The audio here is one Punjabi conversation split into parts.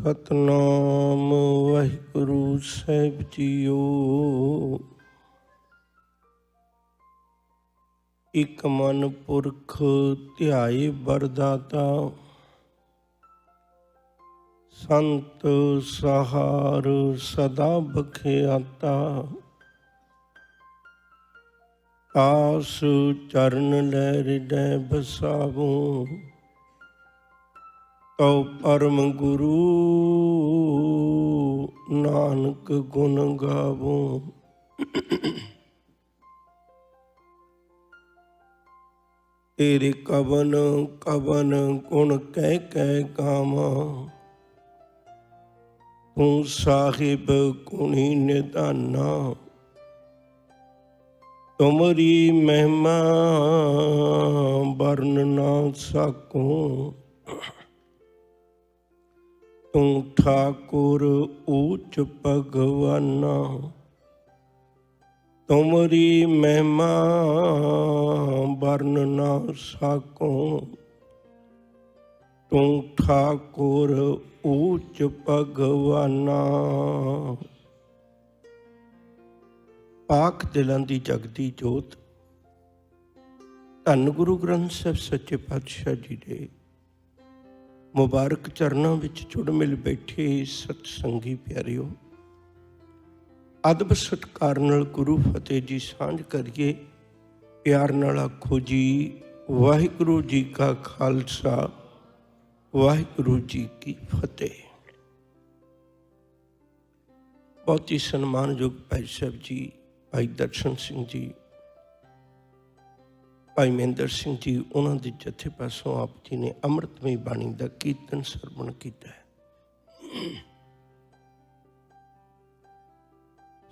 सतनाम वाहिगुरु साहिब जीओ। इक मन पुरख ध्याए बरदाता, संत सहार सदा बखियाता। आस चरण लै हृदय बसावो, तो परम गुरु नानक गुण गावो। तेरे कवन कवन गुण कह गावा, तू साहिब गुणी निधाना। तुमरी महिमा वर्ण ना साको, तू ठाकुर ऊच भगवाना। तुमरी महिमा वर्ण ना साको, तू ठाकुर ऊच भगवाना। पाक दिलों की जगदी जोत धन गुरु ग्रंथ साहिब सच्चे पातशाह जी दे मुबारक चरणों विच जुड़ मिल बैठे सतसंगी प्यारिओ, अदब सत्कार नाल गुरु फतेह जी सांझ करिए। प्यार नाल आखो जी वाहिगुरु जी का खालसा, वाहिगुरु जी की फतेह। बहुत ही सन्मानयोग भाई साहब जी, भाई दर्शन सिंह जी, भाई महेंद्र सिंह जी, उन्होंने जत्थे पासों आप जी ने अमृतमई बाणी का कीर्तन सरवण किया है।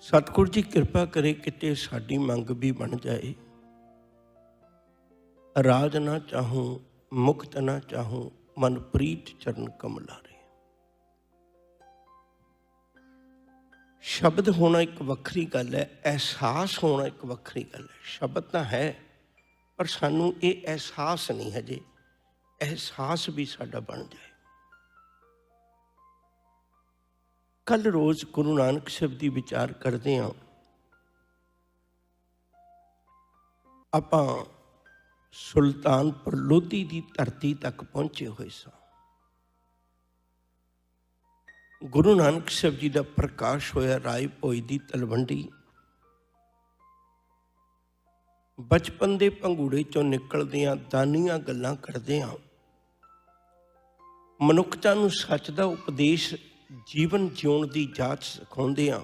सतगुर जी कृपा करे किते साडी मंग भी बन जाए। राज ना चाहूं मुक्त ना चाहूं, मन प्रीत चरण कमलारे। शब्द होना एक वक्री गल है, एहसास होना एक वक्री गल है। शब्द तो है पर सानू ये एहसास नहीं है जे, एहसास भी साडा बन जाए। कल रोज गुरु नानक साहब दी विचार करते हैं, आपां सुल्तानपुर लोधी दी धरती तक पहुंचे हुए सां। गुरु नानक साहब जी का प्रकाश होया राय भोई दी तलवंडी। बचपन के पंगूड़े चों निकलदियां दानियां गल्लां करदियां मनुखता नूं सच दा उपदेश जीवन जिउण दी जाच सिखाउंदियां,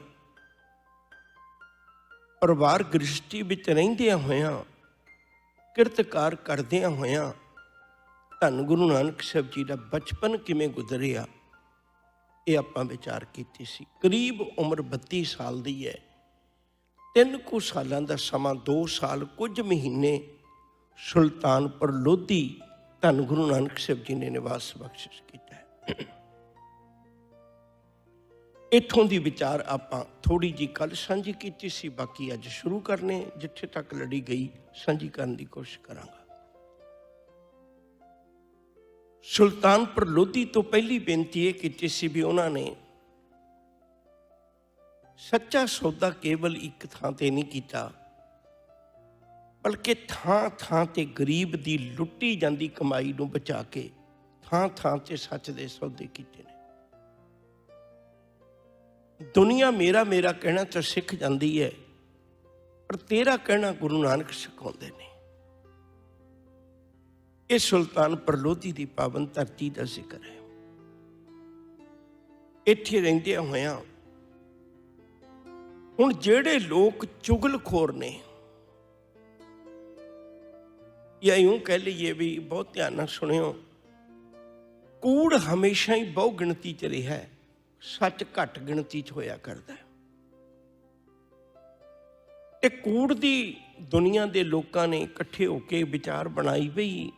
परिवार गृहस्थी विच रहिंदियां होइयां, किरतकार करदियां होइयां धन गुरु नानक साहब जी का बचपन किवें गुजरिया, ये आपां विचार कीती सी। करीब उम्र 32 साल दी है। 3 कुछ सालों का समा, 2 साल कुछ महीने सुल्तानपुर लोधी धन गुरु नानक साहब जी ने निवास बख्शिश किया है। इत्थों की विचार आपां थोड़ी जी कल सांझी की सी, बाकी अज शुरू करने जिथे तक लड़ी गई सांझी करने की कोशिश करांगा। सुल्तानपुर लोधी तो पहली बेनती ये की सी भी उन्होंने सच्चा सौदा केवल एक थां ते नहीं किया, बल्कि थां थां ते गरीब की लुट्टी जाती कमाई नूं बचा के थां थां ते सच दे सौदे कीते ने। दुनिया मेरा मेरा कहना तो सिख जाती है, पर तेरा कहना गुरु नानक सिखाउंदे ने। ये सुल्तानपुर लोधी की पावन धरती का जिक्र है। इत्थे रहिंदियां होइयां हुण जिहड़े लोग चुगलखोर ने, या यूं कह लीए भी बहुत ध्यान नाल सुनियो, कूड़ हमेशा ही बहु गिणती च रहा है, सच घट गिणती च होया करदा है। ते कूड़ दी दुनिया के लोगों ने इकट्ठे होके विचार बनाई बई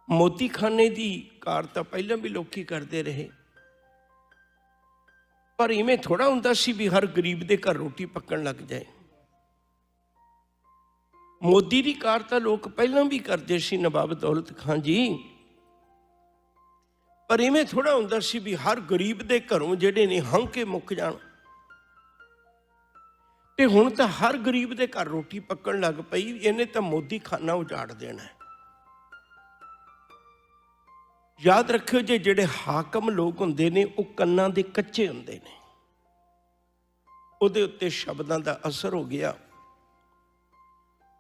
मोती खाने की कार तो पहले भी लोग करते रहे, पर इवें थोड़ा हुंदा सी भी हर गरीब के घर रोटी पकन लग जाए। मोदी की कार तो लोग पहला भी करते सी, नवाब दौलत खान जी, पर इवें थोड़ा हुंदा सी भी हर गरीब दे घरों जिहड़े ने हंग के मुक जाण। ते हुण तां हर गरीब दे घर रोटी पक्कण लग पई, इहने तां मोदी खाना उजाड़ देना है। याद रखियो जे जिहड़े हाकम लोग हुंदे ने वो कन्नां दे कच्चे हुंदे ने, उहदे उत्ते शब्दां दा असर हो गया।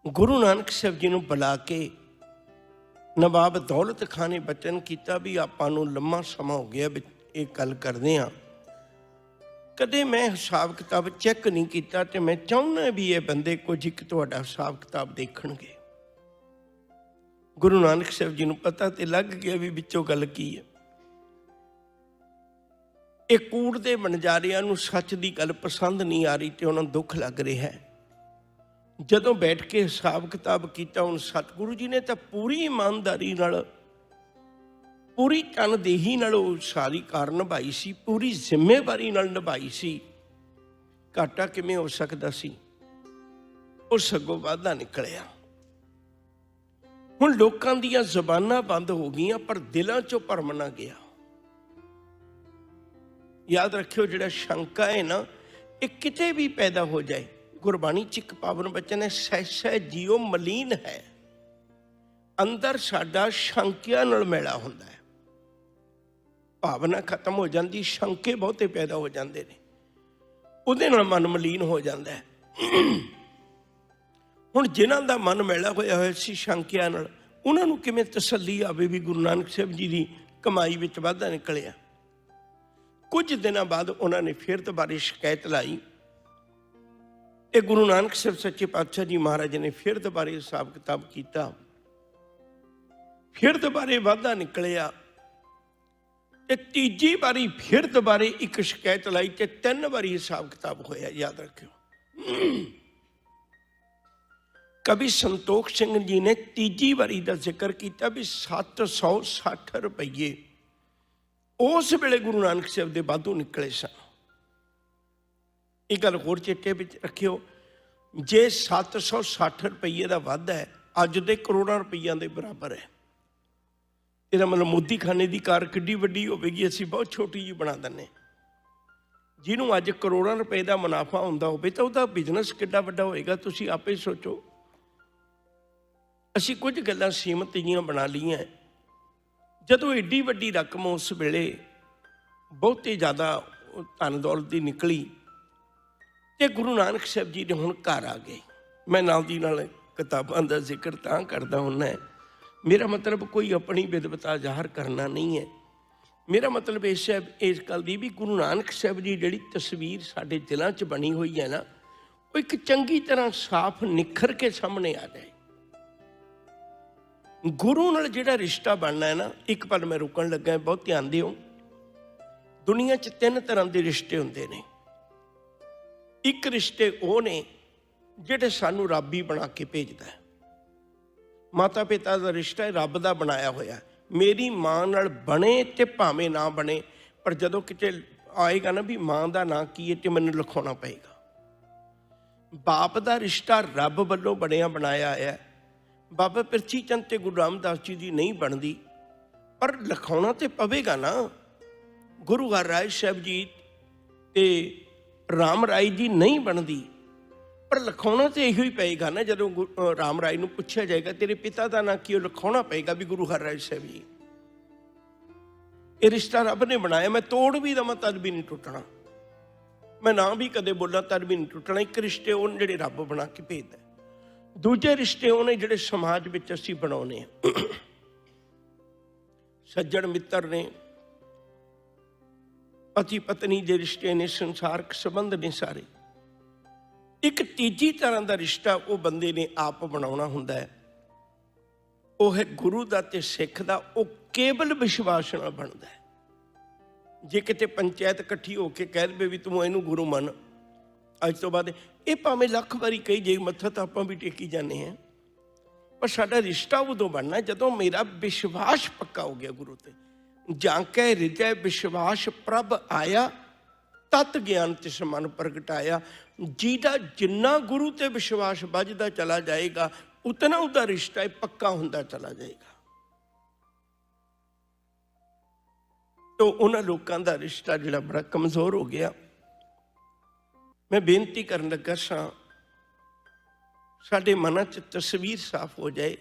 गुरु नानक साहब जी नूं बुला के नवाब दौलत खां ने बचन किया भी आपां नूं लम्मा समा हो गया भी ये गल करदे हां, कदे मैं हिसाब किताब चैक नहीं किया, तो मैं चाहुंदा भी ये बंदे कुछ एक तुहाडा हिसाब किताब देखणगे। गुरु नानक साहब जी नूं पता तो लग गया भी विचों गल की है। एक कूड़ दे बनजारियां नूं सच की गल पसंद नहीं आ रही, तो उन्होंने दुख लग रहा है। जदों बैठ के हिसाब किताब किया, हुण सतगुरु जी ने तो पूरी ईमानदारी नाल, पूरी तनदेही नाल सारी कार निभाई सी, पूरी जिम्मेवारी नाल निभाई सी। घाटा किवें हो सकदा सी, वो सगों वाधा निकलिया। हुण लोकां दीयां ज़बानां बंद हो गईयां, पर दिलां चों भरम ना गया। याद रखियो जिहड़ा शंका है ना, ये किते भी पैदा हो जाए, गुरबाणी च एक पावन बचन है, सह सह जीओ मलीन है। अंदर साडा शंकिया नाल मेला हुंदा है, भावना खत्म हो जाती, शंके बहुते पैदा हो जाते हैं, उहदे नाल मन मलीन हो जाता है। हुण जिन्हां दा मन मैला होया होया सी शंकिया नाल, उन्हां नूं किवें तसल्ली आवे भी गुरु नानक साहब जी की कमाई विच वाधा निकलिया। कुछ दिनों बाद उन्होंने फिर दोबारा शिकायत लाई। ये गुरु नानक साहब सच्चे पातशाह जी महाराज ने फिर दोबारा हिसाब किताब किया, फिर दोबारा वाधा निकलिया। ते तीजी बारी फिर दोबारा एक शिकायत लाई, ते 3 बारी हिसाब किताब होया। याद रखियो कवि संतोख सिंह जी ने तीजी बारी का जिक्र किया भी 760 रुपये उस वेले गुरु नानक साहब के वाधू निकले सन। एक गल होर चेते विच रखियो, जे 760 रुपये का वाधा है, अज दे करोड़ों रुपया के बराबर है। इसका मतलब मोदी खाने की कार किड्डी वड्डी होगी, असीं बहुत छोटी जी बना दें। जिन्होंने अज करोड़ों रुपए का मुनाफा होंदा होवे तो उसका बिजनेस किड्डा वड्डा होएगा, तुसीं आपे सोचो। असीं कुछ गल्लां सीमित जिहियां बना लईआं, जदों एड्डी वड्डी रकम उस वेले बहुते ज़्यादा धन दौलत की निकली, तो गुरु नानक साहब जी ने हुण घर आ गए। मैं नाल दी नाल किताबां दा जिक्र तां करदा हुंदा है, मेरा मतलब कोई अपनी विदवता ज़ाहर करना नहीं है। मेरा मतलब इस गल की भी गुरु नानक साहब जी जिहड़ी तस्वीर साडे दिलों च बनी हुई है ना, वो एक चंगी तरह साफ निखर के सामने आ जाए। गुरु नाल जिहड़ा रिश्ता बनना है ना, एक पल मैं रुकन लगा, बहुत ध्यान दिओ। दुनिया च 3 तरह के रिश्ते हुंदे ने। एक रिश्ते वो ने जिहड़े सानू रब ही बना के भेजदा है। माता पिता का रिश्ता है रब का बनाया होया, मेरी मां नाल बने ते भावें ना बने, पर जदों किते आएगा ना भी मां का नां की है तो मैनूं लिखाउणा पएगा। बाप का रिश्ता रब वल्लों बनिया बनाया है, बाबा पिरछी चंद ते गुरु रामदास जी की नहीं बनती, पर लिखाउणा तो पवेगा ना। गुरु हरराज साहब जी ते राम राय जी नहीं बनती, पर लिखाउणा तो यही पेगा ना। जदों राम राय नूं पुछया जाएगा तेरे पिता का नाम की, लिखाउणा पेगा भी गुरु हरराज साहब जी। ये रिश्ता रब ने बनाया, मैं तोड़ भी देवां तद भी नहीं टुटना, मैं ना भी कदे बोला तद भी नहीं टुटना। एक रिश्ते उन जिहड़े रब बना के भेजदा, दूजे रिश्ते उन्हें जिहड़े समाज विच असीं बनाउने आ। सज्जण मित्र ने, पति पत्नी के रिश्ते ने, संसारक संबंध ने सारे। एक तीजी तरह का रिश्ता वो बंदे ने आप बनाउणा हुंदा है, वो है गुरु का ते सिख का। वो केवल विश्वास नाल बनदा है। जे किते पंचायत इकट्ठी होकर कह दे भी तूं इहनूं गुरु मन, अज तो बाद ये भावें लख वारी कही जाए, मत्था तो आपां भी टेकी जाने हैं, पर साडा रिश्ता उदों बनना जदों मेरा विश्वास पक्का हो गया गुरु ते। जांकै हृदय विश्वास प्रभ आया, तत् ज्ञान तिस मन प्रगटाया। जिहदा जिन्ना गुरु ते विश्वास बजदा चला जाएगा, उतना उसका रिश्ता पक्का हुंदा चला जाएगा। तो उन्होंने लोगों का रिश्ता जिहड़ा बड़ा कमज़ोर हो गया। मैं बेनती करन लगा साडे मनां च तस्वीर साफ हो जाए।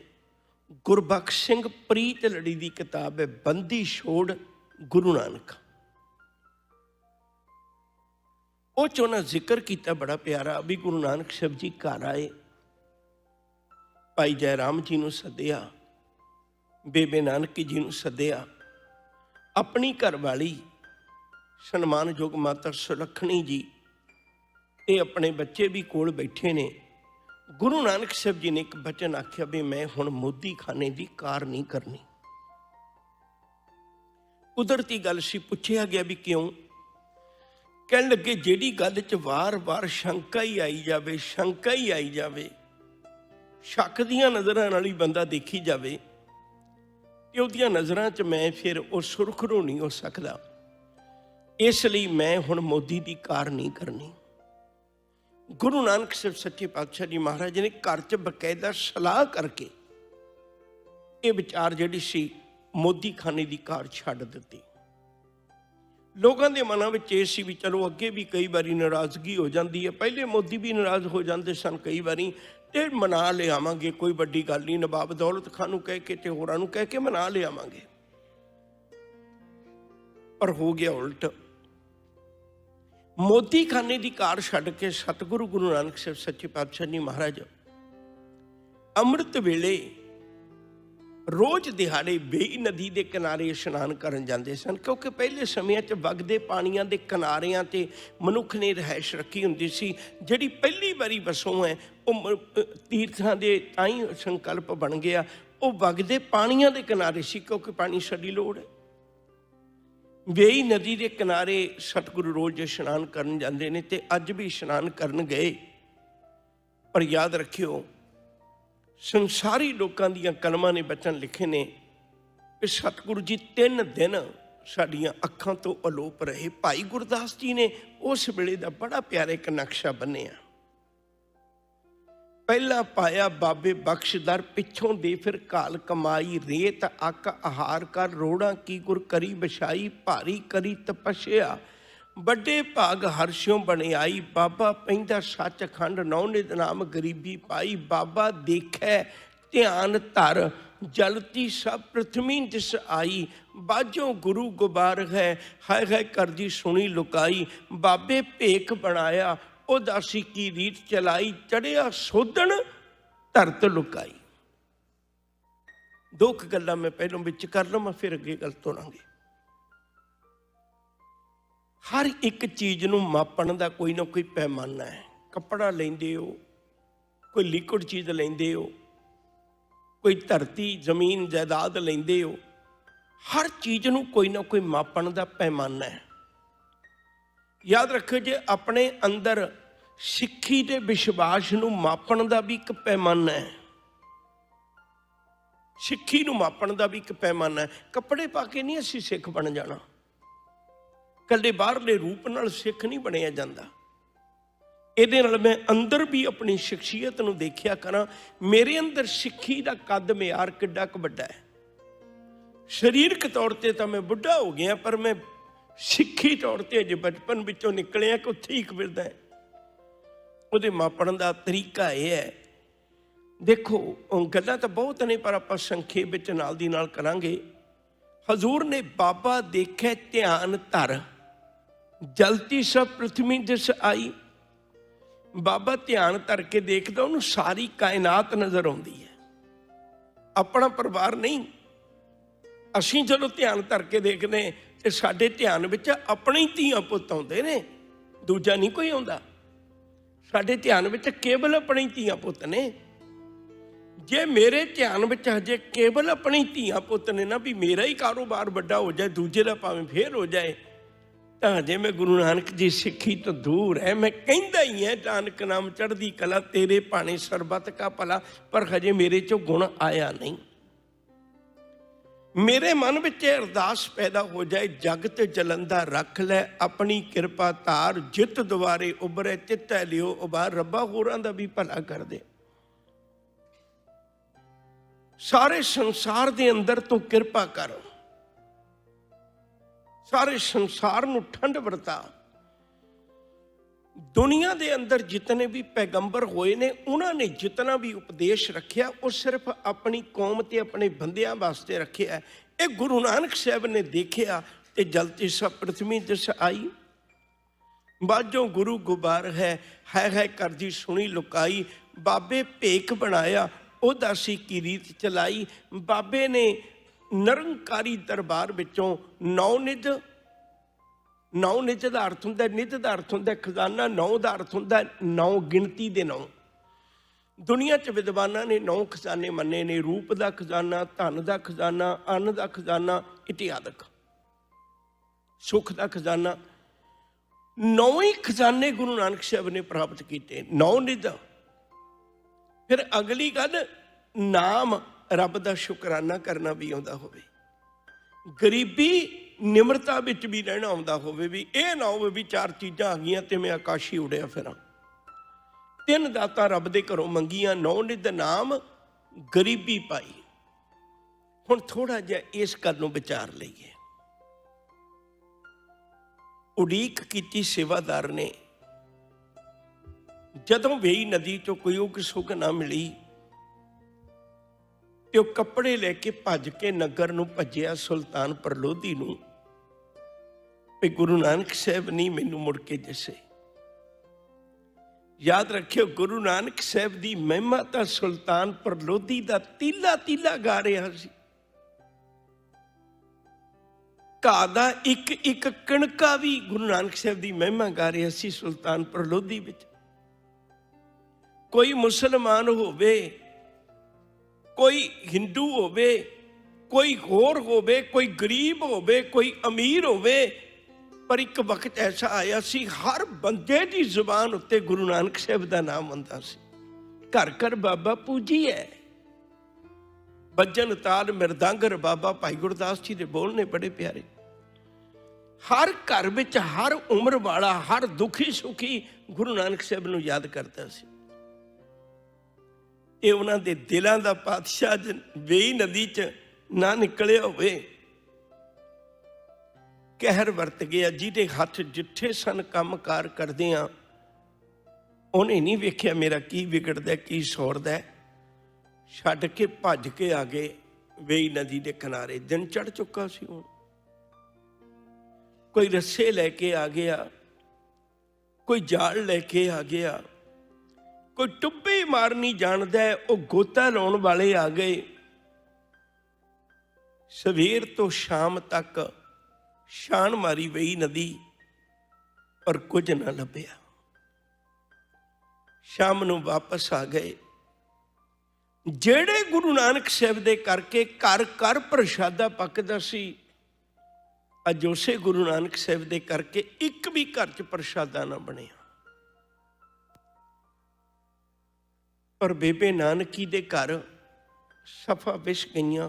गुरबख्श सिंह प्रीत लड़ी की किताब है बंदी छोड़ गुरु नानक। वो च उन्हें जिक्र किया बड़ा प्यारा भी गुरु नानक साहब जी घर आए, भाई जयराम जी को सद्या, बेबे नानकी जी को सद्या, अपनी घरवाली सन्मानयोग माता सुलखणी जी ते अपने बच्चे भी कोल बैठे ने। गुरु नानक साहब जी ने एक बचन आख्या भी मैं हुण मोदी खाने की कार नहीं करनी। कुदरती गल सी, पूछया गया भी क्यों, कहन लगे जिहड़ी गल च वार वार शंका ही आई जावे, शंका ही आई जावे, शक दियां नज़रां नाल ही बंदा देखी जावे कि उहदियां नज़रां च मैं फिर वो सुरखरू नहीं हो सकदा, इसलिए मैं हुण मोदी की कार नहीं करनी। गुरु नानक साहब सच्चे पातशाह जी महाराज ने घर च बकायदा सलाह करके ये विचार जिहड़ी सी मोदी खाने की कार छड्ड दित्ती। लोगों के मनां विच ये सी भी चलो अगे भी कई बारी नाराज़गी हो जाती है, पहले मोदी भी नाराज़ हो जाते सन कई बारी, ते मना लियावांगे, कोई वड्डी गल नहीं, नवाब दौलत खान नूं कह के ते होरां नूं कह के मना लियावांगे। पर हो गया उल्ट। मोदी खाने की कार छड्ड के सतगुरु गुरु नानक साहब सच्चे पातशाह जी महाराज अमृत वेले रोज दिहाड़े बेई नदी के किनारे इशनान करन जाते सन, क्योंकि पहले समय च वगदे पानियां दे किनारियां ते मनुख ने रहायश रखी हुंदी सी। जिहड़ी पहली बारी वसों है वो तीर्थां दे ताईं संकल्प बन गया, वो वगदे पानियां दे किनारे सी, क्योंकि पानी साडी लोड़ है। बेई नदी के किनारे सतगुरु रोज इशनान करन जाते हैं, ते अज भी इशनान करन गए। पर याद रखियो संसारी लोगों दियां कलमां ने बचन लिखे ने कि सतगुरु जी 3 दिन साडियां अखां तो अलोप रहे। भाई गुरदास जी ने उस वेले दा बड़ा प्यारा एक नक्शा बन्निया। पहला पाया बाबे बख्शदर, पिछों दे फिर काल कमाई, रेत अक आहार कर, रोड़ा की गुर करी बछाई, भारी करी तपस्या, बड़े भाग हर्षों बने आई, बाबा पैंदा सच खंड, नौ नित नाम गरीबी पाई, बाबा देखे ध्यान धर, जलती सब पृथ्वी दिस आई, बाजों गुरु गुबार है, हाय हाय करदी सुनी लुकाई, बाबे भेख बनाया, उदासी की रीत चलाई, चढ़िया सोधन धरत लुकाई। 2 गल्लां मैं पहलों विच कर लवां, फिर अगे गल तोड़ांगे। हर एक चीज़ नूं मापण दा कोई ना कोई पैमाना है। कपड़ा लेंदे हो, कोई लिक्विड चीज़ लेंदे हो, कोई धरती जमीन जायदाद लेंदे हो, हर चीज़ नूं कोई ना कोई मापण दा पैमाना है। याद रखो जे अपने अंदर सिक्खी ते विश्वास नूं मापण दा भी एक पैमाना है। सिक्खी नूं मापण दा भी एक पैमाना है। कपड़े पा के नहीं असीं सिख बन जाना, कल्ले बाहरले रूप नाल सिख नहीं बनिया जाता। ਇਹਦੇ ਨਾਲ मैं अंदर भी अपनी शख्सियत नूं देखिया करा, मेरे अंदर सिक्खी दा कद म्यार किड्डा क वड्डा है। शरीरक तौर ते तां मैं बुढ़ा हो गया, पर मैं सिक्खी तौर ते अजे बचपन विचों निकलिया कि उत्थे ही फिरदा है। ਉਹਦੇ मापण दा तरीका यह है। देखो गल्लां तां बहुत ने, पर आपां संखेप विच नाल दी नाल करांगे। हजूर ने बाबा देखे ध्यान धर, जलती सब पृथ्वी दिस आई। बाबा ध्यान धर के देखदा, उन्होंने सारी कायनात नजर आउंदी है, अपना परिवार नहीं। असीं जदों ध्यान धर के देखने ते साडे ध्यान विच अपने ही धीआं पुत्त आउंदे ने, दूजा नहीं कोई आउंदा। साडे ध्यान विच केवल अपने ही धीआं पुत्त ने। जे मेरे ध्यान विच हजे केवल अपने ही धीआं पुत्त ने ना, भी मेरा ही कारोबार वड्डा हो जाए, दूजे दा भावें फेल हो जाए, तो हजे मैं गुरु नानक जी सिक्खी तो दूर है। मैं कहता ही है नानक नाम चढ़दी कला, तेरे पाने सरबत का भला, पर हजे मेरे चो गुण आया नहीं। मेरे मन में अरदास पैदा हो जाए, जगत जलंदा रख लै अपनी कृपा धार, जित दुआरे उभरे चित्तै लियो उबार, रब्बा होरां दा भी भला कर दे। सारे संसार दे अंदर तू कृपा कर, सारे संसार नूं ठंड वरता। दुनिया के अंदर जितने भी पैगंबर होए ने उन्होंने जितना भी उपदेश रखिया वो सिर्फ अपनी कौम ते अपने बंदियां वास्ते रखिया। ये गुरु नानक साहब ने देखिया ते जलती सब पृथ्वी दिस आई। बाजों गुरु गुबार है कर दी सुनी लुकाई। बाबे भेख बनाया उदासी की रीत चलाई। बाबे ने निरंकारी दरबार विचों नौ निज का अर्थ होंदा, निज का अर्थ होंदा खजाना, नौ का अर्थ होंदा नौ गिनती दे नौ। दुनिया च विद्वाना ने 9 खजाने मन्ने ने, रूप का खजाना, धन का खजाना, अन्न का खजाना इत्यादि, सुख का खजाना। 9 ही खजाने गुरु नानक साहब ने प्राप्त किए, 9 निज। फिर अगली गल, नाम रब का शुकराना करना भी आउंदा होवे, गरीबी निमरता विच भी रहना आउंदा होवे, भी ये ना होवे भी 4 चीज़ां आ गईयां ते मैं आकाशी उड़िया फिरां। 3 दातां रब दे घरों मंगियां, 9 निध नाम गरीबी पाई। हुण थोड़ा जिहा इस गल नूं विचार लईए। उड़ीक कीती सेवादार ने, जदों वेई नदी चों कोई उग सुग ना मिली ते वो कपड़े लैके भज के नगर नूं भजिया सुल्तानपुर लोधी नूं, ते गुरु नानक साहब नहीं मैनूं मुड़ के दिसे। याद रखियो गुरु नानक साहब की महिमा तो सुल्तानपुर लोधी का तीला तीला गा रहा सी। घा दा एक एक कणका भी गुरु नानक साहब की महिमा गा रहा सी सुल्तानपुर लोधी विच। कोई मुसलमान होवे, कोई हिंदू होवे, कोई होर होवे, कोई गरीब होवे, कोई अमीर होवे, पर एक वक्त ऐसा आया सी हर बंदे की जुबान उत्ते गुरु नानक साहब का नाम आंदा सी। घर घर बाबा पूजी है, बजन ताल मृदंगर बाबा भाई गुरदास जी के बोलने बड़े प्यारे। हर घर विच हर उम्र वाला, हर दुखी सुखी गुरु नानक साहब नूं याद करता सी। ये उन्हां दे दिलां दा पातशाह वेई नदी च ना निकलिया होवे, कहर वरत गया। जिहदे हथ जिथे सन काम कार करदियां उन्हें नहीं वेख्या मेरा की बिगड़दा की सौरदा, छड्ड के भज के आ गए वेई नदी के किनारे। दिन चढ़ चुका सी। हुण कोई रस्से लैके आ गया, कोई जाल लैके आ गया, कोई टुब्बे मारनी जानदा है, वो गोता लाउण वाले आ गए। सवेर तो शाम तक छान मारी वेई नदी पर कुछ ना लभ्या। शाम नूं वापस आ गए। जेड़े गुरु नानक साहब दे करके घर घर प्रशादा पकदा सी, अज उसे गुरु नानक साहब दे करके एक भी घर च प्रशादा ना बनिया। पर बेबे नानकी दे घर सफा विछ गईयां,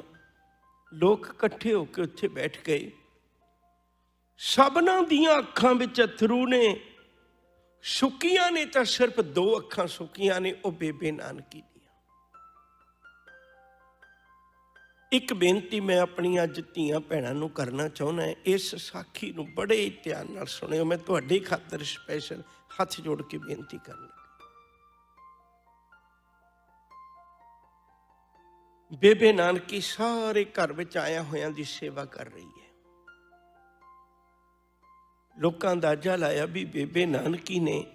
लोग इकट्ठे होकर उत्थे बैठ गए। सबना दियां अखां विच अथरू ने, सुकियां ने तो सिर्फ 2 अखां सुकियां ने, वो बेबे नानकी दियां। एक बेनती मैं अपनी अज धीआं भैणां नूं करना चाहुंदा है, इस साखी नूं बड़े ध्यान नाल सुणिओ। मैं तुहाडे खातर स्पैशल हथ जोड़ के बेनती करनी। बेबे नानकी सारे घर विच आया होयां दी सेवा कर रही है। लोकां अंदाजा लाया भी बेबे नानकी ने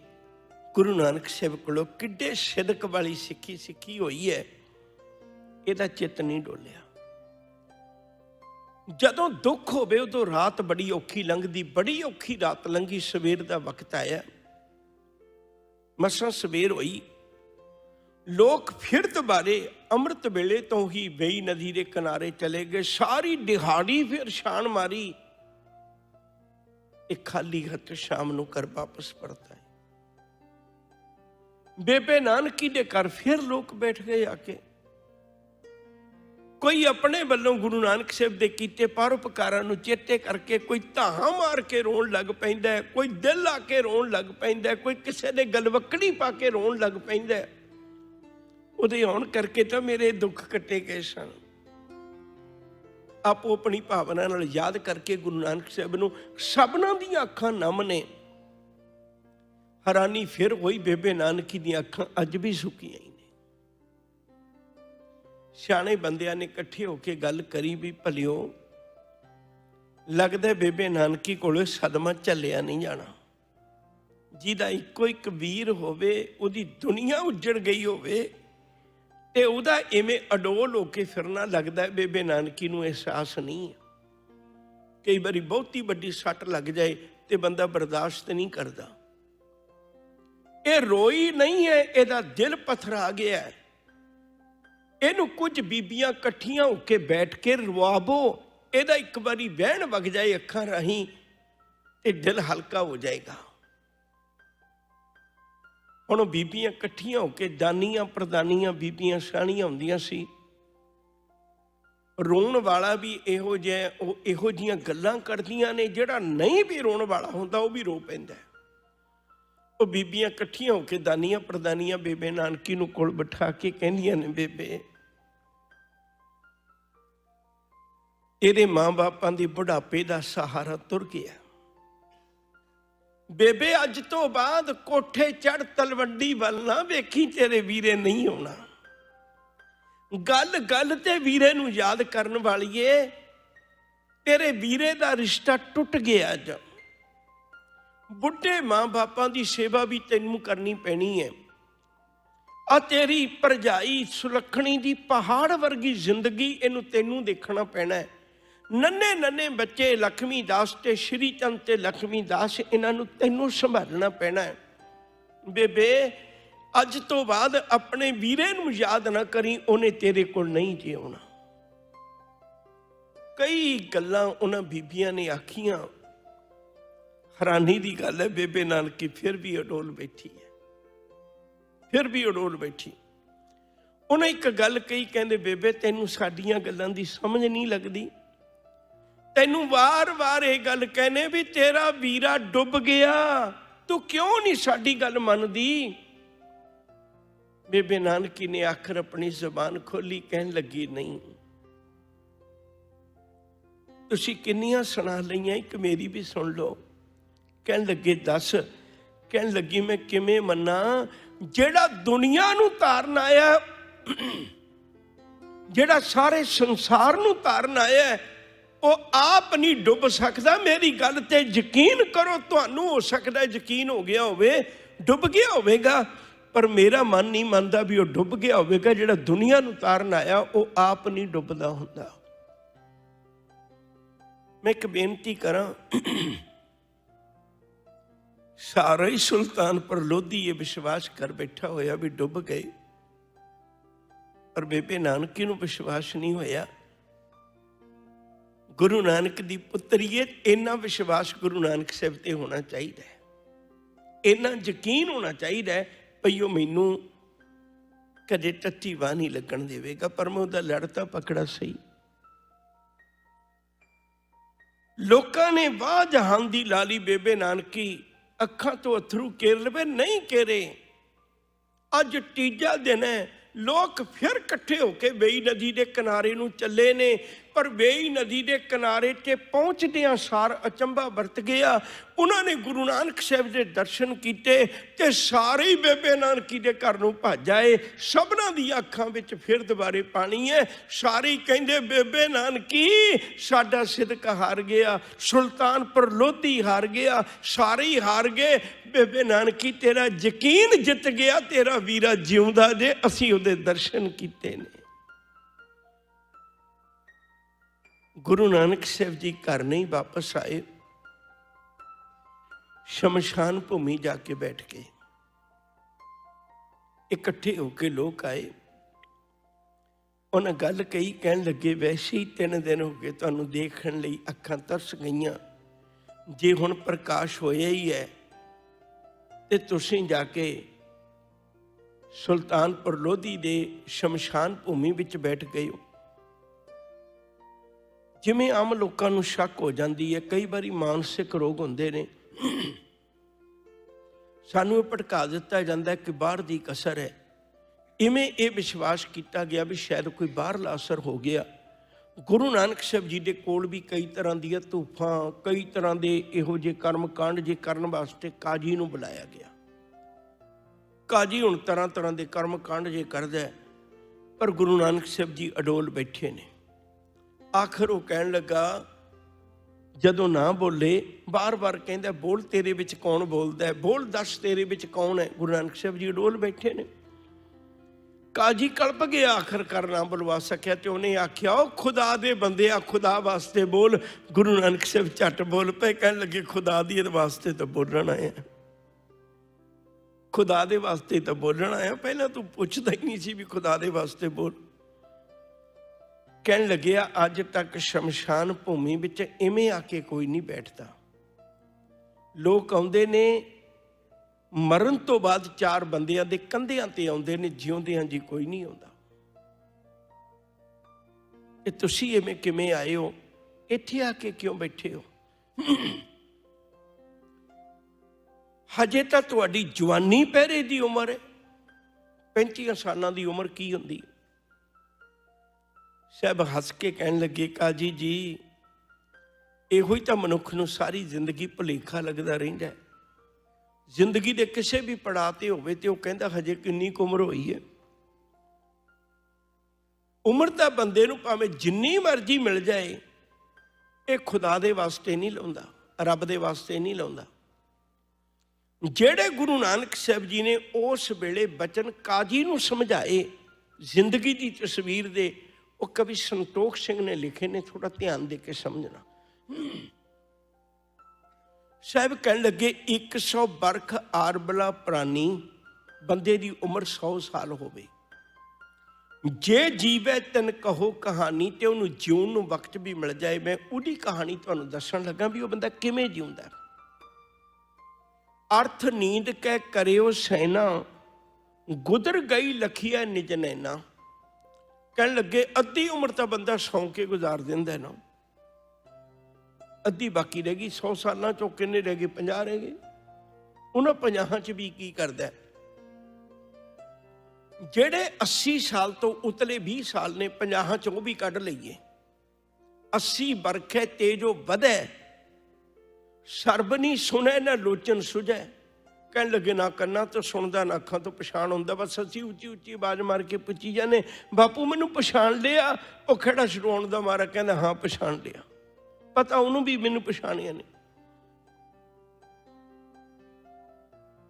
गुरु नानक साहब कोलों किड्डे सिदक वाली सिक्खी सिक्खी हुई है, इहदा चित नहीं डोलिया। जदों दुख होवे उदों रात बड़ी औखी लंघदी, बड़ी औखी रात लंघी। सवेर का वक्त आया, मसां सवेर होई। लोग फिर दोबारे अमृत वेले तो ही वेई नदी के किनारे चले गए। सारी दिहाड़ी फिर छान मारी, एक खाली हथ शाम नूं घर वापस परता है। बेबे नानकी दे घर फिर लोग बैठ गए आके। कोई अपने वालों गुरु नानक साहब दे कीते परोपकारां नूं चेते करके कोई धाहां मार के रोण लग पैंदा है, कोई दिल आके रोण लग पैंदा है, कोई किसी दे गलवकड़ी पा के रोण लग पैंदा है। उहदे आउण करके तो मेरे दुख कट्टे गए सन। ਆਪੋ ਆਪਣੀ ਭਾਵਨਾ ਨਾਲ ਯਾਦ ਕਰਕੇ ਗੁਰੂ ਨਾਨਕ ਸਾਹਿਬ ਨੂੰ। ਸਭਨਾਂ ਦੀਆਂ ਅੱਖਾਂ ਨਮ ਨੇ। ਹੈਰਾਨੀ ਫਿਰ ਹੋਈ, ਬੇਬੇ ਨਾਨਕੀ ਦੀਆਂ ਅੱਖਾਂ ਅੱਜ ਵੀ ਸੁੱਕੀਆਂ ਹੀ ਨੇ। ਸਿਆਣੇ ਬੰਦਿਆਂ ਨੇ ਇਕੱਠੇ ਹੋ ਕੇ ਗੱਲ ਕਰੀ ਵੀ ਭਲਿਓ, ਲੱਗਦਾ ਬੇਬੇ ਨਾਨਕੀ ਕੋਲੋਂ ਸਦਮਾ ਝੱਲਿਆ ਨਹੀਂ ਜਾਣਾ। ਜਿਹਦਾ ਇੱਕੋ ਇੱਕ ਵੀਰ ਹੋਵੇ, ਉਹਦੀ ਦੁਨੀਆ ਉੱਜੜ ਗਈ ਹੋਵੇ ਤੇ ਉਹਦਾ ਇਵੇਂ ਅਡੋਲ ਹੋ ਕੇ ਫਿਰਨਾ, ਲੱਗਦਾ ਬੇਬੇ ਨਾਨਕੀ ਨੂੰ ਅਹਿਸਾਸ ਨਹੀਂ ਹੈ। ਕਈ ਵਾਰੀ ਬਹੁਤੀ ਵੱਡੀ ਸੱਟ ਲੱਗ ਜਾਏ ਤੇ ਬੰਦਾ ਬਰਦਾਸ਼ਤ ਨਹੀਂ ਕਰਦਾ। ਇਹ ਰੋਈ ਨਹੀਂ ਹੈ, ਇਹਦਾ ਦਿਲ ਪਥਰਾ ਗਿਆ ਹੈ। ਇਹਨੂੰ ਕੁਝ ਬੀਬੀਆਂ ਇਕੱਠੀਆਂ ਹੋ ਕੇ ਬੈਠ ਕੇ ਰਵਾਵੋ, ਇਹਦਾ ਇੱਕ ਵਾਰੀ ਵਹਿਣ ਵਗ ਜਾਏ ਅੱਖਾਂ ਰਾਹੀਂ ਤੇ ਦਿਲ ਹਲਕਾ ਹੋ ਜਾਏਗਾ। ਹੁਣ ਬੀਬੀਆਂ ਇਕੱਠੀਆਂ ਹੋ ਕੇ, ਦਾਨੀਆਂ ਪ੍ਰਦਾਨੀਆਂ ਬੀਬੀਆਂ ਸਿਆਣੀਆਂ ਹੁੰਦੀਆਂ ਸੀ। ਰੋਣ ਵਾਲਾ ਵੀ ਇਹੋ ਜਿਹਾ, ਉਹ ਇਹੋ ਜਿਹੀਆਂ ਗੱਲਾਂ ਕਰਦੀਆਂ ਨੇ। ਜਿਹੜਾ ਨਹੀਂ ਵੀ ਰੋਣ ਵਾਲਾ ਹੁੰਦਾ ਉਹ ਵੀ ਰੋ ਪੈਂਦਾ। ਉਹ ਬੀਬੀਆਂ ਇਕੱਠੀਆਂ ਹੋ ਕੇ, ਦਾਨੀਆਂ ਪ੍ਰਦਾਨੀਆਂ ਬੇਬੇ ਨਾਨਕੀ ਨੂੰ ਕੋਲ ਬਿਠਾ ਕੇ ਕਹਿੰਦੀਆਂ ਨੇ, ਬੇਬੇ ਇਹਦੇ ਮਾਂ-ਬਾਪਾਂ ਦੇ ਬੁਢਾਪੇ ਦਾ ਸਹਾਰਾ ਤੁਰ ਗਿਆ। ਬੇਬੇ ਅੱਜ ਤੋਂ ਬਾਅਦ ਕੋਠੇ ਚੜ੍ਹ ਤਲਵੰਡੀ ਵੱਲ ਨਾ ਵੇਖੀ, ਤੇਰੇ ਵੀਰੇ ਨਹੀਂ ਆਉਣਾ। ਗੱਲ ਗੱਲ ਤੇ ਵੀਰੇ ਨੂੰ ਯਾਦ ਕਰਨ ਵਾਲੀਏ, ਤੇਰੇ ਵੀਰੇ ਦਾ ਰਿਸ਼ਤਾ ਟੁੱਟ ਗਿਆ। ਅੱਜ ਬੁੱਢੇ ਮਾਂ-ਬਾਪਾਂ ਦੀ ਸੇਵਾ ਵੀ ਤੈਨੂੰ ਕਰਨੀ ਪੈਣੀ ਹੈ। ਆ ਤੇਰੀ ਭਰਜਾਈ ਸੁਲੱਖਣੀ ਦੀ ਪਹਾੜ ਵਰਗੀ ਜ਼ਿੰਦਗੀ, ਇਹਨੂੰ ਤੈਨੂੰ ਦੇਖਣਾ ਪੈਣਾ ਹੈ। ਨੰਨੇ ਨੰਨੇ ਬੱਚੇ ਲక్ష్ਮੀ ਦਾਸ ਤੇ ਸ਼੍ਰੀ ਚੰਦ ਤੇ ਲక్ష్ਮੀ ਦਾਸ, ਇਹਨਾਂ ਨੂੰ ਤੈਨੂੰ ਸੰਭਾਲਣਾ ਪੈਣਾ ਹੈ। ਬੇਬੇ ਅੱਜ ਤੋਂ ਬਾਅਦ ਆਪਣੇ ਵੀਰੇ ਨੂੰ ਯਾਦ ਨਾ ਕਰੀ, ਉਹਨੇ ਤੇਰੇ ਕੋਲ ਨਹੀਂ ਜਿਉਣਾ। ਕਈ ਗੱਲਾਂ ਉਹਨਾਂ ਬੀਬੀਆਂ ਨੇ ਆਖੀਆਂ। ਹੈਰਾਨੀ ਦੀ ਗੱਲ ਹੈ, ਬੇਬੇ ਨਾਨਕੀ ਫਿਰ ਵੀ ਅਡੋਲ ਬੈਠੀ ਹੈ, ਫਿਰ ਵੀ ਅਡੋਲ ਬੈਠੀ। ਉਹਨੇ ਇੱਕ ਗੱਲ ਕਹੀ, ਕਹਿੰਦੇ ਬੇਬੇ ਤੈਨੂੰ ਸਾਡੀਆਂ ਗੱਲਾਂ ਦੀ ਸਮਝ ਨਹੀਂ ਲੱਗਦੀ। ਤੈਨੂੰ ਵਾਰ-ਵਾਰ ਇਹ ਗੱਲ ਕਹਿੰਦੇ ਵੀ ਤੇਰਾ ਵੀਰਾ ਡੁੱਬ ਗਿਆ, ਤੂੰ ਕਿਉਂ ਨਹੀਂ ਸਾਡੀ ਗੱਲ ਮੰਨਦੀ। ਬੇਬੇ ਨਾਨਕੀ ਨੇ ਆਖਰ ਆਪਣੀ ਜ਼ੁਬਾਨ ਖੋਲੀ, ਕਹਿਣ ਲੱਗੀ ਨਹੀਂ, ਤੁਸੀਂ ਕਿੰਨੀਆਂ ਸੁਣਾ ਲਈਆਂ, ਇੱਕ ਮੇਰੀ ਵੀ ਸੁਣ ਲਓ। ਕਹਿਣ ਲੱਗੇ ਦੱਸ। ਕਹਿਣ ਲੱਗੀ ਮੈਂ ਕਿਵੇਂ ਮੰਨਾਂ, ਜਿਹੜਾ ਦੁਨੀਆ ਨੂੰ ਤਾਰਨ ਆਇਆ, ਜਿਹੜਾ ਸਾਰੇ ਸੰਸਾਰ ਨੂੰ ਤਾਰਨ ਆਇਆ, ਉਹ ਆਪ ਨਹੀਂ ਡੁੱਬ ਸਕਦਾ। ਮੇਰੀ ਗੱਲ ਤੇ ਯਕੀਨ ਕਰੋ, ਤੁਹਾਨੂੰ ਹੋ ਸਕਦਾ ਯਕੀਨ ਹੋ ਗਿਆ ਹੋਵੇ, ਡੁੱਬ ਗਿਆ ਹੋਵੇਗਾ, ਪਰ ਮੇਰਾ ਮਨ ਨਹੀਂ ਮੰਨਦਾ ਵੀ ਉਹ ਡੁੱਬ ਗਿਆ ਹੋਵੇਗਾ। ਜਿਹੜਾ ਦੁਨੀਆ ਨੂੰ ਤਾਰਨ ਆਇਆ, ਉਹ ਆਪ ਨਹੀਂ ਡੁੱਬਦਾ ਹੁੰਦਾ। ਮੈਂ ਇੱਕ ਬੇਨਤੀ ਕਰਾਂ, ਸਾਰਾ ਹੀ ਸੁਲਤਾਨਪੁਰ ਲੋਧੀ ਇਹ ਵਿਸ਼ਵਾਸ ਕਰ ਬੈਠਾ ਹੋਇਆ ਵੀ ਡੁੱਬ ਗਏ, ਪਰ ਬੇਬੇ ਨਾਨਕੀ ਨੂੰ ਵਿਸ਼ਵਾਸ ਨਹੀਂ ਹੋਇਆ। ਗੁਰੂ ਨਾਨਕ ਦੀ ਪੁੱਤਰੀਏ, ਇੰਨਾ ਵਿਸ਼ਵਾਸ ਗੁਰੂ ਨਾਨਕ ਸਾਹਿਬ ਤੇ ਹੋਣਾ ਚਾਹੀਦਾ ਹੈ, ਇੰਨਾ ਯਕੀਨ ਹੋਣਾ ਚਾਹੀਦਾ ਹੈ ਭਈ ਉਹ ਮੈਨੂੰ ਕਦੇ ਟੱਟੀ ਵਾਹ ਨਹੀਂ ਲੱਗਣ ਦੇਵੇਗਾ। ਪਰ ਮੈਂ ਉਹਦਾ ਲੜਤਾ ਪਕੜਾ ਸਹੀ। ਲੋਕਾਂ ਨੇ ਵਾਹ ਜਹਾਨ ਦੀ ਲਾਲੀ, ਬੇਬੇ ਨਾਨਕੀ ਅੱਖਾਂ ਤੋਂ ਅਥਰੂ ਕੇਰ ਲਵੇ, ਨਹੀਂ ਕੇਰੇ। ਅੱਜ ਤੀਜਾ ਦਿਨ ਹੈ, ਲੋਕ ਫਿਰ ਇਕੱਠੇ ਹੋ ਕੇ ਵੇਈ ਨਦੀ ਦੇ ਕਿਨਾਰੇ ਨੂੰ ਚੱਲੇ ਨੇ। ਪਰ ਵੇਈ ਨਦੀ ਦੇ ਕਿਨਾਰੇ ਤੇ ਪਹੁੰਚਦਿਆਂ ਸਾਰ ਅਚੰਭਾ ਵਰਤ ਗਿਆ। ਉਹਨਾਂ ਨੇ ਗੁਰੂ ਨਾਨਕ ਸਾਹਿਬ ਦੇ ਦਰਸ਼ਨ ਕੀਤੇ ਤੇ ਸਾਰੇ ਹੀ ਬੇਬੇ ਨਾਨਕੀ ਦੇ ਘਰ ਨੂੰ ਭੱਜ ਆਏ। ਸਭਨਾਂ ਦੀਆਂ ਅੱਖਾਂ ਵਿੱਚ ਫਿਰ ਦੁਬਾਰੇ ਪਾਣੀ ਹੈ। ਸਾਰੇ ਕਹਿੰਦੇ ਬੇਬੇ ਨਾਨਕੀ ਸਾਡਾ ਸਿਦਕ ਹਾਰ ਗਿਆ, ਸੁਲਤਾਨਪੁਰ ਲੋਧੀ ਹਾਰ ਗਿਆ, ਸਾਰੇ ਹੀ ਹਾਰ ਗਏ। ਬੇਬੇ ਨਾਨਕੀ ਤੇਰਾ ਯਕੀਨ ਜਿੱਤ ਗਿਆ, ਤੇਰਾ ਵੀਰਾ ਜਿਉਂਦਾ ਜੇ, ਅਸੀਂ ਉਹਦੇ ਦਰਸ਼ਨ ਕੀਤੇ ਨੇ। ਗੁਰੂ ਨਾਨਕ ਸਾਹਿਬ ਜੀ ਘਰ ਨਹੀਂ ਵਾਪਸ ਆਏ, ਸ਼ਮਸ਼ਾਨ ਭੂਮੀ ਜਾ ਕੇ ਬੈਠ ਕੇ ਇਕੱਠੇ ਹੋ ਕੇ ਲੋਕ ਆਏ। ਉਹਨਾਂ ਗੱਲ ਕਹੀ, ਕਹਿਣ ਲੱਗੇ ਵੈਸੇ ਹੀ 3 ਦਿਨ ਹੋ ਗਏ ਤੁਹਾਨੂੰ ਦੇਖਣ ਲਈ, ਅੱਖਾਂ ਤਰਸ ਗਈਆਂ। ਜੇ ਹੁਣ ਪ੍ਰਕਾਸ਼ ਹੋਇਆ ਹੀ ਹੈ ਤੇ ਤੁਸੀਂ ਜਾ ਕੇ ਸੁਲਤਾਨਪੁਰ ਲੋਧੀ ਦੇ ਸ਼ਮਸ਼ਾਨ ਭੂਮੀ ਵਿੱਚ ਬੈਠ ਗਏ ਹੋ। ਜਿਵੇਂ ਆਮ ਲੋਕਾਂ ਨੂੰ ਸ਼ੱਕ ਹੋ ਜਾਂਦੀ ਹੈ, ਕਈ ਵਾਰੀ ਮਾਨਸਿਕ ਰੋਗ ਹੁੰਦੇ ਨੇ, ਸਾਨੂੰ ਇਹ ਭਟਕਾ ਦਿੱਤਾ ਜਾਂਦਾ ਕਿ ਬਾਹਰ ਦੀ ਕਸਰ ਹੈ। ਇਵੇਂ ਇਹ ਵਿਸ਼ਵਾਸ ਕੀਤਾ ਗਿਆ ਵੀ ਸ਼ਾਇਦ ਕੋਈ ਬਾਹਰਲਾ ਅਸਰ ਹੋ ਗਿਆ। ਗੁਰੂ ਨਾਨਕ ਸਾਹਿਬ ਜੀ ਦੇ ਕੋਲ ਵੀ ਕਈ ਤਰ੍ਹਾਂ ਦੀਆਂ ਧੂਫਾਂ, ਕਈ ਤਰ੍ਹਾਂ ਦੇ ਇਹੋ ਜਿਹੇ ਕਰਮ ਕਾਂਡ ਜੇ ਕਰਨ ਵਾਸਤੇ ਕਾਜੀ ਨੂੰ ਬੁਲਾਇਆ ਗਿਆ। ਕਾਜੀ ਹੁਣ ਤਰ੍ਹਾਂ ਤਰ੍ਹਾਂ ਦੇ ਕਰਮ ਕਾਂਡ ਜੇ ਕਰਦਾ, ਪਰ ਗੁਰੂ ਨਾਨਕ ਸਾਹਿਬ ਜੀ ਅਡੋਲ ਬੈਠੇ ਨੇ। ਆਖਰ ਉਹ ਕਹਿਣ ਲੱਗਾ, ਜਦੋਂ ਨਾ ਬੋਲੇ, ਬਾਰ-ਬਾਰ ਕਹਿੰਦਾ ਬੋਲ, ਤੇਰੇ ਵਿੱਚ ਕੌਣ ਬੋਲਦਾ ਹੈ, ਬੋਲ ਦੱਸ ਤੇਰੇ ਵਿੱਚ ਕੌਣ ਹੈ। ਗੁਰੂ ਨਾਨਕ ਸਾਹਿਬ ਜੀ ਅਡੋਲ ਬੈਠੇ ਨੇ। ਕਾਜੀ ਕਲਪ ਗਿਆ, ਆਖਰਕਾਰ ਨਾ ਬੁਲਵਾ ਸਕਿਆ ਤੇ ਉਹਨੇ ਆਖਿਆ, ਉਹ ਖੁਦਾ ਦੇ ਬੰਦੇ ਆ, ਖੁਦਾ ਵਾਸਤੇ ਬੋਲ। ਗੁਰੂ ਨਾਨਕ ਸਾਹਿਬ ਝੱਟ ਬੋਲ ਪਏ, ਕਹਿਣ ਲੱਗੇ ਖੁਦਾ ਦੀ ਵਾਸਤੇ ਤਾਂ ਬੋਲਣ ਆਇਆ, ਖੁਦਾ ਦੇ ਵਾਸਤੇ ਤਾਂ ਬੋਲਣ ਆਇਆ, ਪਹਿਲਾਂ ਤੂੰ ਪੁੱਛਦਾ ਹੀ ਨਹੀਂ ਸੀ ਵੀ ਖੁਦਾ ਦੇ ਵਾਸਤੇ ਬੋਲ। ਕਹਿਣ ਲੱਗਿਆ, ਅੱਜ ਤੱਕ ਸ਼ਮਸ਼ਾਨ ਭੂਮੀ ਵਿੱਚ ਇਵੇਂ ਆ ਕੇ ਕੋਈ ਨਹੀਂ ਬੈਠਦਾ। ਲੋਕ ਆਉਂਦੇ ਨੇ, ਮਰਨ ਤੋਂ ਬਾਅਦ 4 ਬੰਦਿਆਂ ਦੇ ਕੰਧਿਆਂ ਤੇ ਆਉਂਦੇ ਨੇ, ਜਿਉਂਦਿਆਂ ਜੀ ਕੋਈ ਨਹੀਂ ਆਉਂਦਾ। ਇਹ ਤੁਸੀਂ ਐਵੇਂ ਕਿਵੇਂ ਆਏ ਹੋ, ਇੱਥੇ ਆ ਕੇ ਕਿਉਂ ਬੈਠੇ ਹੋ? ਹਜੇ ਤਾਂ ਤੁਹਾਡੀ ਜਵਾਨੀ ਪਹਿਰੇ ਦੀ ਉਮਰ ਹੈ, 35 ਸਾਲਾਂ ਦੀ ਉਮਰ ਕੀ ਹੁੰਦੀ? ਸਾਹਿਬ ਹੱਸ ਕੇ ਕਹਿਣ ਲੱਗੇ, ਕਾਜੀ ਜੀ ਇਹੋ ਹੀ ਤਾਂ ਮਨੁੱਖ ਨੂੰ ਸਾਰੀ ਜ਼ਿੰਦਗੀ ਭੁਲੇਖਾ ਲੱਗਦਾ ਰਹਿੰਦਾ। ਜ਼ਿੰਦਗੀ ਦੇ ਕਿਸੇ ਵੀ ਪੜਾਅ ਤੇ ਹੋਵੇ ਤੇ ਉਹ ਕਹਿੰਦਾ ਹਜੇ ਕਿੰਨੀ ਕੁ ਉਮਰ ਹੋਈ ਹੈ। ਉਮਰ ਤਾਂ ਬੰਦੇ ਨੂੰ ਭਾਵੇਂ ਜਿੰਨੀ ਮਰਜ਼ੀ ਮਿਲ ਜਾਏ, ਇਹ ਖੁਦਾ ਦੇ ਵਾਸਤੇ ਨਹੀਂ ਲਾਉਂਦਾ, ਰੱਬ ਦੇ ਵਾਸਤੇ ਨਹੀਂ ਲਾਉਂਦਾ। ਜਿਹੜੇ ਗੁਰੂ ਨਾਨਕ ਸਾਹਿਬ ਜੀ ਨੇ ਉਸ ਵੇਲੇ ਬਚਨ ਕਾਜੀ ਨੂੰ ਸਮਝਾਏ ਜ਼ਿੰਦਗੀ ਦੀ ਤਸਵੀਰ ਦੇ, ਉਹ ਕਵੀ ਸੰਤੋਖ ਸਿੰਘ ਨੇ ਲਿਖੇ ਨੇ, ਥੋੜਾ ਧਿਆਨ ਦੇ ਕੇ ਸਮਝਣਾ। ਸਾਹਿਬ ਕਹਿਣ ਲੱਗੇ, 100 ਬਰਖ ਆਰਬਲਾ ਪ੍ਰਾਨੀ, ਬੰਦੇ ਦੀ ਉਮਰ 100 ਸਾਲ ਹੋਵੇ, ਜੇ ਜੀਵੇ ਤਨ ਕਹੋ ਕਹਾਣੀ, ਤੇ ਉਹਨੂੰ ਜਿਉਣ ਨੂੰ ਵਕਤ ਵੀ ਮਿਲ ਜਾਏ, ਮੈਂ ਉਹਦੀ ਕਹਾਣੀ ਤੁਹਾਨੂੰ ਦੱਸਣ ਲੱਗਾ ਵੀ ਉਹ ਬੰਦਾ ਕਿਵੇਂ ਜਿਉਂਦਾ। ਅਰਥ ਨੀਂਦ ਕਹਿ ਕਰਿਓ ਸੈਨਾ, ਗੁਜ਼ਰ ਗਈ ਲਖੀਆ ਨਿਜ ਨੈਣਾ। ਕਹਿਣ ਲੱਗੇ, ਅੱਧੀ ਉਮਰ ਤਾਂ ਬੰਦਾ ਸੌਂ ਕੇ ਗੁਜ਼ਾਰ ਦਿੰਦਾ ਨਾ, ਅੱਧੀ ਬਾਕੀ ਰਹਿ ਗਈ। 100 ਸਾਲਾਂ ਚੋਂ ਕਿੰਨੇ ਰਹਿ ਗਏ? 50 ਰਹਿ ਗਏ। ਉਹਨਾਂ 50 ਚ ਵੀ ਕੀ ਕਰਦਾ? ਜਿਹੜੇ 80 ਸਾਲ ਤੋਂ ਉਤਲੇ 20 ਸਾਲ ਨੇ, 50 ਚ ਉਹ ਵੀ ਕੱਢ ਲਈਏ। 80 ਬਰਖੇ ਤੇਜੋ ਵਧੈ, ਸਰਬ ਨੀ ਸੁਣੈ ਨਾ ਲੋਚਨ ਸੁਝੈ। ਕਹਿਣ ਲੱਗੇ, ਨਾ ਕੰਨਾਂ ਤੋਂ ਸੁਣਦਾ, ਨਾ ਅੱਖਾਂ ਤੋਂ ਪਛਾਣ ਹੁੰਦਾ, ਬਸ ਅਸੀਂ ਉੱਚੀ ਉੱਚੀ ਆਵਾਜ਼ ਮਾਰ ਕੇ ਪੁੱਛੀ ਜਾਂਦੇ, ਬਾਪੂ ਮੈਨੂੰ ਪਛਾਣ ਲਿਆ? ਉਹ ਖੜਾ ਛਡਾਉਣ ਦਾ ਮਾਰਾ ਕਹਿੰਦਾ, ਹਾਂ ਪਛਾਣ ਲਿਆ। ਪਤਾ ਉਹਨੂੰ ਵੀ ਮੈਨੂੰ ਪਛਾਣਿਆ ਨੇ।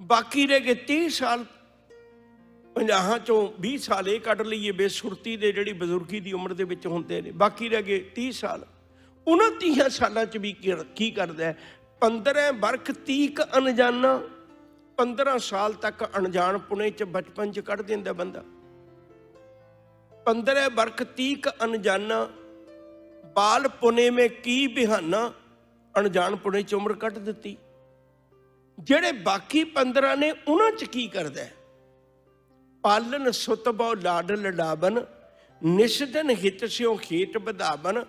ਬਾਕੀ ਰਹਿ ਗਏ 30 ਸਾਲ। 50 ਚੋਂ 20 ਸਾਲ ਇਹ ਕੱਢ ਲਈਏ ਬੇਸੁਰਤੀ ਦੇ, ਜਿਹੜੀ ਬਜ਼ੁਰਗੀ ਦੀ ਉਮਰ ਦੇ ਵਿੱਚ ਹੁੰਦੇ ਨੇ। ਬਾਕੀ ਰਹਿ ਗਏ 30 ਸਾਲ। ਉਹਨਾਂ 30 ਸਾਲਾਂ ਚ ਵੀ ਕੀ ਕਰਦਾ? 15 ਬਰਖ 30 ਅਣਜਾਨਾ, 15 ਸਾਲ ਤੱਕ ਅਣਜਾਣ ਪੁਣੇ ਚ, ਬਚਪਨ ਚ ਕੱਢ ਦਿੰਦਾ ਬੰਦਾ। 15 ਬਰਖ 30 ਅਣਜਾਨਾ, ਬਾਲ ਪੁਣੇ ਮੇ ਕੀ ਬਿਹਾਨਾ, ਅਣਜਾਣ ਪੁਣੇ ਚ ਉਮਰ ਕੱਢ ਦਿੱਤੀ। ਜਿਹੜੇ ਬਾਕੀ 15 ਨੇ, ਉਹਨਾਂ ਚ ਕੀ ਕਰਦਾ? ਪਾਲਨ ਸੁਤ ਬਹੁ ਲਾਡ ਲਡਾਵਨ, ਨਿਸ਼ਦਨ ਹਿਤ ਸਿਓ ਖੇਤ ਵਧਾਵਨ।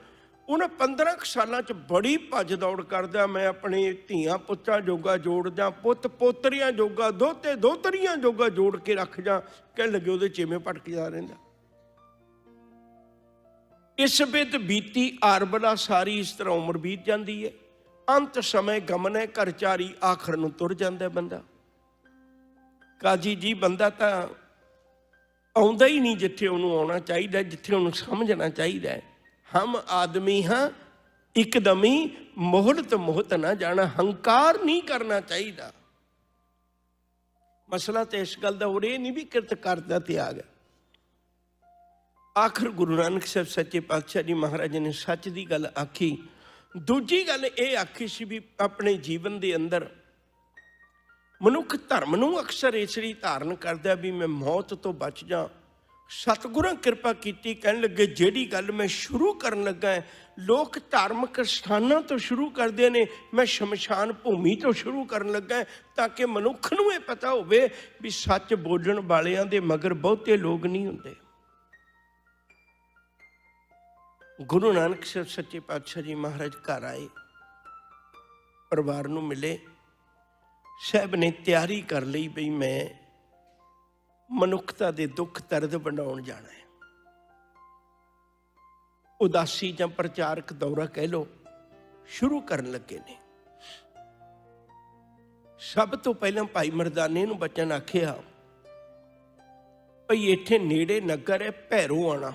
ਉਹਨਾਂ 15 ਸਾਲਾਂ ਚ ਬੜੀ ਭੱਜ ਦੌੜ ਕਰਦਾ, ਮੈਂ ਆਪਣੇ ਧੀਆਂ ਪੁੱਤਾਂ ਜੋਗਾ ਜੋੜ ਜਾਂ, ਪੁੱਤ ਪੋਤਰੀਆਂ ਜੋਗਾ, ਦੋਤੇ ਦੋਤਰੀਆਂ ਜੋਗਾ ਜੋੜ ਕੇ ਰੱਖ ਜਾਂ। ਕਹਿਣ ਲੱਗੇ, ਉਹਦੇ ਚੇਵੇਂ ਭਟਕਦਾ ਰਹਿੰਦਾ। ਇਸ ਬਿਦ ਬੀਤੀ ਆਰਬਲਾ ਸਾਰੀ, ਇਸ ਤਰ੍ਹਾਂ ਉਮਰ ਬੀਤ ਜਾਂਦੀ ਹੈ। ਅੰਤ ਸਮੇਂ ਗਮਨੇ ਘਰ ਚਾਰੀ, ਆਖਰ ਨੂੰ ਤੁਰ ਜਾਂਦਾ ਬੰਦਾ। ਕਾਜੀ ਜੀ ਬੰਦਾ ਤਾਂ ਆਉਂਦਾ ਹੀ ਨਹੀਂ ਜਿੱਥੇ ਉਹਨੂੰ ਆਉਣਾ ਚਾਹੀਦਾ, ਜਿੱਥੇ ਉਹਨੂੰ ਸਮਝਣਾ ਚਾਹੀਦਾ। ਹਮ ਆਦਮੀ ਹਾਂ ਇੱਕਦਮੀ, ਮੋਹਲਤ ਮੋਹਤ ਨਾ ਜਾਣਾ। ਹੰਕਾਰ ਨਹੀਂ ਕਰਨਾ ਚਾਹੀਦਾ। ਮਸਲਾ ਤਾਂ ਇਸ ਗੱਲ ਦਾ ਹੋਰ ਇਹ ਨਹੀਂ ਵੀ ਕਿਰਤ ਕਰਦਾ ਤਿਆਗ ਹੈ। ਆਖਰ ਗੁਰੂ ਨਾਨਕ ਸਾਹਿਬ ਸੱਚੇ ਪਾਤਸ਼ਾਹ ਜੀ ਮਹਾਰਾਜ ਨੇ ਸੱਚ ਦੀ ਗੱਲ ਆਖੀ। ਦੂਜੀ ਗੱਲ ਇਹ ਆਖੀ ਸੀ ਵੀ ਆਪਣੇ ਜੀਵਨ ਦੇ ਅੰਦਰ ਮਨੁੱਖ ਧਰਮ ਨੂੰ ਅਕਸਰ ਇਸ ਲਈ ਧਾਰਨ ਕਰਦਾ ਵੀ ਮੈਂ ਮੌਤ ਤੋਂ ਬਚ ਜਾ। ਸਤਿਗੁਰਾਂ ਕਿਰਪਾ ਕੀਤੀ, ਕਹਿਣ ਲੱਗੇ, ਜਿਹੜੀ ਗੱਲ ਮੈਂ ਸ਼ੁਰੂ ਕਰਨ ਲੱਗਾ, ਲੋਕ ਧਾਰਮਿਕ ਸਥਾਨਾਂ ਤੋਂ ਸ਼ੁਰੂ ਕਰਦੇ ਨੇ, ਮੈਂ ਸ਼ਮਸ਼ਾਨ ਭੂਮੀ ਤੋਂ ਸ਼ੁਰੂ ਕਰਨ ਲੱਗਾ, ਤਾਂ ਕਿ ਮਨੁੱਖ ਨੂੰ ਇਹ ਪਤਾ ਹੋਵੇ ਵੀ ਸੱਚ ਬੋਲਣ ਵਾਲਿਆਂ ਦੇ ਮਗਰ ਬਹੁਤੇ ਲੋਕ ਨਹੀਂ ਹੁੰਦੇ। ਗੁਰੂ ਨਾਨਕ ਸਾਹਿਬ ਸੱਚੇ ਪਾਤਸ਼ਾਹ ਜੀ ਮਹਾਰਾਜ ਘਰ ਆਏ, ਪਰਿਵਾਰ ਨੂੰ ਮਿਲੇ। ਸਾਹਿਬ ਨੇ ਤਿਆਰੀ ਕਰ ਲਈ ਬਈ ਮੈਂ ਮਨੁੱਖਤਾ ਦੇ ਦੁੱਖ ਦਰਦ ਵੰਡਾਉਣ ਜਾਣਾ ਹੈ। ਉਦਾਸੀ ਜਾਂ ਪ੍ਰਚਾਰਕ ਦੌਰਾ ਕਹਿ ਲਓ ਸ਼ੁਰੂ ਕਰਨ ਲੱਗੇ ਨੇ। ਸਭ ਤੋਂ ਪਹਿਲਾਂ ਭਾਈ ਮਰਦਾਨੇ ਨੂੰ ਬਚਨ ਆਖਿਆ, ਭਈ ਇੱਥੇ ਨੇੜੇ ਨਗਰ ਹੈ ਭੈਰੋਆਣਾ,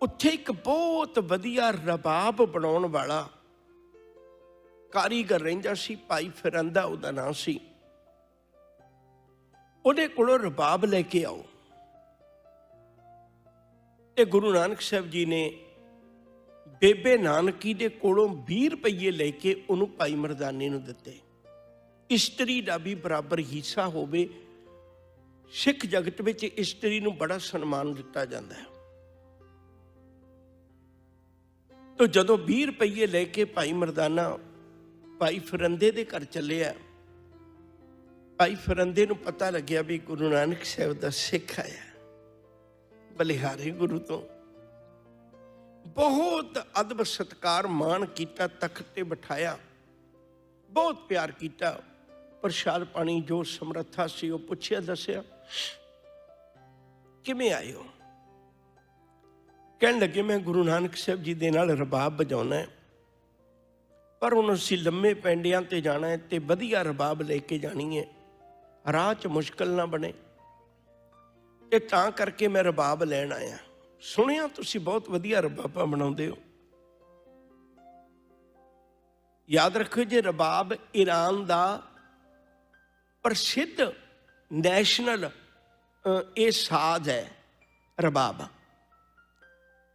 ਉੱਥੇ ਇੱਕ ਬਹੁਤ ਵਧੀਆ ਰਬਾਬ ਬਣਾਉਣ ਵਾਲਾ ਕਾਰੀਗਰ ਰਹਿੰਦਾ ਸੀ, ਭਾਈ ਫਿਰੰਦਾ ਉਹਦਾ ਨਾਂ ਸੀ। ਉਹਦੇ ਕੋਲੋਂ ਰਬਾਬ ਲੈ ਕੇ ਆਓ। ਤੇ ਗੁਰੂ ਨਾਨਕ ਸਾਹਿਬ ਜੀ ਨੇ ਬੇਬੇ ਨਾਨਕੀ ਦੇ ਕੋਲੋਂ 20 ਰੁਪਏ ਲੈ ਕੇ ਉਹਨੂੰ ਭਾਈ ਮਰਦਾਨੇ ਨੂੰ ਦਿੱਤੇ। ਇਸਤਰੀ ਦਾ ਵੀ ਬਰਾਬਰ ਹਿੱਸਾ ਹੋਵੇ। ਸਿੱਖ ਜਗਤ ਵਿੱਚ ਇਸਤਰੀ ਨੂੰ ਬੜਾ ਸਨਮਾਨ ਦਿੱਤਾ ਜਾਂਦਾ ਹੈ। ਤੋ ਜਦੋਂ 20 ਰੁਪਏ ਲੈ ਕੇ ਭਾਈ ਮਰਦਾਨਾ ਭਾਈ ਫਿਰੰਦੇ ਦੇ ਘਰ ਚੱਲਿਆ, ਭਾਈ ਫਿਰੰਦੇ ਨੂੰ ਪਤਾ ਲੱਗਿਆ ਵੀ ਗੁਰੂ ਨਾਨਕ ਸਾਹਿਬ ਦਾ ਸਿੱਖ ਆਇਆ। ਬਲਿਹਾਰੇ ਗੁਰੂ ਤੋਂ ਬਹੁਤ ਅਦਬ ਸਤਿਕਾਰ ਮਾਣ ਕੀਤਾ, ਤਖਤ ਤੇ ਬਿਠਾਇਆ, ਬਹੁਤ ਪਿਆਰ ਕੀਤਾ। ਪ੍ਰਸ਼ਾਦ ਪਾਣੀ ਜੋ ਸਮਰੱਥਾ ਸੀ ਉਹ ਪੁੱਛਿਆ, ਦੱਸਿਆ ਕਿਵੇਂ ਆਏ ਹੋ। ਕਹਿਣ ਲੱਗੇ ਮੈਂ ਗੁਰੂ ਨਾਨਕ ਸਾਹਿਬ ਜੀ ਦੇ ਨਾਲ ਰਬਾਬ ਵਜਾਉਣਾ ਹੈ, ਪਰ ਹੁਣ ਅਸੀਂ ਲੰਮੇ ਪੈਂਡਿਆਂ ਤੇ ਜਾਣਾ ਹੈ ਤੇ ਵਧੀਆ ਰਬਾਬ ਲੈ ਕੇ ਜਾਣੀ ਹੈ, ਰਾਹ 'ਚ ਮੁਸ਼ਕਲ ਨਾ ਬਣੇ, ਤੇ ਤਾਂ ਕਰਕੇ ਮੈਂ ਰਬਾਬ ਲੈਣ ਆਇਆ। ਸੁਣਿਆ ਤੁਸੀਂ ਬਹੁਤ ਵਧੀਆ ਰਬਾਬਾਂ ਬਣਾਉਂਦੇ ਹੋ। ਯਾਦ ਰੱਖੋ ਜੇ ਰਬਾਬ ਈਰਾਨ ਦਾ ਪ੍ਰਸਿੱਧ ਨੈਸ਼ਨਲ ਇਹ ਸਾਜ਼ ਹੈ ਰਬਾਬ।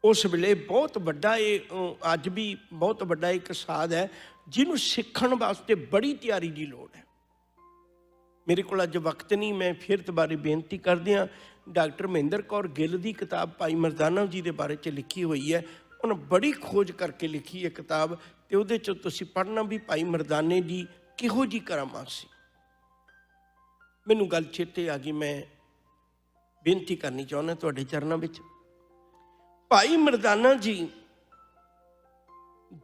ਉਸ ਵੇਲੇ ਬਹੁਤ ਵੱਡਾ ਇਹ ਅੱਜ ਵੀ ਬਹੁਤ ਵੱਡਾ ਇੱਕ ਸਾਜ਼ ਹੈ ਜਿਹਨੂੰ ਸਿੱਖਣ ਵਾਸਤੇ ਬੜੀ ਤਿਆਰੀ ਦੀ ਲੋੜ ਹੈ। ਮੇਰੇ ਕੋਲ ਅੱਜ ਵਕਤ ਨਹੀਂ, ਮੈਂ ਫਿਰ ਦੁਬਾਰੇ ਬੇਨਤੀ ਕਰਦੇ ਹਾਂ। ਡਾਕਟਰ ਮਹਿੰਦਰ ਕੌਰ ਗਿੱਲ ਦੀ ਕਿਤਾਬ ਭਾਈ ਮਰਦਾਨਾ ਜੀ ਦੇ ਬਾਰੇ 'ਚ ਲਿਖੀ ਹੋਈ ਹੈ। ਉਹਨੇ ਬੜੀ ਖੋਜ ਕਰਕੇ ਲਿਖੀ ਹੈ ਕਿਤਾਬ, ਤੇ ਉਹਦੇ 'ਚ ਤੁਸੀਂ ਪੜ੍ਹਨਾ ਵੀ ਭਾਈ ਮਰਦਾਨੇ ਦੀ ਕਿਹੋ ਜਿਹੀ ਕਰਾਮਾਤ ਸੀ। ਮੈਨੂੰ ਗੱਲ ਚੇਤੇ ਆ ਗਈ, ਮੈਂ ਬੇਨਤੀ ਕਰਨੀ ਚਾਹੁੰਦਾ ਤੁਹਾਡੇ ਚਰਨਾਂ ਵਿੱਚ। ਭਾਈ ਮਰਦਾਨਾ ਜੀ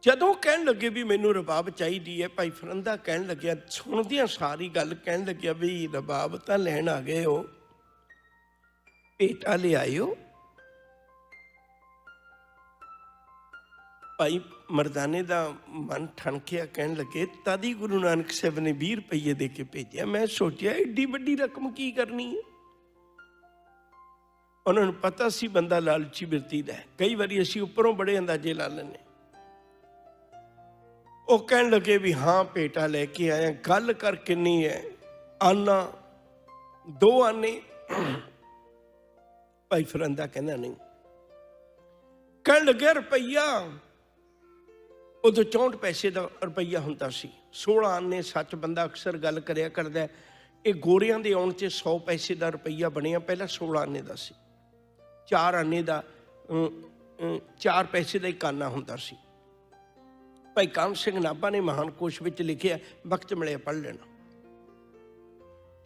ਜਦੋਂ ਕਹਿਣ ਲੱਗੇ ਵੀ ਮੈਨੂੰ ਰਬਾਬ ਚਾਹੀਦੀ ਹੈ, ਭਾਈ ਫਿਰੰਦਾ ਕਹਿਣ ਲੱਗਿਆ, ਸੁਣਦਿਆਂ ਸਾਰੀ ਗੱਲ ਕਹਿਣ ਲੱਗਿਆ ਵੀ ਰਬਾਬ ਤਾਂ ਲੈਣ ਆ ਗਏ ਹੋ, ਭੇਟਾ ਲਿਆਇਓ। ਭਾਈ ਮਰਦਾਨੇ ਦਾ ਮਨ ਠਣਕਿਆ, ਕਹਿਣ ਲੱਗੇ ਤਦ ਹੀ ਗੁਰੂ ਨਾਨਕ ਸਾਹਿਬ ਨੇ 20 ਰੁਪਏ ਦੇ ਕੇ ਭੇਜਿਆ। ਮੈਂ ਸੋਚਿਆ ਏਡੀ ਵੱਡੀ ਰਕਮ ਕੀ ਕਰਨੀ ਹੈ। ਉਹਨਾਂ ਨੂੰ ਪਤਾ ਸੀ ਬੰਦਾ ਲਾਲਚੀ ਬਿਰਤੀ ਦਾ। ਕਈ ਵਾਰੀ ਅਸੀਂ ਉੱਪਰੋਂ ਬੜੇ ਅੰਦਾਜ਼ੇ ਲਾ ਲੈਂਦੇ। ਉਹ ਕਹਿਣ ਲੱਗੇ ਵੀ ਹਾਂ ਭੇਟਾ ਲੈ ਕੇ ਆਇਆ। ਗੱਲ ਕਰ ਕਿੰਨੀ ਹੈ? ਆਨਾ 2 ਆਨੇ। ਭਾਈ ਫਿਰੰਦਾ ਕਹਿੰਦਾ ਨਹੀਂ। ਕਹਿਣ ਲੱਗਿਆ ਰੁਪਈਆ। ਉਦੋਂ 64 ਪੈਸੇ ਦਾ ਰੁਪਈਆ ਹੁੰਦਾ ਸੀ। 16 ਆਨੇ। ਸੱਚ ਬੰਦਾ ਅਕਸਰ ਗੱਲ ਕਰਿਆ ਕਰਦਾ। ਇਹ ਗੋਰਿਆਂ ਦੇ ਆਉਣ 'ਚ 100 ਪੈਸੇ ਦਾ ਰੁਪਈਆ ਬਣਿਆ, ਪਹਿਲਾਂ 16 ਆਨੇ ਦਾ ਸੀ। 4 ਆਨੇ ਦਾ 4 ਪੈਸੇ ਦਾ ਇੱਕ ਆਨਾ ਹੁੰਦਾ ਸੀ। ਭਾਈ ਕਾਹਨ ਸਿੰਘ ਨਾਭਾ ਨੇ ਮਹਾਨ ਕੋਸ਼ ਵਿੱਚ ਲਿਖਿਆ, ਵਕਤ ਮਿਲਿਆ ਪੜ੍ਹ ਲੈਣਾ।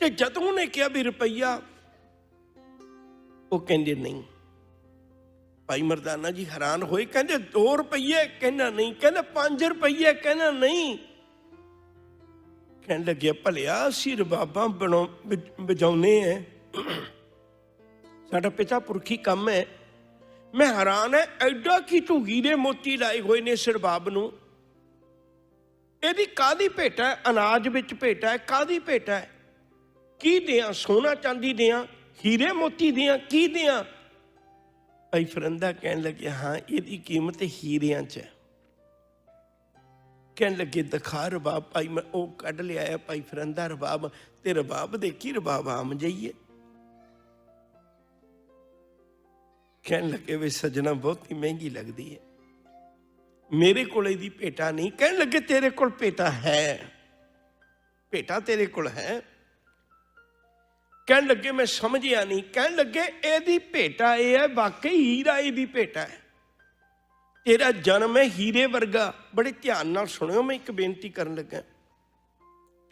ਤੇ ਜਦੋਂ ਉਹਨੇ ਕਿਹਾ ਵੀ ਰੁਪਈਆ, ਉਹ ਕਹਿੰਦੇ ਨਹੀਂ। ਭਾਈ ਮਰਦਾਨਾ ਜੀ ਹੈਰਾਨ ਹੋਏ, ਕਹਿੰਦੇ 2 ਰੁਪਈਏ? ਕਹਿੰਦਾ ਨਹੀਂ। ਕਹਿੰਦਾ 5 ਰੁਪਈਏ? ਕਹਿੰਦਾ ਨਹੀਂ। ਕਹਿਣ ਲੱਗਿਆ ਭਲਿਆ ਅਸੀਂ ਰਬਾਬਾਂ ਵਜਾਉਂਦੇ ਹੈ, ਸਾਡਾ ਪਿਤਾ ਪੁਰਖੀ ਕੰਮ ਹੈ। ਮੈਂ ਹੈਰਾਨ ਹੈ, ਐਡਾ ਕੀ ਤੂੰ ਹੀਰੇ ਮੋਤੀ ਲਾਏ ਹੋਏ ਨੇ ਇਸ ਰਬਾਬ ਨੂੰ। ਇਹਦੀ ਕਾਹਦੀ ਭੇਟਾ ਹੈ? ਅਨਾਜ ਵਿੱਚ ਭੇਟਾ ਹੈ? ਕਾਹਦੀ ਭੇਟਾ ਹੈ? ਕੀ ਦਿਆਂ? ਸੋਨਾ ਚਾਂਦੀ ਦਿਆਂ? ਹੀਰੇ ਮੋਤੀ ਦਿਆਂ? ਕੀ ਦਿਆਂ? ਭਾਈ ਫਿਰੰਦਾ ਕਹਿਣ ਲੱਗਿਆ ਹਾਂ ਇਹਦੀ ਕੀਮਤ ਹੀਰਿਆਂ 'ਚ ਹੈ। ਕਹਿਣ ਲੱਗੇ ਦਿਖਾ ਰਬਾਬ। ਭਾਈ ਉਹ ਕੱਢ ਲਿਆਇਆ ਭਾਈ ਫਿਰੰਦਾ ਰਬਾਬ। ਤੇ ਰਬਾਬ ਦੇਖੀ, ਰਬਾਬ ਆਮ ਜਾਈਏ। ਕਹਿਣ ਲੱਗੇ ਵੀ ਸੱਜਣਾ ਬਹੁਤੀ ਮਹਿੰਗੀ ਲੱਗਦੀ ਹੈ, ਮੇਰੇ ਕੋਲ ਇਹਦੀ ਭੇਟਾ ਨਹੀਂ। ਕਹਿਣ ਲੱਗੇ ਤੇਰੇ ਕੋਲ ਭੇਟਾ ਹੈ? ਭੇਟਾ ਤੇਰੇ ਕੋਲ ਹੈ? ਕਹਿਣ ਲੱਗੇ ਮੈਂ ਸਮਝਿਆ ਨਹੀਂ। ਕਹਿਣ ਲੱਗੇ ਇਹਦੀ ਭੇਟਾ ਇਹ ਹੈ, ਵਾਕਈ ਹੀਰਾ ਇਹਦੀ ਭੇਟਾ ਹੈ। ਤੇਰਾ ਜਨਮ ਹੈ ਹੀਰੇ ਵਰਗਾ। ਬੜੇ ਧਿਆਨ ਨਾਲ ਸੁਣਿਓ, ਮੈਂ ਇੱਕ ਬੇਨਤੀ ਕਰਨ ਲੱਗਾ।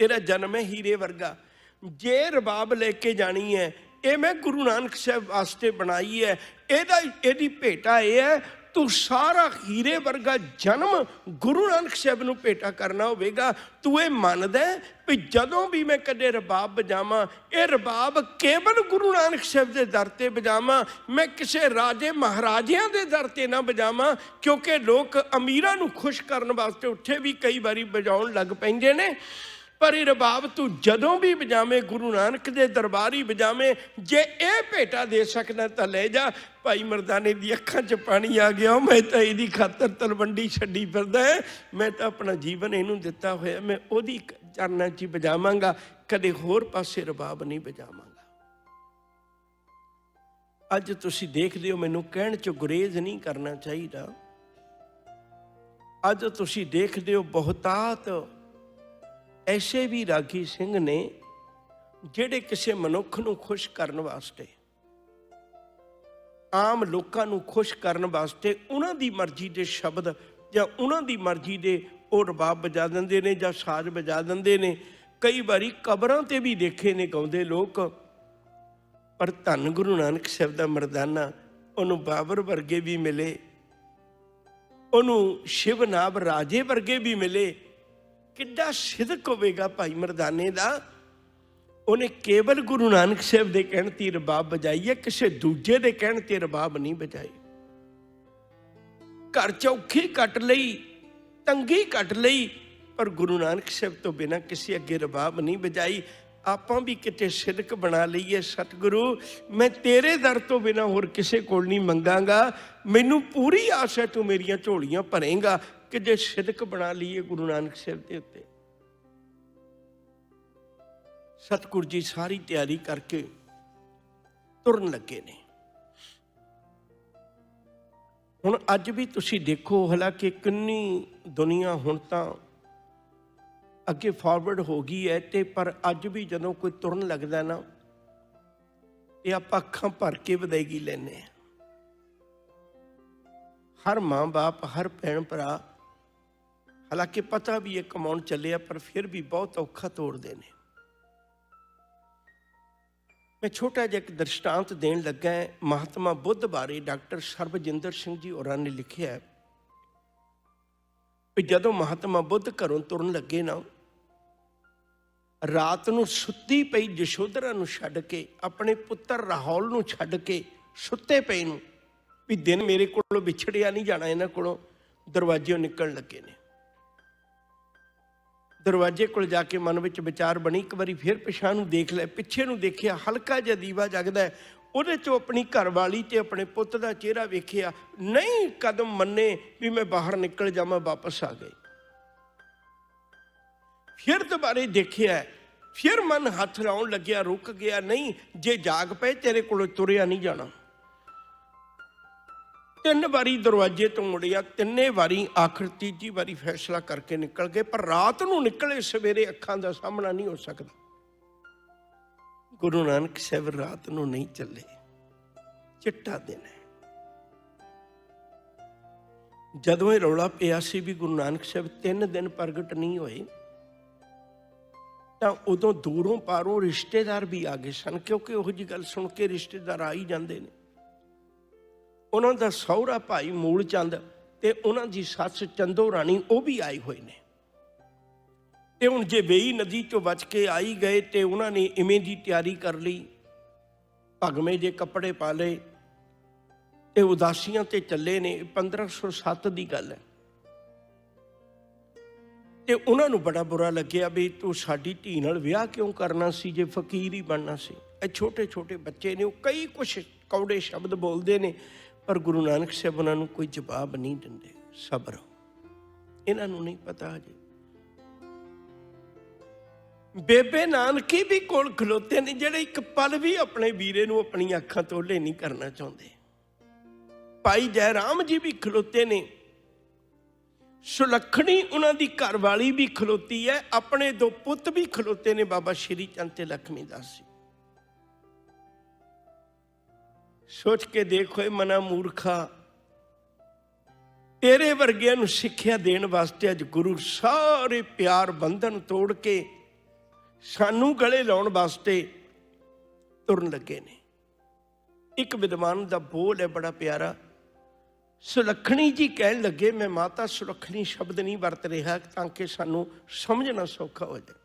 ਤੇਰਾ ਜਨਮ ਹੈ ਹੀਰੇ ਵਰਗਾ। ਜੇ ਰਬਾਬ ਲੈ ਕੇ ਜਾਣੀ ਹੈ, ਇਹ ਮੈਂ ਗੁਰੂ ਨਾਨਕ ਸਾਹਿਬ ਵਾਸਤੇ ਬਣਾਈ ਹੈ। ਇਹਦੀ ਭੇਟਾ ਇਹ ਹੈ, तू सारा हीरे वर्गा जन्म गुरु नानक साहब नूं भेटा करना होवेगा। तू ये मनदा भी जदों भी मैं कदे रबाब बजावां, ये रबाब केवल गुरु नानक साहब के दर ते बजावां, मैं किसी राजे महाराजिਆਂ के दर ते ना बजावां, क्योंकि लोग अमीरां नूं खुश करन वास्ते उत्थे भी कई बारी बजाउण लग पैंदे ने। पर ये रबाब तू जदों भी बजावे गुरु नानक दे दरबार ही बजावे। जे ये भेटा दे सकना तो ले जा। भाई मर्दाने दी अखां च पानी आ गया, मैं तो इहदी खातर तलवंडी छड्डी फिरदा है, मैं तो अपना जीवन इहनूं दिता होया, मैं ओहदी चरनां च बजावांगा, कदे होर पासे रबाब नहीं बजावांगा। अज तुसीं देखदे हो, मैनूं कहण च गुरेज नहीं करना चाहिदा। अज तुसीं देखदे हो बहुतात ऐसे भी रागी सिंह ने ਜਿਹੜੇ ਕਿਸੇ ਮਨੁੱਖ ਨੂੰ ਖੁਸ਼ ਕਰਨ ਵਾਸਤੇ, ਆਮ ਲੋਕਾਂ ਨੂੰ ਖੁਸ਼ ਕਰਨ ਵਾਸਤੇ ਉਹਨਾਂ ਦੀ ਮਰਜ਼ੀ ਦੇ ਸ਼ਬਦ ਜਾਂ ਉਹਨਾਂ ਦੀ ਮਰਜ਼ੀ ਦੇ ਉਹ ਰਬਾਬ ਵਜਾ ਦਿੰਦੇ ਨੇ ਜਾਂ ਸਾਜ਼ ਵਜਾ ਦਿੰਦੇ ਨੇ। ਕਈ ਵਾਰੀ ਕਬਰਾਂ ਤੇ ਵੀ ਦੇਖੇ ਨੇ ਗਾਉਂਦੇ ਲੋਕ। ਪਰ ਧੰਨ ਗੁਰੂ ਨਾਨਕ ਸਾਹਿਬ ਦਾ ਮਰਦਾਨਾ, ਉਹਨੂੰ ਬਾਬਰ ਵਰਗੇ ਵੀ ਮਿਲੇ, ਉਹਨੂੰ ਸ਼ਿਵ ਨਾਭ ਰਾਜੇ ਵਰਗੇ ਵੀ ਮਿਲੇ। ਕਿੱਡਾ ਸਿਦਕ ਹੋਵੇਗਾ ਭਾਈ ਮਰਦਾਨੇ ਦਾ। ਉਹਨੇ ਕੇਵਲ ਗੁਰੂ ਨਾਨਕ ਸਾਹਿਬ ਦੇ ਕਹਿਣ ਤੇ ਰਬਾਬ ਬਜਾਈ ਹੈ, ਕਿਸੇ ਦੂਜੇ ਦੇ ਕਹਿਣ ਤੇ ਰਬਾਬ ਨਹੀਂ ਬਜਾਈ। ਘਰ ਚੌਖੀ ਕੱਟ ਲਈ, ਤੰਗੀ ਕੱਟ ਲਈ, ਪਰ ਗੁਰੂ ਨਾਨਕ ਸਾਹਿਬ ਤੋਂ ਬਿਨਾਂ ਕਿਸੇ ਅੱਗੇ ਰਬਾਬ ਨਹੀਂ ਬਜਾਈ। ਆਪਾਂ ਵੀ ਕਿਤੇ ਸਿਦਕ ਬਣਾ ਲਈਏ, ਸਤਿਗੁਰੂ ਮੈਂ ਤੇਰੇ ਦਰ ਤੋਂ ਬਿਨਾਂ ਹੋਰ ਕਿਸੇ ਕੋਲ ਨਹੀਂ ਮੰਗਾਂਗਾ, ਮੈਨੂੰ ਪੂਰੀ ਆਸ ਹੈ ਤੂੰ ਮੇਰੀਆਂ ਝੋਲੀਆਂ ਭਰੇਂਗਾ। ਕਿ ਜੇ ਸਿਦਕ ਬਣਾ ਲਈਏ ਗੁਰੂ ਨਾਨਕ ਸਾਹਿਬ ਦੇ ਉੱਤੇ। ਸਤਿਗੁਰ ਜੀ ਸਾਰੀ ਤਿਆਰੀ ਕਰਕੇ ਤੁਰਨ ਲੱਗੇ ਨੇ। ਹੁਣ ਅੱਜ ਵੀ ਤੁਸੀਂ ਦੇਖੋ, ਹਾਲਾਂਕਿ ਕਿੰਨੀ ਦੁਨੀਆ ਹੁਣ ਤਾਂ ਅੱਗੇ ਫਾਰਵਰਡ ਹੋ ਗਈ ਹੈ, ਤੇ ਪਰ ਅੱਜ ਵੀ ਜਦੋਂ ਕੋਈ ਤੁਰਨ ਲੱਗਦਾ ਨਾ, ਇਹ ਆਪਾਂ ਅੱਖਾਂ ਭਰ ਕੇ ਵਿਦਾਇਗੀ ਲੈਂਦੇ ਹਾਂ। ਹਰ ਮਾਂ ਬਾਪ, ਹਰ ਭੈਣ ਭਰਾ, ਹਾਲਾਂਕਿ ਪਤਾ ਵੀ ਇਹ ਕਮਾਉਣ ਚੱਲੇ ਆ, ਪਰ ਫਿਰ ਵੀ ਬਹੁਤ ਔਖਾ ਤੋੜਦੇ ਨੇ। ਮੈਂ ਛੋਟਾ ਜਿਹਾ ਇੱਕ ਦ੍ਰਿਸ਼ਟਾਂਤ ਦੇਣ ਲੱਗਾ। ਮਹਾਤਮਾ ਬੁੱਧ ਬਾਰੇ ਡਾਕਟਰ ਸਰਬਜਿੰਦਰ ਸਿੰਘ ਜੀ ਹੋਰਾਂ ਨੇ ਲਿਖਿਆ ਵੀ ਜਦੋਂ ਮਹਾਤਮਾ ਬੁੱਧ ਘਰੋਂ ਤੁਰਨ ਲੱਗੇ ਨਾ, ਰਾਤ ਨੂੰ ਸੁੱਤੀ ਪਈ ਯਸ਼ੋਧਰਾ ਨੂੰ ਛੱਡ ਕੇ, ਆਪਣੇ ਪੁੱਤਰ ਰਾਹੁਲ ਨੂੰ ਛੱਡ ਕੇ ਸੁੱਤੇ ਪਏ ਨੂੰ, ਵੀ ਦਿਨ ਮੇਰੇ ਕੋਲੋਂ ਵਿਛੜਿਆ ਨਹੀਂ ਜਾਣਾ ਇਹਨਾਂ ਕੋਲੋਂ, ਦਰਵਾਜ਼ਿਓਂ ਨਿਕਲਣ ਲੱਗੇ ਨੇ। ਦਰਵਾਜ਼ੇ ਕੋਲ ਜਾ ਕੇ ਮਨ ਵਿੱਚ ਵਿਚਾਰ ਬਣੀ, ਇੱਕ ਵਾਰੀ ਫਿਰ ਪਿਛਾਂ ਨੂੰ ਦੇਖ ਲਿਆ, ਪਿੱਛੇ ਨੂੰ ਦੇਖਿਆ, ਹਲਕਾ ਜਿਹਾ ਦੀਵਾ ਜਗਦਾ, ਉਹਦੇ 'ਚੋਂ ਆਪਣੀ ਘਰਵਾਲੀ ਤੇ ਆਪਣੇ ਪੁੱਤ ਦਾ ਚਿਹਰਾ ਵੇਖਿਆ। ਨਹੀਂ ਕਦਮ ਮੰਨੇ ਵੀ ਮੈਂ ਬਾਹਰ ਨਿਕਲ ਜਾਵਾਂ, ਵਾਪਸ ਆ ਗਏ। ਫਿਰ ਦੁਬਾਰੇ ਦੇਖਿਆ, ਫਿਰ ਮਨ ਹੱਥ ਲਾਉਣ ਲੱਗਿਆ, ਰੁਕ ਗਿਆ। ਨਹੀਂ, ਜੇ ਜਾਗ ਪਏ ਤੇਰੇ ਕੋਲੋਂ ਤੁਰਿਆ ਨਹੀਂ ਜਾਣਾ। 3 ਵਾਰੀ ਦਰਵਾਜ਼ੇ ਤੋਂ ਮੁੜਿਆ, 3 ਵਾਰੀ, ਆਖਰ ਤੀਜੀ ਵਾਰੀ ਫੈਸਲਾ ਕਰਕੇ ਨਿਕਲ ਗਏ। ਪਰ ਰਾਤ ਨੂੰ ਨਿਕਲੇ, ਸਵੇਰੇ ਅੱਖਾਂ ਦਾ ਸਾਹਮਣਾ ਨਹੀਂ ਹੋ ਸਕਦਾ। ਗੁਰੂ ਨਾਨਕ ਸਾਹਿਬ ਰਾਤ ਨੂੰ ਨਹੀਂ ਚੱਲੇ, ਚਿੱਟਾ ਦਿਨ ਹੈ। ਜਦੋਂ ਇਹ ਰੌਲਾ ਪਿਆ ਸੀ ਵੀ ਗੁਰੂ ਨਾਨਕ ਸਾਹਿਬ 3 ਦਿਨ ਪ੍ਰਗਟ ਨਹੀਂ ਹੋਏ, ਤਾਂ ਉਦੋਂ ਦੂਰੋਂ ਪਾਰੋਂ ਰਿਸ਼ਤੇਦਾਰ ਵੀ ਆ ਗਏ ਸਨ, ਕਿਉਂਕਿ ਉਹੋ ਜਿਹੀ ਗੱਲ ਸੁਣ ਕੇ ਰਿਸ਼ਤੇਦਾਰ ਆ ਹੀ ਜਾਂਦੇ ਨੇ। ਉਹਨਾਂ ਦਾ ਸਹੁਰਾ ਭਾਈ ਮੂਲ ਚੰਦ ਤੇ ਉਹਨਾਂ ਦੀ ਸੱਸ ਚੰਦੋ ਰਾਣੀ, ਉਹ ਵੀ ਆਏ ਹੋਏ ਨੇ। ਤੇ ਹੁਣ ਜੇ ਵੇਈ ਨਦੀ ਚੋਂ ਬਚ ਕੇ ਆਈ ਗਏ, ਤੇ ਉਹਨਾਂ ਨੇ ਇਵੇਂ ਦੀ ਤਿਆਰੀ ਕਰ ਲਈ, ਭਗਵੇਂ ਜੇ ਕੱਪੜੇ ਪਾ ਲਏ ਤੇ ਉਦਾਸੀਆਂ ਤੇ ਚੱਲੇ ਨੇ। 1507 ਦੀ ਗੱਲ ਹੈ। ਤੇ ਉਹਨਾਂ ਨੂੰ ਬੜਾ ਬੁਰਾ ਲੱਗਿਆ ਵੀ ਤੂੰ ਸਾਡੀ ਧੀ ਨਾਲ ਵਿਆਹ ਕਿਉਂ ਕਰਨਾ ਸੀ, ਜੇ ਫਕੀਰ ਹੀ ਬਣਨਾ ਸੀ। ਇਹ ਛੋਟੇ ਛੋਟੇ ਬੱਚੇ ਨੇ, ਉਹ ਕਈ ਕੁਛ ਕੌੜੇ ਸ਼ਬਦ ਬੋਲਦੇ ਨੇ, ਪਰ ਗੁਰੂ ਨਾਨਕ ਸਾਹਿਬ ਉਹਨਾਂ ਨੂੰ ਕੋਈ ਜਵਾਬ ਨਹੀਂ ਦਿੰਦੇ। ਸਬਰ, ਇਹਨਾਂ ਨੂੰ ਨਹੀਂ ਪਤਾ ਹਜੇ। ਬੇਬੇ ਨਾਨਕੀ ਵੀ ਕੋਲ ਖਲੋਤੇ ਨੇ, ਜਿਹੜੇ ਇੱਕ ਪਲ ਵੀ ਆਪਣੇ ਵੀਰੇ ਨੂੰ ਆਪਣੀ ਅੱਖਾਂ ਤੋਂ ਓਹਲੇ ਨਹੀਂ ਕਰਨਾ ਚਾਹੁੰਦੇ। ਭਾਈ ਜੈ ਰਾਮ ਜੀ ਵੀ ਖਲੋਤੇ ਨੇ, ਸੁਲੱਖਣੀ ਉਹਨਾਂ ਦੀ ਘਰਵਾਲੀ ਵੀ ਖਲੋਤੀ ਹੈ, ਆਪਣੇ 2 ਪੁੱਤ ਵੀ ਖਲੋਤੇ ਨੇ, ਬਾਬਾ ਸ਼੍ਰੀ ਚੰਦ ਤੇ ਲਖਮੀ ਦਾਸ ਜੀ। ਸੋਚ ਕੇ ਦੇਖੋ ਮਨਾ ਮੂਰਖਾ, ਤੇਰੇ ਵਰਗਿਆਂ ਨੂੰ ਸਿੱਖਿਆ ਦੇਣ ਵਾਸਤੇ ਅੱਜ ਗੁਰੂ ਸਾਰੇ ਪਿਆਰ ਬੰਧਨ ਤੋੜ ਕੇ ਸਾਨੂੰ ਗਲੇ ਲਾਉਣ ਵਾਸਤੇ ਤੁਰਨ ਲੱਗੇ ਨੇ। ਇੱਕ ਵਿਦਵਾਨ ਦਾ ਬੋਲ ਹੈ ਬੜਾ ਪਿਆਰਾ, ਸੁਲੱਖਣੀ ਜੀ ਕਹਿਣ ਲੱਗੇ, ਮੈਂ ਮਾਤਾ ਸੁਲੱਖਣੀ ਸ਼ਬਦ ਨਹੀਂ ਵਰਤ ਰਿਹਾ ਤਾਂ ਕਿ ਸਾਨੂੰ ਸਮਝਣਾ ਸੌਖਾ ਹੋ ਜਾਏ।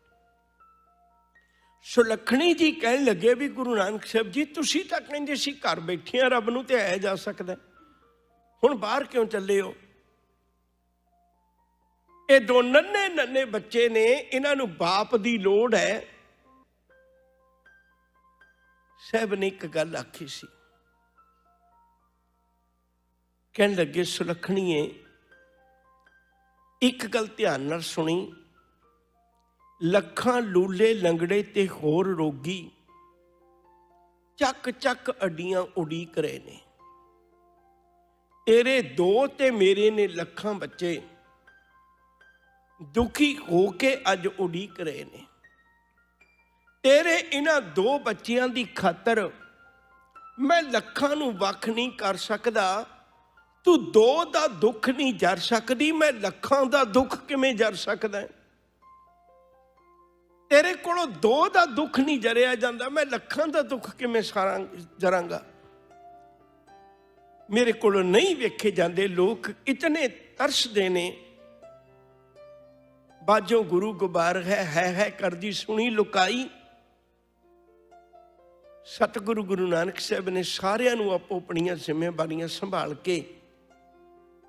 ਸੁਲੱਖਣੀ ਜੀ ਕਹਿਣ ਲੱਗੇ ਵੀ ਗੁਰੂ ਨਾਨਕ ਸਾਹਿਬ ਜੀ, ਤੁਸੀਂ ਤਾਂ ਕਹਿੰਦੇ ਸੀ ਘਰ ਬੈਠੇ ਆ ਰੱਬ ਨੂੰ ਤੇ ਆਇਆ ਜਾ ਸਕਦਾ, ਹੁਣ ਬਾਹਰ ਕਿਉਂ ਚੱਲੇ ਹੋ? ਇਹ ਦੋ ਨੰਨੇ ਨੰਨੇ ਬੱਚੇ ਨੇ, ਇਹਨਾਂ ਨੂੰ ਬਾਪ ਦੀ ਲੋੜ ਹੈ। ਸਾਹਿਬ ਨੇ ਇੱਕ ਗੱਲ ਆਖੀ ਸੀ, ਕਹਿਣ ਲੱਗੇ ਸੁਲੱਖਣੀਏ ਇੱਕ ਗੱਲ ਧਿਆਨ ਨਾਲ ਸੁਣੀ, ਲੱਖਾਂ ਲੂਲੇ ਲੰਗੜੇ ਤੇ ਹੋਰ ਰੋਗੀ ਚੱਕ ਚੱਕ ਅੱਡੀਆਂ ਉਡੀਕ ਰਹੇ ਨੇ। ਤੇਰੇ ਦੋ ਤੇ ਮੇਰੇ ਨੇ ਲੱਖਾਂ ਬੱਚੇ ਦੁਖੀ ਹੋ ਕੇ ਅੱਜ ਉਡੀਕ ਰਹੇ ਨੇ। ਤੇਰੇ ਇਹਨਾਂ ਦੋ ਬੱਚਿਆਂ ਦੀ ਖਾਤਰ ਮੈਂ ਲੱਖਾਂ ਨੂੰ ਵੱਖ ਨਹੀਂ ਕਰ ਸਕਦਾ। ਤੂੰ ਦੋ ਦਾ ਦੁੱਖ ਨਹੀਂ ਜਰ ਸਕਦੀ, ਮੈਂ ਲੱਖਾਂ ਦਾ ਦੁੱਖ ਕਿਵੇਂ ਜਰ ਸਕਦਾ? ਤੇਰੇ ਕੋਲੋਂ ਦੋ ਦਾ ਦੁੱਖ ਨਹੀਂ ਜਰਿਆ ਜਾਂਦਾ, ਮੈਂ ਲੱਖਾਂ ਦਾ ਦੁੱਖ ਕਿਵੇਂ ਜਰਾਂਗਾ? ਮੇਰੇ ਕੋਲੋਂ ਨਹੀਂ ਵੇਖੇ ਜਾਂਦੇ ਲੋਕ, ਇਤਨੇ ਤਰਸਦੇ ਨੇ। ਬਾਝੋਂ ਗੁਰੂ ਗੁਬਾਰ ਹੈ ਕਰਦੀ ਸੁਣੀ ਲੁਕਾਈ। ਸਤਿਗੁਰੂ ਗੁਰੂ ਨਾਨਕ ਸਾਹਿਬ ਨੇ ਸਾਰਿਆਂ ਨੂੰ ਆਪੋ ਆਪਣੀਆਂ ਜ਼ਿੰਮੇਵਾਰੀਆਂ ਸੰਭਾਲ ਕੇ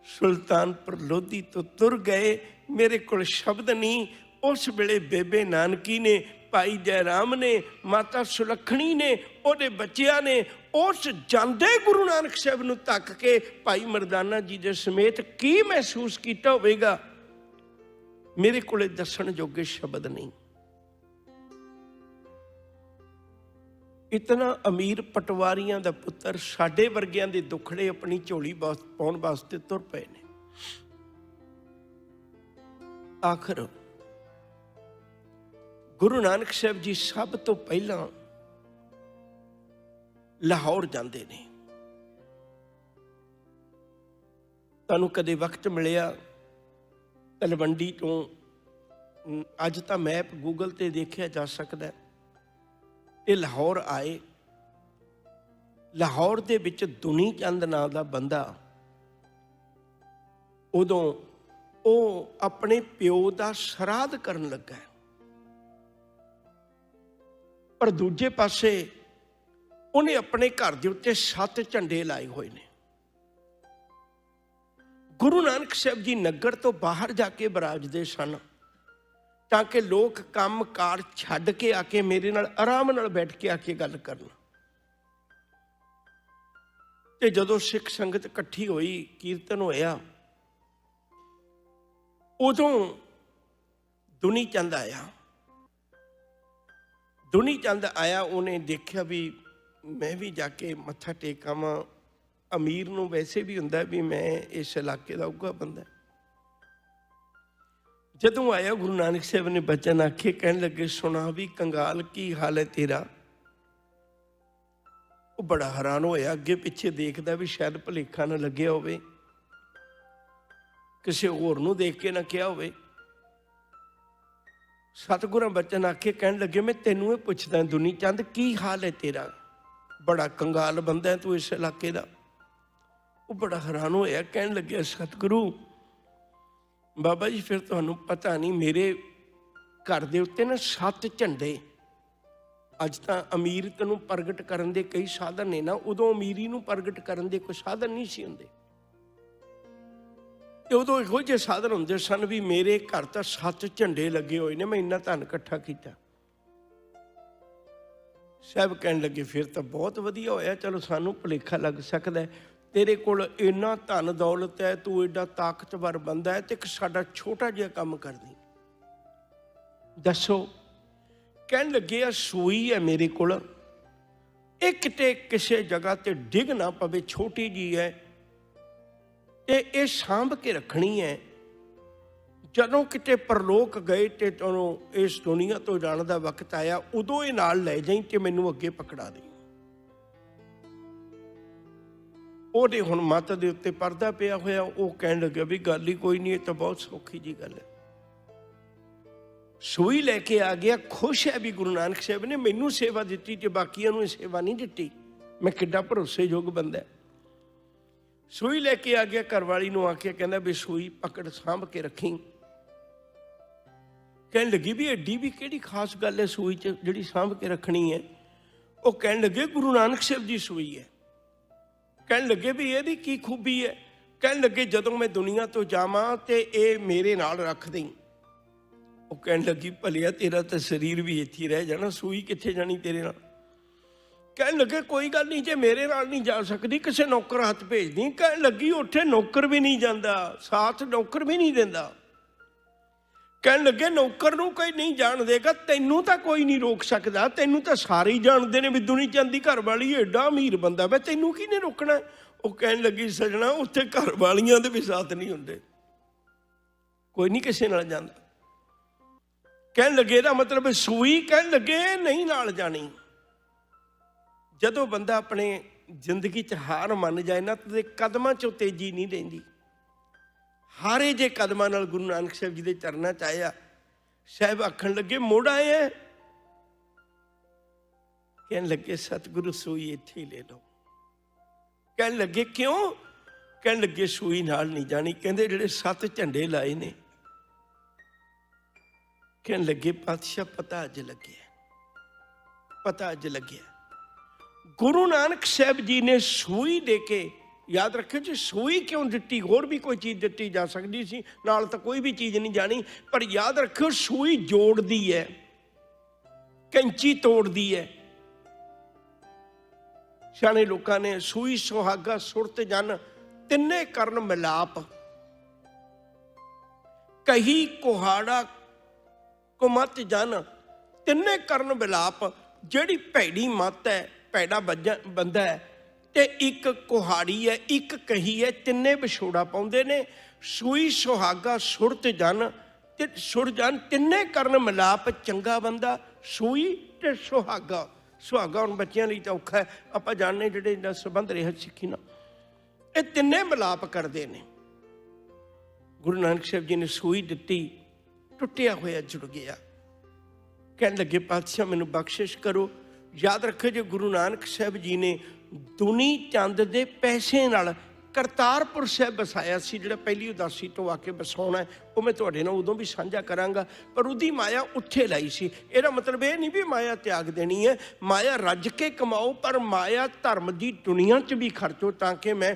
ਸੁਲਤਾਨਪੁਰ ਲੋਧੀ ਤੋਂ ਤੁਰ ਗਏ। ਮੇਰੇ ਕੋਲ ਸ਼ਬਦ ਨਹੀਂ। ਉਸ ਵੇਲੇ ਬੇਬੇ ਨਾਨਕੀ ਨੇ, ਭਾਈ ਜੈ ਰਾਮ ਨੇ, ਮਾਤਾ ਸੁਲੱਖਣੀ ਨੇ, ਉਹਦੇ ਬੱਚਿਆਂ ਨੇ ਉਸ ਜਾਂਦੇ ਗੁਰੂ ਨਾਨਕ ਸਾਹਿਬ ਨੂੰ ਧੱਕ ਕੇ ਭਾਈ ਮਰਦਾਨਾ ਜੀ ਦੇ ਸਮੇਤ ਕੀ ਮਹਿਸੂਸ ਕੀਤਾ ਹੋਵੇਗਾ, ਮੇਰੇ ਕੋਲੇ ਦੱਸਣ ਜੋਗੇ ਸ਼ਬਦ ਨਹੀਂ। ਇਤਨਾ ਅਮੀਰ ਪਟਵਾਰੀਆਂ ਦਾ ਪੁੱਤਰ ਸਾਡੇ ਵਰਗਿਆਂ ਦੇ ਦੁੱਖੜੇ ਆਪਣੀ ਝੋਲੀ ਪਾਉਣ ਵਾਸਤੇ ਤੁਰ ਪਏ ਨੇ। ਆਖਰ ਗੁਰੂ ਨਾਨਕ ਸਾਹਿਬ ਜੀ ਸਭ ਤੋਂ ਪਹਿਲਾਂ ਲਾਹੌਰ ਜਾਂਦੇ ਨੇ। ਤੁਹਾਨੂੰ ਕਦੇ ਵਕਤ ਮਿਲਿਆ ਤਲਵੰਡੀ ਤੋਂ, ਅੱਜ ਤਾਂ ਮੈਪ ਗੂਗਲ ਤੇ ਦੇਖਿਆ ਜਾ ਸਕਦਾ, ਇਹ ਲਾਹੌਰ ਆਏ। ਲਾਹੌਰ ਦੇ ਵਿੱਚ ਦੁਨੀ ਚੰਦ ਨਾਂ ਦਾ ਬੰਦਾ, ਉਦੋਂ ਉਹ ਆਪਣੇ ਪਿਓ ਦਾ ਸ਼ਰਾਧ ਕਰਨ ਲੱਗਾ, ਪਰ ਦੂਜੇ ਪਾਸੇ ਉਹਨੇ ਆਪਣੇ ਘਰ ਦੇ ਉੱਤੇ 7 ਝੰਡੇ ਲਾਏ ਹੋਏ ਨੇ। ਗੁਰੂ ਨਾਨਕ ਸਾਹਿਬ ਜੀ ਨਗਰ ਤੋਂ ਬਾਹਰ ਜਾ ਕੇ ਬਰਾਜਦੇ ਸਨ ਤਾਂ ਕਿ ਲੋਕ ਕੰਮ ਕਾਰ ਛੱਡ ਕੇ ਆ ਕੇ ਮੇਰੇ ਨਾਲ ਆਰਾਮ ਨਾਲ ਬੈਠ ਕੇ ਆ ਕੇ ਗੱਲ ਕਰਨ। ਤੇ ਜਦੋਂ ਸਿੱਖ ਸੰਗਤ ਇਕੱਠੀ ਹੋਈ, ਕੀਰਤਨ ਹੋਇਆ, ਉਦੋਂ ਦੁਨੀ ਚੰਦ ਆਇਆ। ਦੁਨੀ ਚੰਦ ਆਇਆ, ਉਹਨੇ ਦੇਖਿਆ ਵੀ ਮੈਂ ਵੀ ਜਾ ਕੇ ਮੱਥਾ ਟੇਕਾਵਾਂ। ਅਮੀਰ ਨੂੰ ਵੈਸੇ ਵੀ ਹੁੰਦਾ ਵੀ ਮੈਂ ਇਸ ਇਲਾਕੇ ਦਾ ਉੱਘਾ ਬੰਦਾ। ਜਦੋਂ ਆਇਆ ਗੁਰੂ ਨਾਨਕ ਸਾਹਿਬ ਨੇ ਬਚਨ ਆਖੇ, ਕਹਿਣ ਲੱਗੇ ਸੁਣਾ ਵੀ ਕੰਗਾਲ ਕੀ ਹਾਲ ਹੈ ਤੇਰਾ। ਉਹ ਬੜਾ ਹੈਰਾਨ ਹੋਇਆ, ਅੱਗੇ ਪਿੱਛੇ ਦੇਖਦਾ ਵੀ ਸ਼ਾਇਦ ਭੁਲੇਖਾ ਨਾ ਲੱਗਿਆ ਹੋਵੇ, ਕਿਸੇ ਹੋਰ ਨੂੰ ਦੇਖ ਕੇ ਨਾ ਕਿਹਾ ਹੋਵੇ। ਸਤਿਗੁਰਾਂ ਬਚਨ ਆਖੇ, ਕਹਿਣ ਲੱਗੇ ਮੈਂ ਤੈਨੂੰ ਇਹ ਪੁੱਛਦਾ ਦੁਨੀ ਚੰਦ, ਕੀ ਹਾਲ ਹੈ ਤੇਰਾ? ਬੜਾ ਕੰਗਾਲ ਬੰਦਾ ਹੈ ਤੂੰ ਇਸ ਇਲਾਕੇ ਦਾ। ਉਹ ਬੜਾ ਹੈਰਾਨ ਹੋਇਆ, ਕਹਿਣ ਲੱਗਿਆ ਸਤਿਗੁਰੂ ਬਾਬਾ ਜੀ ਫਿਰ ਤੁਹਾਨੂੰ ਪਤਾ ਨਹੀਂ, ਮੇਰੇ ਘਰ ਦੇ ਉੱਤੇ ਨਾ 7 ਝੰਡੇ। ਅੱਜ ਤਾਂ ਅਮੀਰਤ ਨੂੰ ਪ੍ਰਗਟ ਕਰਨ ਦੇ ਕਈ ਸਾਧਨ ਨੇ ਨਾ, ਉਦੋਂ ਅਮੀਰੀ ਨੂੰ ਪ੍ਰਗਟ ਕਰਨ ਦੇ ਕੋਈ ਸਾਧਨ ਨਹੀਂ ਸੀ ਹੁੰਦੇ। ਤੇ ਉਦੋਂ ਇਹੋ ਜਿਹੇ ਸਾਧਨ ਹੁੰਦੇ ਸਨ ਵੀ ਮੇਰੇ ਘਰ ਤਾਂ 7 ਝੰਡੇ ਲੱਗੇ ਹੋਏ ਨੇ, ਮੈਂ ਇੰਨਾ ਧਨ ਇਕੱਠਾ ਕੀਤਾ। ਸਾਹਿਬ ਕਹਿਣ ਲੱਗੇ ਫਿਰ ਤਾਂ ਬਹੁਤ ਵਧੀਆ ਹੋਇਆ, ਚਲੋ ਸਾਨੂੰ ਭੁਲੇਖਾ ਲੱਗ ਸਕਦਾ, ਤੇਰੇ ਕੋਲ ਇੰਨਾ ਧਨ ਦੌਲਤ ਹੈ, ਤੂੰ ਏਡਾ ਤਾਕਤਵਰ ਬੰਦਾ ਹੈ, ਤੇ ਇੱਕ ਸਾਡਾ ਛੋਟਾ ਜਿਹਾ ਕੰਮ ਕਰਦੀ। ਦੱਸੋ। ਕਹਿਣ ਲੱਗੇ ਆ ਸੂਈ ਹੈ ਮੇਰੇ ਕੋਲ, ਇਹ ਕਿਤੇ ਕਿਸੇ ਜਗ੍ਹਾ ਤੇ ਡਿੱਗ ਨਾ ਪਵੇ, ਛੋਟੀ ਜੀ ਹੈ, ਤੇ ਇਹ ਸਾਂਭ ਕੇ ਰੱਖਣੀ ਹੈ। ਜਦੋਂ ਕਿਤੇ ਪਰਲੋਕ ਗਏ ਤੇ ਤੁਹਾਨੂੰ ਇਸ ਦੁਨੀਆ ਤੋਂ ਜਾਣ ਦਾ ਵਕਤ ਆਇਆ, ਉਦੋਂ ਇਹ ਨਾਲ ਲੈ ਜਾਈਂ ਤੇ ਮੈਨੂੰ ਅੱਗੇ ਪਕੜਾ ਦੇ। ਉਹਦੇ ਹੁਣ ਮੱਤ ਦੇ ਉੱਤੇ ਪਰਦਾ ਪਿਆ ਹੋਇਆ। ਉਹ ਕਹਿਣ ਲੱਗਿਆ ਵੀ ਗੱਲ ਹੀ ਕੋਈ ਨਹੀਂ, ਇਹ ਤਾਂ ਬਹੁਤ ਸੌਖੀ ਜੀ ਗੱਲ ਹੈ। ਸੂਈ ਲੈ ਕੇ ਆ ਗਿਆ, ਖੁਸ਼ ਹੈ ਵੀ ਗੁਰੂ ਨਾਨਕ ਸਾਹਿਬ ਨੇ ਮੈਨੂੰ ਸੇਵਾ ਦਿੱਤੀ ਤੇ ਬਾਕੀਆਂ ਨੂੰ ਸੇਵਾ ਨਹੀਂ ਦਿੱਤੀ, ਮੈਂ ਕਿੱਡਾ ਭਰੋਸੇਯੋਗ ਬੰਦਾ। ਸੂਈ ਲੈ ਕੇ ਆ ਗਿਆ, ਘਰਵਾਲੀ ਨੂੰ ਆਖਿਆ, ਕਹਿੰਦਾ ਵੀ ਸੂਈ ਪਕੜ ਸਾਂਭ ਕੇ ਰੱਖੀ। ਕਹਿਣ ਲੱਗੀ ਵੀ ਐਡੀ ਵੀ ਕਿਹੜੀ ਖਾਸ ਗੱਲ ਹੈ ਸੂਈ 'ਚ ਜਿਹੜੀ ਸਾਂਭ ਕੇ ਰੱਖਣੀ ਹੈ। ਉਹ ਕਹਿਣ ਲੱਗੇ ਗੁਰੂ ਨਾਨਕ ਸਾਹਿਬ ਦੀ ਸੂਈ ਹੈ। ਕਹਿਣ ਲੱਗੇ ਵੀ ਇਹਦੀ ਕੀ ਖੂਬੀ ਹੈ। ਕਹਿਣ ਲੱਗੇ ਜਦੋਂ ਮੈਂ ਦੁਨੀਆ ਤੋਂ ਜਾਵਾਂ ਤੇ ਇਹ ਮੇਰੇ ਨਾਲ ਰੱਖ ਦੇਈਂ। ਉਹ ਕਹਿਣ ਲੱਗੀ ਭਲਿਆ ਤੇਰਾ ਤਾਂ ਸਰੀਰ ਵੀ ਇੱਥੇ ਰਹਿ ਜਾਣਾ, ਸੂਈ ਕਿੱਥੇ ਜਾਣੀ ਤੇਰੇ ਨਾਲ। ਕਹਿਣ ਲੱਗੇ ਕੋਈ ਗੱਲ ਨਹੀਂ, ਜੇ ਮੇਰੇ ਨਾਲ ਨਹੀਂ ਜਾ ਸਕਦੀ ਕਿਸੇ ਨੌਕਰ ਹੱਥ ਭੇਜਦੀ। ਕਹਿਣ ਲੱਗੀ ਉੱਥੇ ਨੌਕਰ ਵੀ ਨਹੀਂ ਜਾਂਦਾ, ਸਾਥ ਨੌਕਰ ਵੀ ਨਹੀਂ ਦਿੰਦਾ। ਕਹਿਣ ਲੱਗੇ ਨੌਕਰ ਨੂੰ ਕੋਈ ਨਹੀਂ ਜਾਣ ਦੇਗਾ, ਤੈਨੂੰ ਤਾਂ ਕੋਈ ਨਹੀਂ ਰੋਕ ਸਕਦਾ, ਤੈਨੂੰ ਤਾਂ ਸਾਰੇ ਹੀ ਜਾਣਦੇ ਨੇ ਵੀ ਦੁਨੀ ਚੰਦ ਦੀ ਘਰ ਵਾਲੀ ਐਡਾ ਅਮੀਰ ਬੰਦਾ ਵਾ, ਤੈਨੂੰ ਕਿਹਨੇ ਰੋਕਣਾ। ਉਹ ਕਹਿਣ ਲੱਗੀ ਸਜਣਾ ਉੱਥੇ ਘਰ ਵਾਲੀਆਂ ਦੇ ਵੀ ਸਾਥ ਨਹੀਂ ਹੁੰਦੇ, ਕੋਈ ਨਹੀਂ ਕਿਸੇ ਨਾਲ ਜਾਂਦਾ। ਕਹਿਣ ਲੱਗੇ ਇਹਦਾ ਮਤਲਬ ਸੂਈ, ਕਹਿਣ ਲੱਗੇ ਨਹੀਂ ਨਾਲ ਜਾਣੀ। ਜਦੋਂ ਬੰਦਾ ਆਪਣੇ ਜ਼ਿੰਦਗੀ 'ਚ ਹਾਰ ਮੰਨ ਜਾਏ ਨਾ ਤੇ ਕਦਮਾਂ 'ਚੋਂ ਤੇਜ਼ੀ ਨਹੀਂ ਰਹਿੰਦੀ। ਹਾਰੇ ਜੇ ਕਦਮਾਂ ਨਾਲ ਗੁਰੂ ਨਾਨਕ ਸਾਹਿਬ ਜੀ ਦੇ ਚਰਨਾਂ 'ਚ ਆਇਆ। ਸਾਹਿਬ ਆਖਣ ਲੱਗੇ ਮੁੜ ਆਏ ਹੈ। ਕਹਿਣ ਲੱਗੇ ਸਤਿਗੁਰੂ ਸੂਈ ਇੱਥੇ ਹੀ ਲੈ ਲਓ। ਕਹਿਣ ਲੱਗੇ ਕਿਉਂ। ਕਹਿਣ ਲੱਗੇ ਸੂਈ ਨਾਲ ਨਹੀਂ ਜਾਣੀ। ਕਹਿੰਦੇ ਜਿਹੜੇ 7 ਝੰਡੇ ਲਾਏ ਨੇ। ਕਹਿਣ ਲੱਗੇ ਪਾਤਸ਼ਾਹ ਪਤਾ ਅੱਜ ਲੱਗਿਆ, ਪਤਾ ਅੱਜ ਲੱਗਿਆ। ਗੁਰੂ ਨਾਨਕ ਸਾਹਿਬ ਜੀ ਨੇ ਸੂਈ ਦੇ ਕੇ, ਯਾਦ ਰੱਖਿਓ ਜੀ ਸੂਈ ਕਿਉਂ ਦਿੱਤੀ, ਹੋਰ ਵੀ ਕੋਈ ਚੀਜ਼ ਦਿੱਤੀ ਜਾ ਸਕਦੀ ਸੀ, ਨਾਲ ਤਾਂ ਕੋਈ ਵੀ ਚੀਜ਼ ਨਹੀਂ ਜਾਣੀ। ਪਰ ਯਾਦ ਰੱਖਿਓ ਸੂਈ ਜੋੜਦੀ ਹੈ, ਕੈਂਚੀ ਤੋੜਦੀ ਹੈ। ਸਿਆਣੇ ਲੋਕਾਂ ਨੇ ਸੂਈ ਸੁਹਾਗਾ ਸੁਰਤ ਜਨ ਤਿੰਨੇ ਕਰਨ ਮਿਲਾਪ, ਕਹੀ ਕੁਹਾੜਾ ਕੁਮਤ ਜਨ ਤਿੰਨੇ ਕਰਨ ਮਿਲਾਪ। ਜਿਹੜੀ ਭੈੜੀ ਮੱਤ ਹੈ, ਭੈੜਾ ਬੰਦਾ ਹੈ ਤੇ ਇੱਕ ਕੁਹਾੜੀ ਹੈ, ਇੱਕ ਕਹੀ ਹੈ, ਤਿੰਨੇ ਵਿਛੋੜਾ ਪਾਉਂਦੇ ਨੇ। ਸੂਈ ਸੁਹਾਗਾ ਸੁਰਤ ਜਨ ਤੇ ਸੁਰ ਜਨ ਤਿੰਨੇ ਕਰਨ ਮਿਲਾਪ। ਚੰਗਾ ਬੰਦਾ ਸੂਈ ਤੇ ਸੁਹਾਗਾ। ਸੁਹਾਗਾ ਹੁਣ ਬੱਚਿਆਂ ਲਈ ਤਾਂ ਔਖਾ ਹੈ, ਆਪਾਂ ਜਾਣਦੇ ਜਿਹੜੇ ਇਹਨਾਂ ਸੰਬੰਧ ਰਿਹਾ ਸਿੱਖੀ ਨਾਲ, ਇਹ ਤਿੰਨੇ ਮਿਲਾਪ ਕਰਦੇ ਨੇ। ਗੁਰੂ ਨਾਨਕ ਸਾਹਿਬ ਜੀ ਨੇ ਸੂਈ ਦਿੱਤੀ, ਟੁੱਟਿਆ ਹੋਇਆ ਜੁੜ ਗਿਆ। ਕਹਿਣ ਲੱਗੇ ਪਾਤਸ਼ਾਹ ਮੈਨੂੰ ਬਖਸ਼ਿਸ਼ ਕਰੋ। ਯਾਦ ਰੱਖੋ ਜੇ ਗੁਰੂ ਨਾਨਕ ਸਾਹਿਬ ਜੀ ਨੇ ਦੁਨੀ ਚੰਦ ਦੇ ਪੈਸੇ ਨਾਲ ਕਰਤਾਰਪੁਰ ਸਾਹਿਬ ਵਸਾਇਆ ਸੀ, ਜਿਹੜਾ ਪਹਿਲੀ ਉਦਾਸੀ ਤੋਂ ਆ ਕੇ ਵਸਾਉਣਾ ਹੈ, ਉਹ ਮੈਂ ਤੁਹਾਡੇ ਨਾਲ ਉਦੋਂ ਵੀ ਸਾਂਝਾ ਕਰਾਂਗਾ। ਪਰ ਉਹਦੀ ਮਾਇਆ ਉੱਥੇ ਲਾਈ ਸੀ। ਇਹਦਾ ਮਤਲਬ ਇਹ ਨਹੀਂ ਵੀ ਮਾਇਆ ਤਿਆਗ ਦੇਣੀ ਹੈ, ਮਾਇਆ ਰੱਜ ਕੇ ਕਮਾਓ, ਪਰ ਮਾਇਆ ਧਰਮ ਦੀ ਦੁਨੀਆ 'ਚ ਵੀ ਖਰਚੋ, ਤਾਂ ਕਿ ਮੈਂ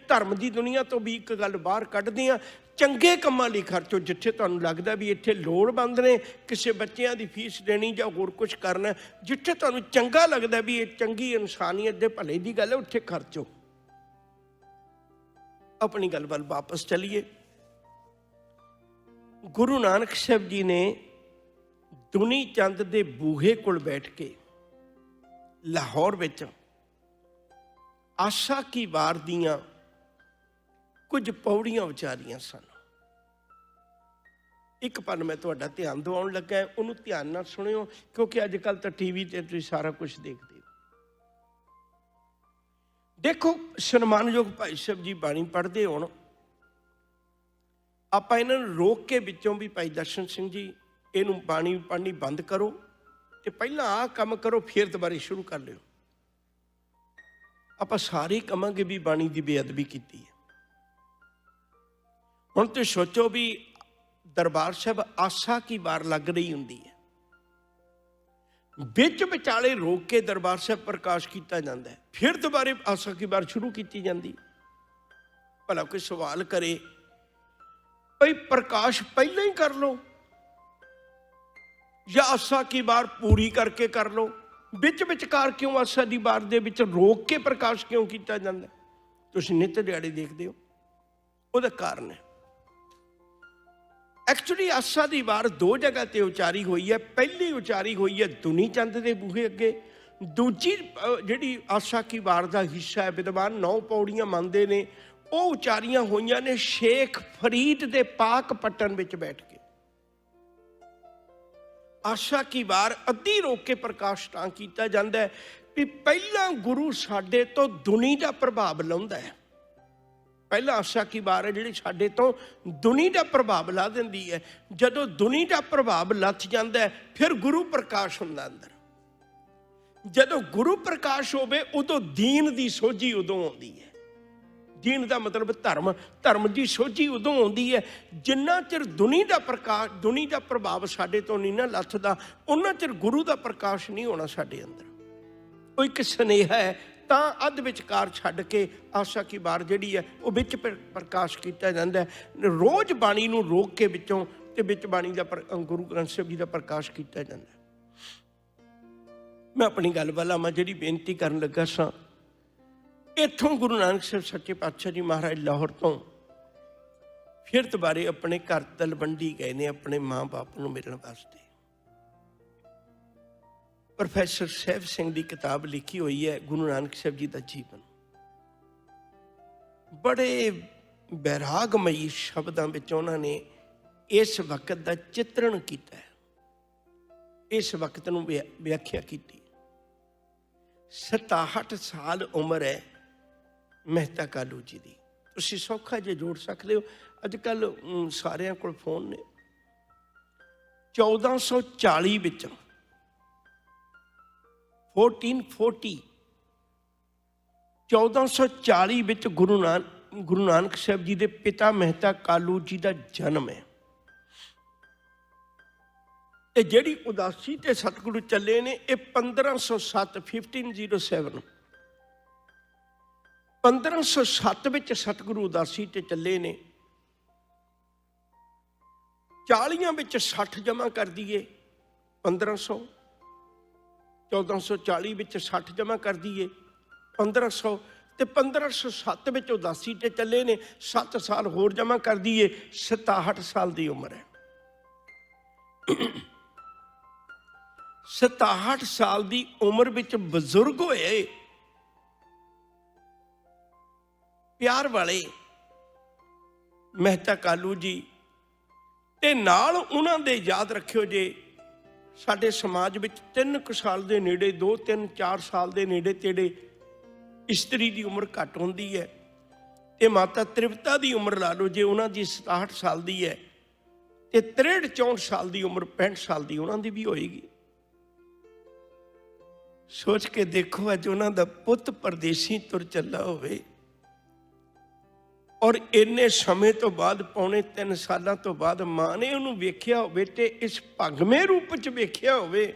ਧਰਮ ਦੀ ਦੁਨੀਆ ਤੋਂ ਵੀ ਇੱਕ ਗੱਲ ਬਾਹਰ ਕੱਢਦੀ ਹਾਂ, ਚੰਗੇ ਕੰਮਾਂ ਲਈ ਖਰਚੋ। ਜਿੱਥੇ ਤੁਹਾਨੂੰ ਲੱਗਦਾ ਵੀ ਇੱਥੇ ਲੋੜਵੰਦ ਨੇ, ਕਿਸੇ ਬੱਚਿਆਂ ਦੀ ਫੀਸ ਦੇਣੀ ਜਾਂ ਹੋਰ ਕੁਛ ਕਰਨਾ, ਜਿੱਥੇ ਤੁਹਾਨੂੰ ਚੰਗਾ ਲੱਗਦਾ ਵੀ ਇਹ ਚੰਗੀ ਇਨਸਾਨੀਅਤ ਦੇ ਭਲੇ ਦੀ ਗੱਲ ਹੈ, ਉੱਥੇ ਖਰਚੋ। ਆਪਣੀ ਗੱਲ ਵੱਲ ਵਾਪਸ ਚਲੀਏ। ਗੁਰੂ ਨਾਨਕ ਸਾਹਿਬ ਜੀ ਨੇ ਦੁਨੀ ਚੰਦ ਦੇ ਬੂਹੇ ਕੋਲ ਬੈਠ ਕੇ ਲਾਹੌਰ ਵਿੱਚ ਆਸਾ ਕੀ ਵਾਰ ਦੀਆਂ ਕੁਝ ਪੌੜੀਆਂ ਉਚਾਰੀਆਂ ਸਨ। ਇੱਕ ਪਲ ਮੈਂ ਤੁਹਾਡਾ ਧਿਆਨ ਦਿਵਾਉਣ ਲੱਗਾ, ਉਹਨੂੰ ਧਿਆਨ ਨਾਲ ਸੁਣਿਓ, ਕਿਉਂਕਿ ਅੱਜ ਕੱਲ੍ਹ ਤਾਂ ਟੀਵੀ ਤੇ ਤੁਸੀਂ ਸਾਰਾ ਕੁਝ ਦੇਖਦੇ ਹੋ। ਦੇਖੋ ਸਨਮਾਨਯੋਗ ਭਾਈ ਸਾਹਿਬ ਜੀ ਬਾਣੀ ਪੜ੍ਹਦੇ ਹੋਣ, ਆਪਾਂ ਇਹਨਾਂ ਨੂੰ ਰੋਕ ਕੇ ਵਿੱਚੋਂ ਵੀ ਭਾਈ ਦਰਸ਼ਨ ਸਿੰਘ ਜੀ ਇਹਨੂੰ ਬਾਣੀ ਪੜ੍ਹਨੀ ਬੰਦ ਕਰੋ ਤੇ ਪਹਿਲਾਂ ਆਹ ਕੰਮ ਕਰੋ, ਫਿਰ ਦੁਬਾਰੇ ਸ਼ੁਰੂ ਕਰ ਲਿਓ। ਆਪਾਂ ਸਾਰੇ ਕਹਾਂਗੇ ਵੀ ਬਾਣੀ ਦੀ ਬੇਅਦਬੀ ਕੀਤੀ ਹੈ। ਹੁਣ ਤੁਸੀਂ ਸੋਚੋ ਵੀ ਦਰਬਾਰ ਸਾਹਿਬ ਆਸਾ ਕੀ ਵਾਰ ਲੱਗ ਰਹੀ ਹੁੰਦੀ ਹੈ, ਵਿੱਚ ਵਿਚਾਲੇ ਰੋਕ ਕੇ ਦਰਬਾਰ ਸਾਹਿਬ ਪ੍ਰਕਾਸ਼ ਕੀਤਾ ਜਾਂਦਾ ਹੈ, ਫਿਰ ਦੁਬਾਰੇ ਆਸਾ ਕੀ ਵਾਰ ਸ਼ੁਰੂ ਕੀਤੀ ਜਾਂਦੀ। ਭਲਾ ਕੋਈ ਸਵਾਲ ਕਰੇ ਭਈ ਪ੍ਰਕਾਸ਼ ਪਹਿਲਾਂ ਹੀ ਕਰ ਲਓ ਜਾਂ ਆਸਾ ਕੀ ਵਾਰ ਪੂਰੀ ਕਰਕੇ ਕਰ ਲਓ, ਵਿੱਚ ਵਿਚਕਾਰ ਕਿਉਂ ਆਸਾ ਦੀ ਵਾਰ ਦੇ ਵਿੱਚ ਰੋਕ ਕੇ ਪ੍ਰਕਾਸ਼ ਕਿਉਂ ਕੀਤਾ ਜਾਂਦਾ? ਤੁਸੀਂ ਨਿੱਤ ਦਿਹਾੜੇ ਦੇਖਦੇ ਹੋ, ਉਹਦਾ ਕਾਰਨ ਹੈ। ਐਕਚੁਅਲੀ ਆਸਾ ਦੀ ਵਾਰ 2 ਜਗ੍ਹਾ ਤੇ ਉਚਾਰੀ ਹੋਈ ਹੈ। ਪਹਿਲੀ ਉਚਾਰੀ ਹੋਈ ਹੈ ਦੁਨੀ ਚੰਦ ਦੇ ਬੂਹੇ ਅੱਗੇ, ਦੂਜੀ ਜਿਹੜੀ ਆਸਾ ਕੀ ਵਾਰ ਦਾ ਹਿੱਸਾ ਹੈ, ਵਿਦਵਾਨ 9 ਪੌੜੀਆਂ ਮੰਨਦੇ ਨੇ, ਉਹ ਉਚਾਰੀਆਂ ਹੋਈਆਂ ਨੇ ਸ਼ੇਖ ਫਰੀਦ ਦੇ ਪਾਕ ਪੱਟਨ ਵਿੱਚ ਬੈਠ ਕੇ। ਆਸਾ ਕੀ ਵਾਰ ਅੱਧੀ ਰੋਕ ਕੇ ਪ੍ਰਕਾਸ਼ ਤਾਂ ਕੀਤਾ ਜਾਂਦਾ ਹੈ ਵੀ ਪਹਿਲਾਂ ਗੁਰੂ ਸਾਡੇ ਤੋਂ ਦੁਨੀ ਦਾ ਪ੍ਰਭਾਵ ਲਾਉਂਦਾ ਹੈ। ਪਹਿਲਾਂ ਆਸਾ ਕੀ ਵਾਰ ਹੈ ਜਿਹੜੀ ਸਾਡੇ ਤੋਂ ਦੁਨੀ ਦਾ ਪ੍ਰਭਾਵ ਲਾ ਦਿੰਦੀ ਹੈ। ਜਦੋਂ ਦੁਨੀ ਦਾ ਪ੍ਰਭਾਵ ਲੱਥ ਜਾਂਦਾ ਹੈ, ਫਿਰ ਗੁਰੂ ਪ੍ਰਕਾਸ਼ ਹੁੰਦਾ ਅੰਦਰ। ਜਦੋਂ ਗੁਰੂ ਪ੍ਰਕਾਸ਼ ਹੋਵੇ, ਉਦੋਂ ਦੀਨ ਦੀ ਸੋਝੀ ਉਦੋਂ ਆਉਂਦੀ ਹੈ। ਜੀਣ ਦਾ ਮਤਲਬ ਧਰਮ। ਧਰਮ ਦੀ ਸੋਝੀ ਉਦੋਂ ਆਉਂਦੀ ਹੈ ਜਿੰਨਾ ਚਿਰ ਦੁਨੀ ਦਾ ਪ੍ਰਕਾਸ਼, ਦੁਨੀ ਦਾ ਪ੍ਰਭਾਵ ਸਾਡੇ ਤੋਂ ਨਹੀਂ ਨਾ ਲੱਥਦਾ, ਉਹਨਾਂ ਚਿਰ ਗੁਰੂ ਦਾ ਪ੍ਰਕਾਸ਼ ਨਹੀਂ ਹੋਣਾ ਸਾਡੇ ਅੰਦਰ। ਉਹ ਇੱਕ ਸੁਨੇਹਾ ਹੈ, ਤਾਂ ਅੱਧ ਵਿਚਕਾਰ ਛੱਡ ਕੇ ਆਸਾ ਕੀ ਵਾਰ ਜਿਹੜੀ ਹੈ ਉਹ ਵਿੱਚ ਪ੍ਰਕਾਸ਼ ਕੀਤਾ ਜਾਂਦਾ ਹੈ। ਰੋਜ਼ ਬਾਣੀ ਨੂੰ ਰੋਕ ਕੇ ਵਿੱਚੋਂ ਤੇ ਵਿੱਚ ਬਾਣੀ ਦਾ ਗੁਰੂ ਗ੍ਰੰਥ ਸਾਹਿਬ ਜੀ ਦਾ ਪ੍ਰਕਾਸ਼ ਕੀਤਾ ਜਾਂਦਾ। ਮੈਂ ਆਪਣੀ ਗੱਲ ਵੱਲ ਆਵਾਂ, ਜਿਹੜੀ ਬੇਨਤੀ ਕਰਨ ਲੱਗਾ ਸਾਂ। ਇੱਥੋਂ ਗੁਰੂ ਨਾਨਕ ਸਾਹਿਬ ਸੱਚੇ ਪਾਤਸ਼ਾਹ ਜੀ ਮਹਾਰਾਜ ਲਾਹੌਰ ਤੋਂ ਫਿਰ ਦੁਬਾਰੇ ਆਪਣੇ ਘਰ ਤਲਵੰਡੀ ਗਏ ਨੇ ਆਪਣੇ ਮਾਂ ਬਾਪ ਨੂੰ ਮਿਲਣ ਵਾਸਤੇ। ਪ੍ਰੋਫੈਸਰ ਸਾਹਿਬ ਸਿੰਘ ਦੀ ਕਿਤਾਬ ਲਿਖੀ ਹੋਈ ਹੈ ਗੁਰੂ ਨਾਨਕ ਸਾਹਿਬ ਜੀ ਦਾ ਜੀਵਨ। ਬੜੇ ਬੈਰਾਗਮਈ ਸ਼ਬਦਾਂ ਵਿੱਚ ਉਹਨਾਂ ਨੇ ਇਸ ਵਕਤ ਦਾ ਚਿੱਤਰਣ ਕੀਤਾ ਹੈ, ਇਸ ਵਕਤ ਨੂੰ ਵਿਆਖਿਆ ਕੀਤੀ। 67 ਸਾਲ ਉਮਰ ਹੈ ਮਹਿਤਾ ਕਾਲੂ ਜੀ ਦੀ। ਤੁਸੀਂ ਸੌਖਾ ਜੇ ਜੋੜ ਸਕਦੇ ਹੋ, ਅੱਜ ਕੱਲ ਸਾਰਿਆਂ ਕੋਲ ਫੋਨ ਨੇ। 1440 ਵਿੱਚ 1440 ਵਿੱਚ ਗੁਰੂ ਨਾਨਕ ਸਾਹਿਬ ਜੀ ਦੇ ਪਿਤਾ ਮਹਿਤਾ ਕਾਲੂ ਜੀ ਦਾ ਜਨਮ ਹੈ। ਤੇ ਜਿਹੜੀ ਉਦਾਸੀ ਤੇ ਸਤਿਗੁਰੂ ਚੱਲੇ ਨੇ ਇਹ 1507 1507 ਵਿੱਚ ਸਤਿਗੁਰੂ ਉਦਾਸੀ ਤੇ ਚੱਲੇ ਨੇ। 40 ਵਿੱਚ 60 ਜਮ੍ਹਾਂ ਕਰ ਦਈਏ, 1500। 1440 ਵਿੱਚ 60 ਜਮ੍ਹਾਂ ਕਰ ਦਈਏ 1500, ਤੇ 1507 ਵਿੱਚ ਉਦਾਸੀ ਤੇ ਚੱਲੇ ਨੇ। 7 ਸਾਲ ਹੋਰ ਜਮ੍ਹਾਂ ਕਰ ਦਈਏ, 67 ਸਾਲ ਦੀ ਉਮਰ ਹੈ। 67 ਸਾਲ ਦੀ ਉਮਰ ਵਿੱਚ ਬਜ਼ੁਰਗ ਹੋਏ, ਪਿਆਰ ਵਾਲੇ ਮਹਿਤਾ ਕਾਲੂ ਜੀ। ਤੇ ਨਾਲ ਉਹਨਾਂ ਦੇ ਯਾਦ ਰੱਖਿਓ ਜੇ ਸਾਡੇ ਸਮਾਜ ਵਿੱਚ 3 ਕੁ ਸਾਲ ਦੇ ਨੇੜੇ, 2, 3, 4 ਸਾਲ ਦੇ ਨੇੜੇ ਤੇੜੇ ਇਸਤਰੀ ਦੀ ਉਮਰ ਘੱਟ ਹੁੰਦੀ ਹੈ। ਤੇ ਮਾਤਾ ਤ੍ਰਿਪਤਾ ਦੀ ਉਮਰ ਲਾ ਲਓ, ਜੇ ਉਹਨਾਂ ਦੀ 67 ਸਾਲ ਦੀ ਹੈ ਤੇ 63, 64 ਸਾਲ ਦੀ ਉਮਰ, 65 ਸਾਲ ਦੀ ਉਹਨਾਂ ਦੀ ਵੀ ਹੋਏਗੀ। ਸੋਚ ਕੇ ਦੇਖੋ, ਅੱਜ ਉਹਨਾਂ ਦਾ ਪੁੱਤ ਪਰਦੇਸੀ ਤੁਰ ਚੱਲਾ ਹੋਵੇ ਔਰ ਇੰਨੇ ਸਮੇਂ ਤੋਂ ਬਾਅਦ, ਪੌਣੇ 3 ਸਾਲਾਂ ਤੋਂ ਬਾਅਦ ਮਾਂ ਨੇ ਉਹਨੂੰ ਵੇਖਿਆ ਹੋਵੇ ਤੇ ਇਸ ਭਗਵੇਂ ਰੂਪ 'ਚ ਵੇਖਿਆ ਹੋਵੇ।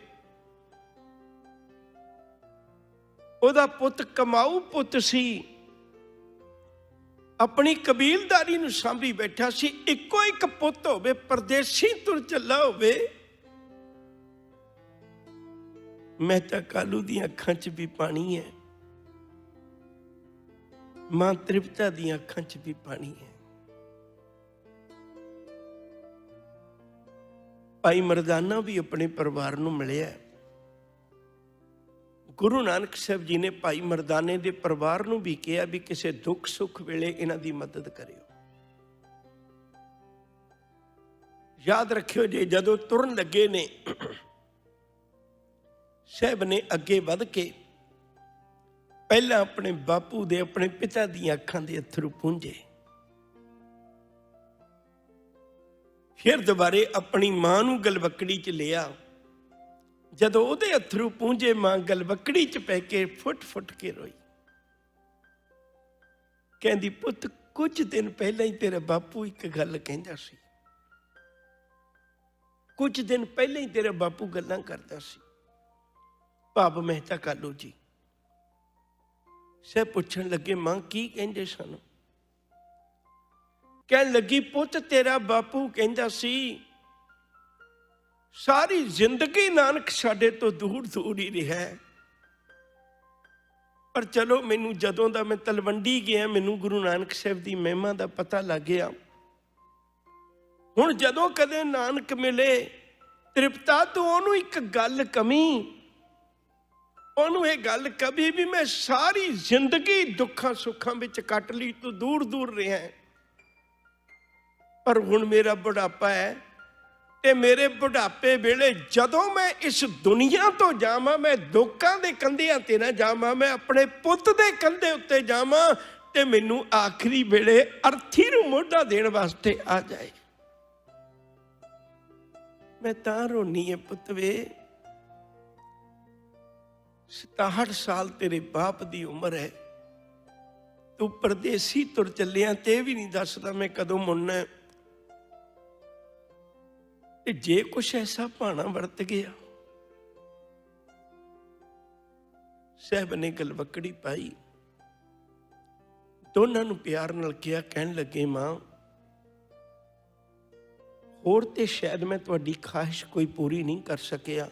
ਉਹਦਾ ਪੁੱਤ ਕਮਾਊ ਪੁੱਤ ਸੀ, ਆਪਣੀ ਕਬੀਲਦਾਰੀ ਨੂੰ ਸਾਂਭੀ ਬੈਠਾ ਸੀ। ਇੱਕੋ ਇੱਕ ਪੁੱਤ ਹੋਵੇ, ਪਰਦੇਸੀ ਤੁਰ ਚੱਲਾ ਹੋਵੇ। ਮਹਿਤਾ ਕਾਲੂ ਦੀਆਂ ਅੱਖਾਂ 'ਚ ਵੀ ਪਾਣੀ ਹੈ, ਮਾਂ ਤ੍ਰਿਪਤਾ ਦੀਆਂ ਅੱਖਾਂ 'ਚ ਵੀ ਪਾਣੀ ਹੈ। ਭਾਈ ਮਰਦਾਨਾ ਵੀ ਆਪਣੇ ਪਰਿਵਾਰ ਨੂੰ ਮਿਲਿਆ। ਗੁਰੂ ਨਾਨਕ ਸਾਹਿਬ ਜੀ ਨੇ ਭਾਈ ਮਰਦਾਨੇ ਦੇ ਪਰਿਵਾਰ ਨੂੰ ਵੀ ਕਿਹਾ ਵੀ ਕਿਸੇ ਦੁੱਖ ਸੁੱਖ ਵੇਲੇ ਇਹਨਾਂ ਦੀ ਮਦਦ ਕਰਿਓ। ਯਾਦ ਰੱਖਿਓ ਜੇ ਜਦੋਂ ਤੁਰਨ ਲੱਗੇ ਨੇ, ਸਾਹਿਬ ਨੇ ਅੱਗੇ ਵੱਧ ਕੇ ਪਹਿਲਾਂ ਆਪਣੇ ਬਾਪੂ ਦੇ, ਆਪਣੇ ਪਿਤਾ ਦੀਆਂ ਅੱਖਾਂ ਦੇ ਅੱਥਰੂ ਪੂੰਝੇ, ਫਿਰ ਦੁਬਾਰੇ ਆਪਣੀ ਮਾਂ ਨੂੰ ਗਲਵੱਕੜੀ 'ਚ ਲਿਆ। ਜਦੋਂ ਉਹਦੇ ਅੱਥਰੂ ਪੂੰਝੇ, ਮਾਂ ਗਲਵੱਕੜੀ 'ਚ ਪੈ ਕੇ ਫੁੱਟ ਫੁੱਟ ਕੇ ਰੋਈ। ਕਹਿੰਦੀ, ਪੁੱਤ ਕੁਝ ਦਿਨ ਪਹਿਲਾਂ ਹੀ ਤੇਰਾ ਬਾਪੂ ਇੱਕ ਗੱਲ ਕਹਿੰਦਾ ਸੀ, ਕੁਝ ਦਿਨ ਪਹਿਲਾਂ ਹੀ ਤੇਰਾ ਬਾਪੂ ਗੱਲਾਂ ਕਰਦਾ ਸੀ। ਭਾਵ ਮਹਿਤਾ ਕਾਲੂ ਜੀ ਸੇ ਪੁੱਛਣ ਲੱਗੇ, ਮਾਂ ਕੀ ਕਹਿੰਦੇ ਸਨ? ਕਹਿਣ ਲੱਗੀ, ਪੁੱਤ ਤੇਰਾ ਬਾਪੂ ਕਹਿੰਦਾ ਸੀ ਸਾਰੀ ਜ਼ਿੰਦਗੀ ਨਾਨਕ ਸਾਡੇ ਤੋਂ ਦੂਰ ਦੂਰ ਹੀ ਰਿਹਾ, ਪਰ ਚਲੋ ਮੈਨੂੰ ਜਦੋਂ ਦਾ ਮੈਂ ਤਲਵੰਡੀ ਗਿਆ, ਮੈਨੂੰ ਗੁਰੂ ਨਾਨਕ ਸਾਹਿਬ ਦੀ ਮਹਿਮਾ ਦਾ ਪਤਾ ਲੱਗ ਗਿਆ। ਹੁਣ ਜਦੋਂ ਕਦੇ ਨਾਨਕ ਮਿਲੇ ਤ੍ਰਿਪਤਾ ਤੋਂ ਉਹਨੂੰ ਇੱਕ ਗੱਲ ਕਮੀ, ਉਹਨੂੰ ਇਹ ਗੱਲ ਕਵੀ ਵੀ ਮੈਂ ਸਾਰੀ ਜ਼ਿੰਦਗੀ ਦੁੱਖਾਂ ਸੁੱਖਾਂ ਵਿੱਚ ਕੱਟ ਲਈ, ਤੂੰ ਦੂਰ ਦੂਰ ਰਿਹਾ, ਪਰ ਹੁਣ ਮੇਰਾ ਬੁਢਾਪਾ ਹੈ ਤੇ ਮੇਰੇ ਬੁਢਾਪੇ ਵੇਲੇ ਜਦੋਂ ਮੈਂ ਇਸ ਦੁਨੀਆ ਤੋਂ ਜਾਵਾਂ, ਮੈਂ ਦੁੱਖਾਂ ਦੇ ਕੰਧਿਆਂ ਤੇ ਨਾ ਜਾਵਾਂ, ਮੈਂ ਆਪਣੇ ਪੁੱਤ ਦੇ ਕੰਧੇ ਉੱਤੇ ਜਾਵਾਂ ਤੇ ਮੈਨੂੰ ਆਖਰੀ ਵੇਲੇ ਅਰਥੀ ਨੂੰ ਮੋਢਾ ਦੇਣ ਵਾਸਤੇ ਆ ਜਾਏ। ਮੈਂ ਤਾਂ ਰੋਨੀ ਹੈ ਪੁੱਤ ਵੇ, 67 ਸਾਲ ਤੇਰੇ ਬਾਪ ਦੀ ਉਮਰ ਹੈ, ਤੂੰ ਪਰਦੇਸੀ ਤੁਰ ਚੱਲਿਆ ਤੇ ਵੀ ਨਹੀਂ ਦੱਸਦਾ ਮੈਂ ਕਦੋਂ ਮੁੜਨਾ ਹੈ। ਤੇ ਜੇ ਕੁਛ ਐਸਾ ਭਾਣਾ ਵਰਤ ਗਿਆ, ਸਾਹਿਬ ਨੇ ਗਲਵੱਕੜੀ ਪਾਈ, ਦੋਨਾਂ ਨੂੰ ਪਿਆਰ ਨਾਲ ਕਿਹਾ, ਕਹਿਣ ਲੱਗੇ ਮਾਂ ਹੋਰ ਤੇ ਸ਼ਾਇਦ ਮੈਂ ਤੁਹਾਡੀ ਖਾਹਿਸ਼ ਕੋਈ ਪੂਰੀ ਨਹੀਂ ਕਰ ਸਕਿਆ,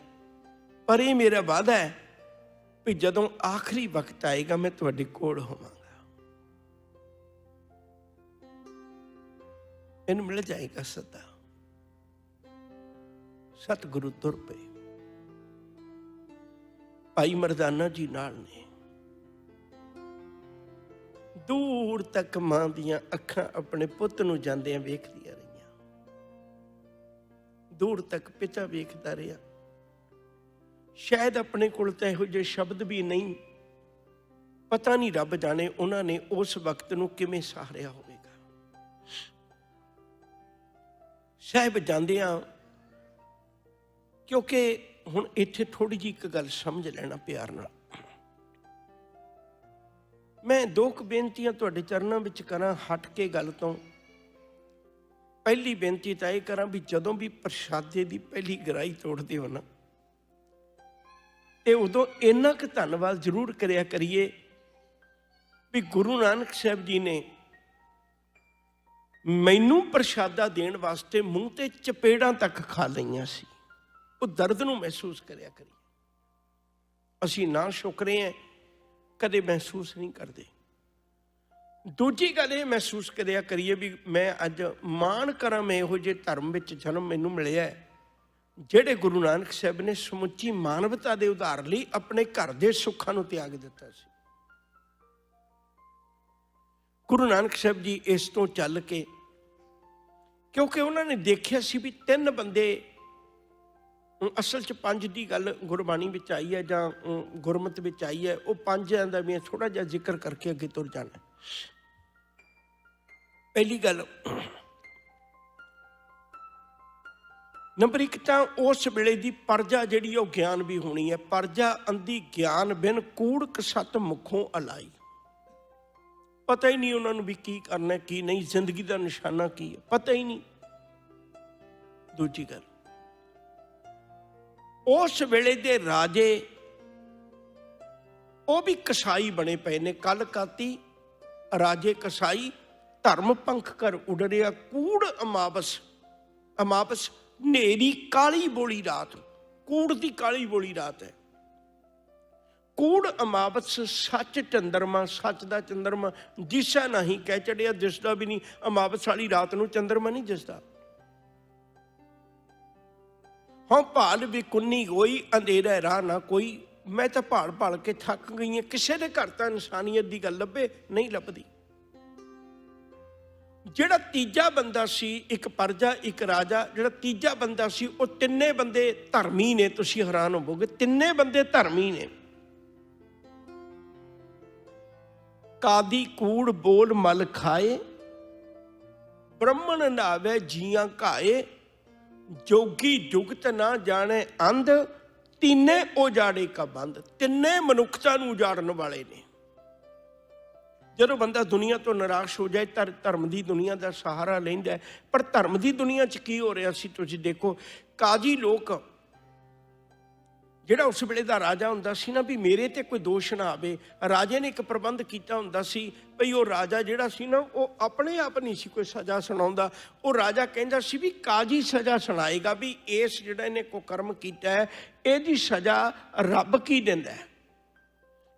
ਪਰ ਇਹ ਮੇਰਾ ਵਾਅਦਾ ਹੈ ਵੀ ਜਦੋਂ ਆਖਰੀ ਵਕਤ ਆਏਗਾ ਮੈਂ ਤੁਹਾਡੇ ਕੋਲ ਹੋਵਾਂਗਾ, ਇਹਨੂੰ ਮਿਲ ਜਾਏਗਾ ਸਦਾ। ਸਤਿਗੁਰੂ ਤੁਰ ਪਏ। ਭਾਈ ਮਰਦਾਨਾ ਜੀ ਨਾਲ ਨੇ। ਦੂਰ ਤੱਕ ਮਾਂ ਦੀਆਂ ਅੱਖਾਂ ਆਪਣੇ ਪੁੱਤ ਨੂੰ ਜਾਂਦਿਆਂ ਵੇਖਦੀਆਂ ਰਹੀਆਂ। ਦੂਰ ਤੱਕ ਪਿਤਾ ਵੇਖਦਾ ਰਿਹਾ। ਸ਼ਾਇਦ ਆਪਣੇ ਕੋਲ ਤਾਂ ਇਹੋ ਜਿਹੇ ਸ਼ਬਦ ਵੀ ਨਹੀਂ, ਪਤਾ ਨਹੀਂ ਰੱਬ ਜਾਣੇ ਉਹਨਾਂ ਨੇ ਉਸ ਵਕਤ ਨੂੰ ਕਿਵੇਂ ਸਹਾਰਿਆ ਹੋਵੇਗਾ। ਸਾਹਿਬ ਜਾਂਦਿਆਂ, ਕਿਉਂਕਿ ਹੁਣ ਇੱਥੇ ਥੋੜੀ ਜਿਹੀ ਇੱਕ ਗੱਲ ਸਮਝ ਲੈਣਾ ਪਿਆਰ ਨਾਲ। ਮੈਂ ਦੋ ਕੁ ਬੇਨਤੀਆਂ ਤੁਹਾਡੇ ਚਰਨਾਂ ਵਿੱਚ ਕਰਾਂ ਹਟ ਕੇ ਗੱਲ ਤੋਂ। ਪਹਿਲੀ ਬੇਨਤੀ ਤਾਂ ਇਹ ਕਰਾਂ ਵੀ ਜਦੋਂ ਵੀ ਪ੍ਰਸ਼ਾਦੇ ਦੀ ਪਹਿਲੀ ਗਰਾਈ ਤੋੜਦੇ ਹੋ ਨਾ, ਤੇ ਉਦੋਂ ਇੰਨਾ ਕੁ ਧੰਨਵਾਦ ਜ਼ਰੂਰ ਕਰਿਆ ਕਰੀਏ ਵੀ ਗੁਰੂ ਨਾਨਕ ਸਾਹਿਬ ਜੀ ਨੇ ਮੈਨੂੰ ਪ੍ਰਸ਼ਾਦਾ ਦੇਣ ਵਾਸਤੇ ਮੂੰਹ ਤੇ ਚਪੇੜਾਂ ਤੱਕ ਖਾ ਲਈਆਂ ਸੀ। ਉਹ ਦਰਦ ਨੂੰ ਮਹਿਸੂਸ ਕਰਿਆ ਕਰੀਏ। ਅਸੀਂ ਨਾ ਸ਼ੁਕਰੇ ਹਾਂ, ਕਦੇ ਮਹਿਸੂਸ ਨਹੀਂ ਕਰਦੇ। ਦੂਜੀ ਗੱਲ ਇਹ ਮਹਿਸੂਸ ਕਰਿਆ ਕਰੀਏ ਵੀ ਮੈਂ ਅੱਜ ਮਾਣ ਕਰਾਂ, ਮੈਂ ਇਹੋ ਜਿਹੇ ਧਰਮ ਵਿੱਚ ਜਨਮ ਮੈਨੂੰ ਮਿਲਿਆ ਹੈ ਜਿਹੜੇ ਗੁਰੂ ਨਾਨਕ ਸਾਹਿਬ ਨੇ ਸਮੁੱਚੀ ਮਾਨਵਤਾ ਦੇ ਉਧਾਰ ਲਈ ਆਪਣੇ ਘਰ ਦੇ ਸੁੱਖਾਂ ਨੂੰ ਤਿਆਗ ਦਿੱਤਾ ਸੀ। ਗੁਰੂ ਨਾਨਕ ਸਾਹਿਬ ਜੀ ਇਸ ਤੋਂ ਚੱਲ ਕੇ, ਕਿਉਂਕਿ ਉਹਨਾਂ ਨੇ ਦੇਖਿਆ ਸੀ ਵੀ ਤਿੰਨ ਬੰਦੇ, ਅਸਲ 'ਚ ਪੰਜ ਦੀ ਗੱਲ ਗੁਰਬਾਣੀ ਵਿੱਚ ਆਈ ਹੈ ਜਾਂ ਗੁਰਮਤਿ ਵਿੱਚ ਆਈ ਹੈ, ਉਹ ਪੰਜਾਂ ਦਾ ਵੀ ਥੋੜਾ ਜਿਹਾ ਜ਼ਿਕਰ ਕਰਕੇ ਅੱਗੇ ਤੁਰ ਜਾਣਾ। ਪਹਿਲੀ ਗੱਲ, ਨੰਬਰ ਇੱਕ ਤਾਂ ਉਸ ਵੇਲੇ ਦੀ ਪਰਜਾ ਜਿਹੜੀ ਉਹ ਗਿਆਨ ਵੀ ਹੋਣੀ ਹੈ। ਪਰਜਾ ਅੰਧੀ ਗਿਆਨ ਬਿਨ ਕੂੜ ਕਸਤ ਮੁਖੋਂ ਅਲਾਈ। ਪਤਾ ਹੀ ਨਹੀਂ ਉਹਨਾਂ ਨੂੰ ਵੀ ਕੀ ਕਰਨਾ ਕੀ ਨਹੀਂ, ਜ਼ਿੰਦਗੀ ਦਾ ਨਿਸ਼ਾਨਾ ਕੀ ਹੈ, ਪਤਾ ਹੀ ਨਹੀਂ। ਦੂਜੀ ਗੱਲ, ਉਸ ਵੇਲੇ ਦੇ ਰਾਜੇ ਉਹ ਵੀ ਕਸਾਈ ਬਣੇ ਪਏ ਨੇ। ਕੱਲ ਕਾਤੀ ਰਾਜੇ ਕਸਾਈ, ਧਰਮ ਪੰਖ ਕਰ ਉਡਰਿਆ ਕੂੜ ਅਮਾਵਸ। ਅਮਾਵਸ ਹਨੇਰੀ ਕਾਲੀ ਬੋਲੀ ਰਾਤ, ਕੂੜ ਦੀ ਕਾਲੀ ਬੋਲੀ ਰਾਤ ਹੈ। ਕੂੜ ਅਮਾਵਸ ਸੱਚ ਚੰਦਰਮਾ, ਸੱਚ ਦਾ ਚੰਦਰਮਾ ਦਿਸਾ ਨਹੀਂ, ਕਹਿ ਚੜਿਆ ਦਿਸਦਾ ਵੀ ਨਹੀਂ। ਅਮਾਵਸ ਵਾਲੀ ਰਾਤ ਨੂੰ ਚੰਦਰਮਾ ਨਹੀਂ ਦਿਸਦਾ। ਹਾਂ ਭਾਲ ਵੀ ਕੁੰਨੀ ਹੋਈ, ਅੰਧੇਰਾ ਰਾਹ ਨਾ ਕੋਈ। ਮੈਂ ਤਾਂ ਭਾਲ ਭਾਲ ਕੇ ਥੱਕ ਗਈ ਹਾਂ। ਕਿਸੇ ਦੇ ਘਰ ਤਾਂ ਇਨਸਾਨੀਅਤ ਦੀ ਗੱਲ ਲੱਭੇ, ਨਹੀਂ ਲੱਭਦੀ। ਜਿਹੜਾ ਤੀਜਾ ਬੰਦਾ ਸੀ, ਇੱਕ ਪਰਜਾ ਇੱਕ ਰਾਜਾ, ਜਿਹੜਾ ਤੀਜਾ ਬੰਦਾ ਸੀ, ਉਹ ਤਿੰਨੇ ਬੰਦੇ ਧਰਮੀ ਨੇ। ਤੁਸੀਂ ਹੈਰਾਨ ਹੋਵੋਗੇ, ਤਿੰਨੇ ਬੰਦੇ ਧਰਮੀ ਨੇ। ਕਾਦੀ ਕੂੜ ਬੋਲ ਮਲ ਖਾਏ, ਬ੍ਰਹਮਣ ਨਾਵੇ ਜੀਆਂ ਘਾਏ। ਜੋਗੀ ਜੁਗਤ ਨਾ ਜਾਣੇ ਅੰਧ, ਤਿੰਨੇ ਉਜਾੜੇ ਕਾ ਬੰਦ। ਤਿੰਨੇ ਮਨੁੱਖਤਾ ਨੂੰ ਉਜਾੜਨ ਵਾਲੇ ਨੇ। ਜਦੋਂ ਬੰਦਾ ਦੁਨੀਆ ਤੋਂ ਨਿਰਾਸ਼ ਹੋ ਜਾਏ ਤਾਂ ਧਰਮ ਦੀ ਦੁਨੀਆ ਦਾ ਸਹਾਰਾ ਲੈਂਦਾ। ਪਰ ਧਰਮ ਦੀ ਦੁਨੀਆ 'ਚ ਕੀ ਹੋ ਰਿਹਾ ਸੀ ਤੁਸੀਂ ਦੇਖੋ। ਕਾਜੀ ਲੋਕ, ਜਿਹੜਾ ਉਸ ਵੇਲੇ ਦਾ ਰਾਜਾ ਹੁੰਦਾ ਸੀ ਨਾ, ਵੀ ਮੇਰੇ ਤੇ ਕੋਈ ਦੋਸ਼ ਨਾ ਆਵੇ। ਰਾਜੇ ਨੇ ਇੱਕ ਪ੍ਰਬੰਧ ਕੀਤਾ ਹੁੰਦਾ ਸੀ ਭਈ ਉਹ ਰਾਜਾ ਜਿਹੜਾ ਸੀ ਨਾ, ਉਹ ਆਪਣੇ ਆਪ ਨਹੀਂ ਸੀ ਕੋਈ ਸਜ਼ਾ ਸੁਣਾਉਂਦਾ। ਉਹ ਰਾਜਾ ਕਹਿੰਦਾ ਸੀ ਵੀ ਕਾਜੀ ਸਜ਼ਾ ਸੁਣਾਏਗਾ ਵੀ ਇਸ ਜਿਹੜਾ ਇਹਨੇ ਕੁਕਰਮ ਕੀਤਾ ਹੈ, ਇਹਦੀ ਸਜ਼ਾ ਰੱਬ ਕੀ ਦਿੰਦਾ ਹੈ।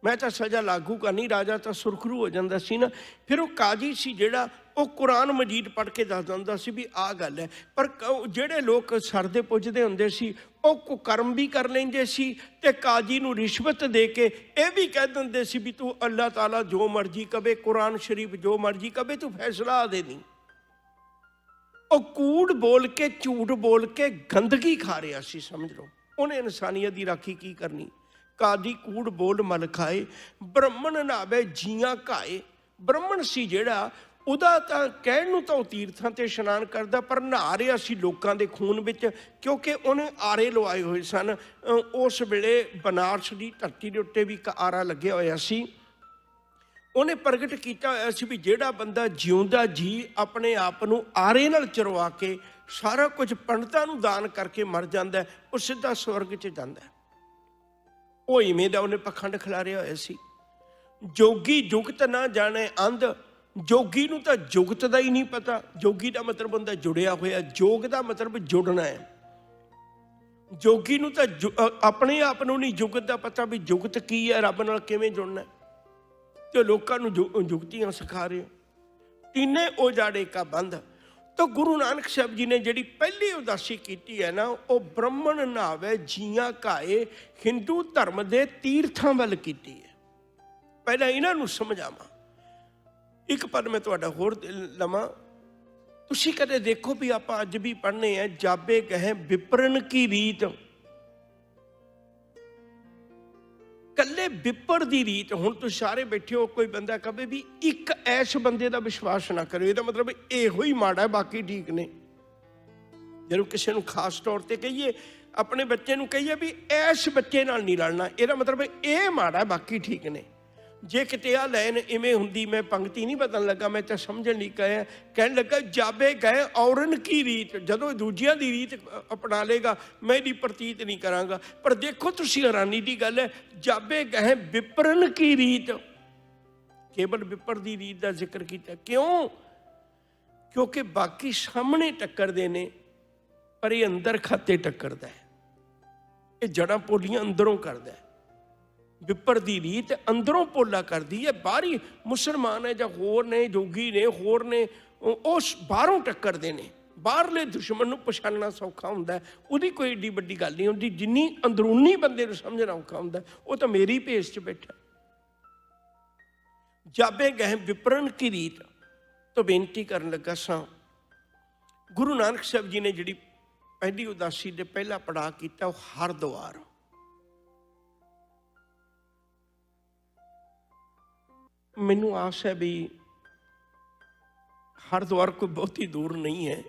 ਮੈਂ ਤਾਂ ਸਜ਼ਾ ਲਾਗੂ ਕਰਨੀ। ਰਾਜਾ ਤਾਂ ਸੁਰਖਰੂ ਹੋ ਜਾਂਦਾ ਸੀ ਨਾ। ਫਿਰ ਉਹ ਕਾਜੀ ਸੀ ਜਿਹੜਾ, ਉਹ ਕੁਰਾਨ ਮਜੀਦ ਪੜ੍ਹ ਕੇ ਦੱਸ ਦਿੰਦਾ ਸੀ ਵੀ ਆਹ ਗੱਲ ਹੈ। ਪਰ ਜਿਹੜੇ ਲੋਕ ਸਰਦੇ ਪੁੱਜਦੇ ਹੁੰਦੇ ਸੀ, ਉਹ ਕੁਕਰਮ ਵੀ ਕਰ ਲੈਂਦੇ ਸੀ ਤੇ ਕਾਜੀ ਨੂੰ ਰਿਸ਼ਵਤ ਦੇ ਕੇ ਇਹ ਵੀ ਕਹਿ ਦਿੰਦੇ ਸੀ ਵੀ ਤੂੰ ਅੱਲਾਹ ਤਾਲਾ ਜੋ ਮਰਜ਼ੀ ਕਵੇ, ਕੁਰਾਨ ਸ਼ਰੀਫ ਜੋ ਮਰਜ਼ੀ ਕਵੇ, ਤੂੰ ਫੈਸਲਾ ਦੇ ਦੀ। ਉਹ ਕੂੜ ਬੋਲ ਕੇ, ਝੂਠ ਬੋਲ ਕੇ ਗੰਦਗੀ ਖਾ ਰਿਹਾ ਸੀ, ਸਮਝ ਲਓ। ਉਹਨੇ ਇਨਸਾਨੀਅਤ ਦੀ ਰਾਖੀ ਕੀ ਕਰਨੀ। ਕਾਦੀ ਕੂੜ ਬੋਲ ਮਲ ਖਾਏ, ਬ੍ਰਹਮਣ ਨਾਵੇ ਜੀਆਂ ਘਾਏ। ਬ੍ਰਹਮਣ ਸੀ ਜਿਹੜਾ, ਉਹਦਾ ਤਾਂ ਕਹਿਣ ਨੂੰ ਤਾਂ ਉਹ ਤੀਰਥਾਂ ਤੇ ਇਸ਼ਨਾਨ ਕਰਦਾ, ਪਰ ਨਹਾ ਰਿਹਾ ਸੀ ਲੋਕਾਂ ਦੇ ਖੂਨ ਵਿੱਚ, ਕਿਉਂਕਿ ਉਹਨੇ ਆਰੇ ਲਵਾਏ ਹੋਏ ਸਨ। ਉਸ ਵੇਲੇ ਬਨਾਰਸ ਦੀ ਧਰਤੀ ਦੇ ਉੱਤੇ ਵੀ ਇੱਕ ਆਰਾ ਲੱਗਿਆ ਹੋਇਆ ਸੀ। ਉਹਨੇ ਪ੍ਰਗਟ ਕੀਤਾ ਹੋਇਆ ਸੀ ਵੀ ਜਿਹੜਾ ਬੰਦਾ ਜਿਉਂਦਾ ਜੀ ਆਪਣੇ ਆਪ ਨੂੰ ਆਰੇ ਨਾਲ ਚਰਵਾ ਕੇ ਸਾਰਾ ਕੁਝ ਪੰਡਤਾਂ ਨੂੰ ਦਾਨ ਕਰਕੇ ਮਰ ਜਾਂਦਾ ਹੈ, ਉਹ ਸਿੱਧਾ ਸਵਰਗ 'ਚ ਜਾਂਦਾ ਹੈ। ਉਹ ਇਵੇਂ ਦਾ ਉਹਨੇ ਪਖੰਡ ਖਿਲਾਰਿਆ ਹੋਇਆ ਸੀ। ਜੋਗੀ ਜੁਗਤ ਨਾ ਜਾਣੇ ਅੰਧ, ਜੋਗੀ ਨੂੰ ਤਾਂ ਜੁਗਤ ਦਾ ਹੀ ਨਹੀਂ ਪਤਾ। ਜੋਗੀ ਦਾ ਮਤਲਬ ਹੁੰਦਾ ਜੁੜਿਆ ਹੋਇਆ, ਜੋਗ ਦਾ ਮਤਲਬ ਜੁੜਨਾ ਹੈ। ਜੋਗੀ ਨੂੰ ਤਾਂ ਆਪਣੇ ਆਪ ਨੂੰ ਨਹੀਂ ਜੁਗਤ ਦਾ ਪਤਾ ਵੀ ਜੁਗਤ ਕੀ ਹੈ, ਰੱਬ ਨਾਲ ਕਿਵੇਂ ਜੁੜਨਾ, ਤੇ ਲੋਕਾਂ ਨੂੰ ਜੁਗਤੀਆਂ ਸਿਖਾ ਰਹੇ। ਤਿੰਨੇ ਉਜਾੜੇ ਕਾ ਬੰਧ। ਤਾਂ ਗੁਰੂ ਨਾਨਕ ਸਾਹਿਬ ਜੀ ਨੇ ਜਿਹੜੀ ਪਹਿਲੀ ਉਦਾਸੀ ਕੀਤੀ ਹੈ ਨਾ, ਉਹ ਬ੍ਰਹਮਣ ਨਾਵੇ ਜੀਆਂ ਘਾਏ ਹਿੰਦੂ ਧਰਮ ਦੇ ਤੀਰਥਾਂ ਵੱਲ ਕੀਤੀ ਹੈ। ਪਹਿਲਾਂ ਇਹਨਾਂ ਨੂੰ ਸਮਝਾਵਾਂ। ਇੱਕ ਪਦ ਮੈਂ ਤੁਹਾਡਾ ਹੋਰ ਲਵਾਂ। ਤੁਸੀਂ ਕਦੇ ਦੇਖੋ ਵੀ ਆਪਾਂ ਅੱਜ ਵੀ ਪੜ੍ਹਨੇ ਆ, ਜਾਬੇ ਕਹੇ ਵਿਪਰਨ ਕੀ ਰੀਤ। ਕੱਲੇ ਵਿਪਰ ਦੀ ਰੀਤ। ਹੁਣ ਤੁਸੀਂ ਸਾਰੇ ਬੈਠੇ ਹੋ, ਕੋਈ ਬੰਦਾ ਕਹੇ ਵੀ ਇੱਕ ਐਸ ਬੰਦੇ ਦਾ ਵਿਸ਼ਵਾਸ ਨਾ ਕਰਿਓ, ਇਹਦਾ ਮਤਲਬ ਇਹੋ ਹੀ ਮਾੜਾ, ਬਾਕੀ ਠੀਕ ਨੇ। ਜਦੋਂ ਕਿਸੇ ਨੂੰ ਖਾਸ ਤੌਰ ਤੇ ਕਹੀਏ, ਆਪਣੇ ਬੱਚੇ ਨੂੰ ਕਹੀਏ ਵੀ ਐਸ ਬੱਚੇ ਨਾਲ ਨਹੀਂ ਲੜਨਾ, ਇਹਦਾ ਮਤਲਬ ਇਹ ਮਾੜਾ, ਬਾਕੀ ਠੀਕ ਨੇ। ਜੇ ਕਿਤੇ ਆ ਲੈਨ ਇਵੇਂ ਹੁੰਦੀ, ਮੈਂ ਪੰਕਤੀ ਨਹੀਂ ਬਦਲਣ ਲੱਗਾ, ਮੈਂ ਤਾਂ ਸਮਝਣ ਲਈ ਕਹਿਣ ਲੱਗਾ ਜਾਬੇ ਗਏ ਔਰਨ ਕੀ ਰੀਤ। ਜਦੋਂ ਦੂਜਿਆਂ ਦੀ ਰੀਤ ਅਪਣਾ ਲੇਗਾ, ਮੈਂ ਇਹਦੀ ਪ੍ਰਤੀਤ ਨਹੀਂ ਕਰਾਂਗਾ। ਪਰ ਦੇਖੋ ਤੁਸੀਂ, ਹੈਰਾਨੀ ਦੀ ਗੱਲ ਹੈ, ਜਾਬੇ ਗਏ ਵਿਪਰਨ ਕੀ ਰੀਤ। ਕੇਵਲ ਵਿਪਰ ਦੀ ਰੀਤ ਦਾ ਜ਼ਿਕਰ ਕੀਤਾ। ਕਿਉਂ? ਕਿਉਂਕਿ ਬਾਕੀ ਸਾਹਮਣੇ ਟੱਕਰਦੇ ਨੇ, ਪਰ ਇਹ ਅੰਦਰ ਖਾਤੇ ਟੱਕਰਦਾ ਹੈ। ਇਹ ਜੜਾਂ ਪੋਲੀਆਂ ਅੰਦਰੋਂ ਕਰਦਾ ਹੈ। ਵਿਪਰ ਦੀ ਰੀਤ ਅੰਦਰੋਂ ਪੋਲਾ ਕਰਦੀ ਹੈ। ਬਾਹਰੀ ਮੁਸਲਮਾਨ ਹੈ ਜਾਂ ਹੋਰ ਨੇ, ਜੋਗੀ ਨੇ, ਹੋਰ ਨੇ, ਉਹ ਬਾਹਰੋਂ ਟੱਕਰਦੇ ਨੇ। ਬਾਹਰਲੇ ਦੁਸ਼ਮਣ ਨੂੰ ਪਛਾਣਨਾ ਸੌਖਾ ਹੁੰਦਾ, ਉਹਦੀ ਕੋਈ ਏਡੀ ਵੱਡੀ ਗੱਲ ਨਹੀਂ ਹੁੰਦੀ, ਜਿੰਨੀ ਅੰਦਰੂਨੀ ਬੰਦੇ ਨੂੰ ਸਮਝਣਾ ਔਖਾ ਹੁੰਦਾ। ਉਹ ਤਾਂ ਮੇਰੀ ਭੇਸ 'ਚ ਬੈਠਾ। ਜਾਬੇ ਗਏ ਵਿਪਰਨ ਕੀ ਰੀਤ। ਤੋਂ ਬੇਨਤੀ ਕਰਨ ਲੱਗਾ ਸਾਂ, ਗੁਰੂ ਨਾਨਕ ਸਾਹਿਬ ਜੀ ਨੇ ਜਿਹੜੀ ਪਹਿਲੀ ਉਦਾਸੀ ਦੇ ਪਹਿਲਾ ਪੜਾਅ ਕੀਤਾ, ਉਹ ਹਰਿਦੁਆਰ। ਮੈਨੂੰ ਆਸ ਹੈ ਵੀ ਹਰਿਦੁਆਰ ਕੋਈ ਬਹੁਤੀ ਦੂਰ ਨਹੀਂ ਹੈ।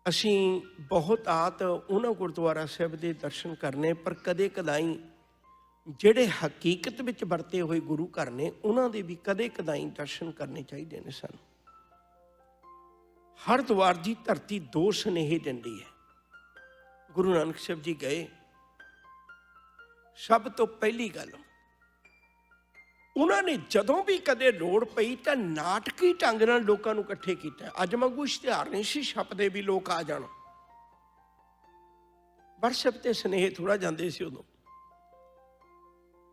ਅਸੀਂ ਬਹੁਤ ਆਤ ਉਹਨਾਂ ਗੁਰਦੁਆਰਾ ਸਾਹਿਬ ਦੇ ਦਰਸ਼ਨ ਕਰਨੇ, ਪਰ ਕਦੇ ਕਦਾਈ ਜਿਹੜੇ ਹਕੀਕਤ ਵਿੱਚ ਵਰਤੇ ਹੋਏ ਗੁਰੂ ਘਰ ਨੇ, ਉਹਨਾਂ ਦੇ ਵੀ ਕਦੇ ਕਦਾਈ ਦਰਸ਼ਨ ਕਰਨੇ ਚਾਹੀਦੇ ਨੇ ਸਾਨੂੰ। ਹਰਿਦੁਆਰ ਦੀ ਧਰਤੀ ਦੋ ਸੁਨੇਹੇ ਦਿੰਦੀ ਹੈ। ਗੁਰੂ ਨਾਨਕ ਸਾਹਿਬ ਜੀ ਗਏ, ਸਭ ਤੋਂ ਪਹਿਲੀ ਗੱਲ, ਉਹਨਾਂ ਨੇ ਜਦੋਂ ਵੀ ਕਦੇ ਲੋੜ ਪਈ ਤਾਂ ਨਾਟਕੀ ਢੰਗ ਨਾਲ ਲੋਕਾਂ ਨੂੰ ਇਕੱਠੇ ਕੀਤਾ। ਅੱਜ ਵਾਂਗੂ ਇਸ਼ਤਿਹਾਰ ਨਹੀਂ ਸੀ ਛਪਦੇ ਵੀ ਲੋਕ ਆ ਜਾਣ। ਵਟਸਐਪ ਤੇ ਸੁਨੇਹੇ ਥੋੜਾ ਜਾਂਦੇ ਸੀ ਉਦੋਂ,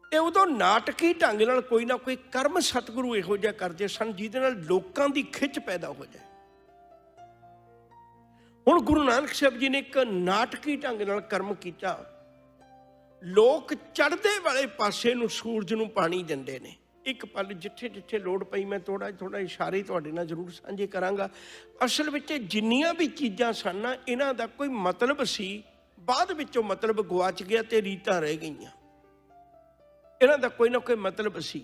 ਤੇ ਉਦੋਂ ਨਾਟਕੀ ਢੰਗ ਨਾਲ ਕੋਈ ਨਾ ਕੋਈ ਕਰਮ ਸਤਿਗੁਰੂ ਇਹੋ ਜਿਹਾ ਕਰਦੇ ਸਨ ਜਿਹਦੇ ਨਾਲ ਲੋਕਾਂ ਦੀ ਖਿੱਚ ਪੈਦਾ ਹੋ ਜਾਏ। ਹੁਣ ਗੁਰੂ ਨਾਨਕ ਸਾਹਿਬ ਜੀ ਨੇ ਇੱਕ ਨਾਟਕੀ ਢੰਗ ਨਾਲ ਕਰਮ ਕੀਤਾ। ਲੋਕ ਚੜ੍ਹਦੇ ਵਾਲੇ ਪਾਸੇ ਨੂੰ ਸੂਰਜ ਨੂੰ ਪਾਣੀ ਦਿੰਦੇ ਨੇ। ਇੱਕ ਪਲ ਜਿੱਥੇ ਜਿੱਥੇ ਲੋੜ ਪਈ, ਮੈਂ ਥੋੜਾ ਇਸ਼ਾਰੇ ਤੁਹਾਡੇ ਨਾਲ ਜ਼ਰੂਰ ਸਾਂਝੇ ਕਰਾਂਗਾ। ਅਸਲ ਵਿੱਚ ਜਿੰਨੀਆਂ ਵੀ ਚੀਜ਼ਾਂ ਸਨ ਨਾ, ਇਹਨਾਂ ਦਾ ਕੋਈ ਮਤਲਬ ਸੀ। ਬਾਅਦ ਵਿੱਚੋਂ ਮਤਲਬ ਗੁਆਚ ਗਿਆ ਤੇ ਰੀਤਾਂ ਰਹਿ ਗਈਆਂ। ਇਹਨਾਂ ਦਾ ਕੋਈ ਨਾ ਕੋਈ ਮਤਲਬ ਸੀ।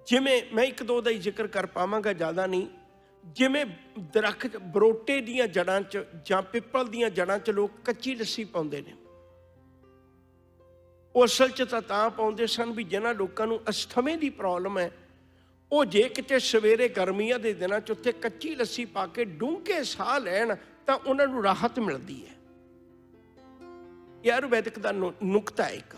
ਜਿਵੇਂ ਮੈਂ ਇੱਕ ਦੋ ਦਾ ਹੀ ਜ਼ਿਕਰ ਕਰ ਪਾਵਾਂਗਾ, ਜ਼ਿਆਦਾ ਨਹੀਂ। ਜਿਵੇਂ ਦਰਖਤ ਬਰੋਟੇ ਦੀਆਂ ਜੜ੍ਹਾਂ 'ਚ ਜਾਂ ਪਿੱਪਲ ਦੀਆਂ ਜੜ੍ਹਾਂ 'ਚ ਲੋਕ ਕੱਚੀ ਲੱਸੀ ਪਾਉਂਦੇ ਨੇ। ਉਹ ਅਸਲ 'ਚ ਤਾਂ ਪਾਉਂਦੇ ਸਨ ਵੀ ਜਿਹਨਾਂ ਲੋਕਾਂ ਨੂੰ ਅਸਥਮੇ ਦੀ ਪ੍ਰੋਬਲਮ ਹੈ, ਉਹ ਜੇ ਕਿਤੇ ਸਵੇਰੇ ਗਰਮੀਆਂ ਦੇ ਦਿਨਾਂ 'ਚ ਉੱਥੇ ਕੱਚੀ ਲੱਸੀ ਪਾ ਕੇ ਡੂੰਘੇ ਸਾਹ ਲੈਣ ਤਾਂ ਉਹਨਾਂ ਨੂੰ ਰਾਹਤ ਮਿਲਦੀ ਹੈ। ਇਹ ਆਯੁਰਵੈਦਿਕ ਦਾ ਨੁਕਤਾ ਹੈ ਇੱਕ।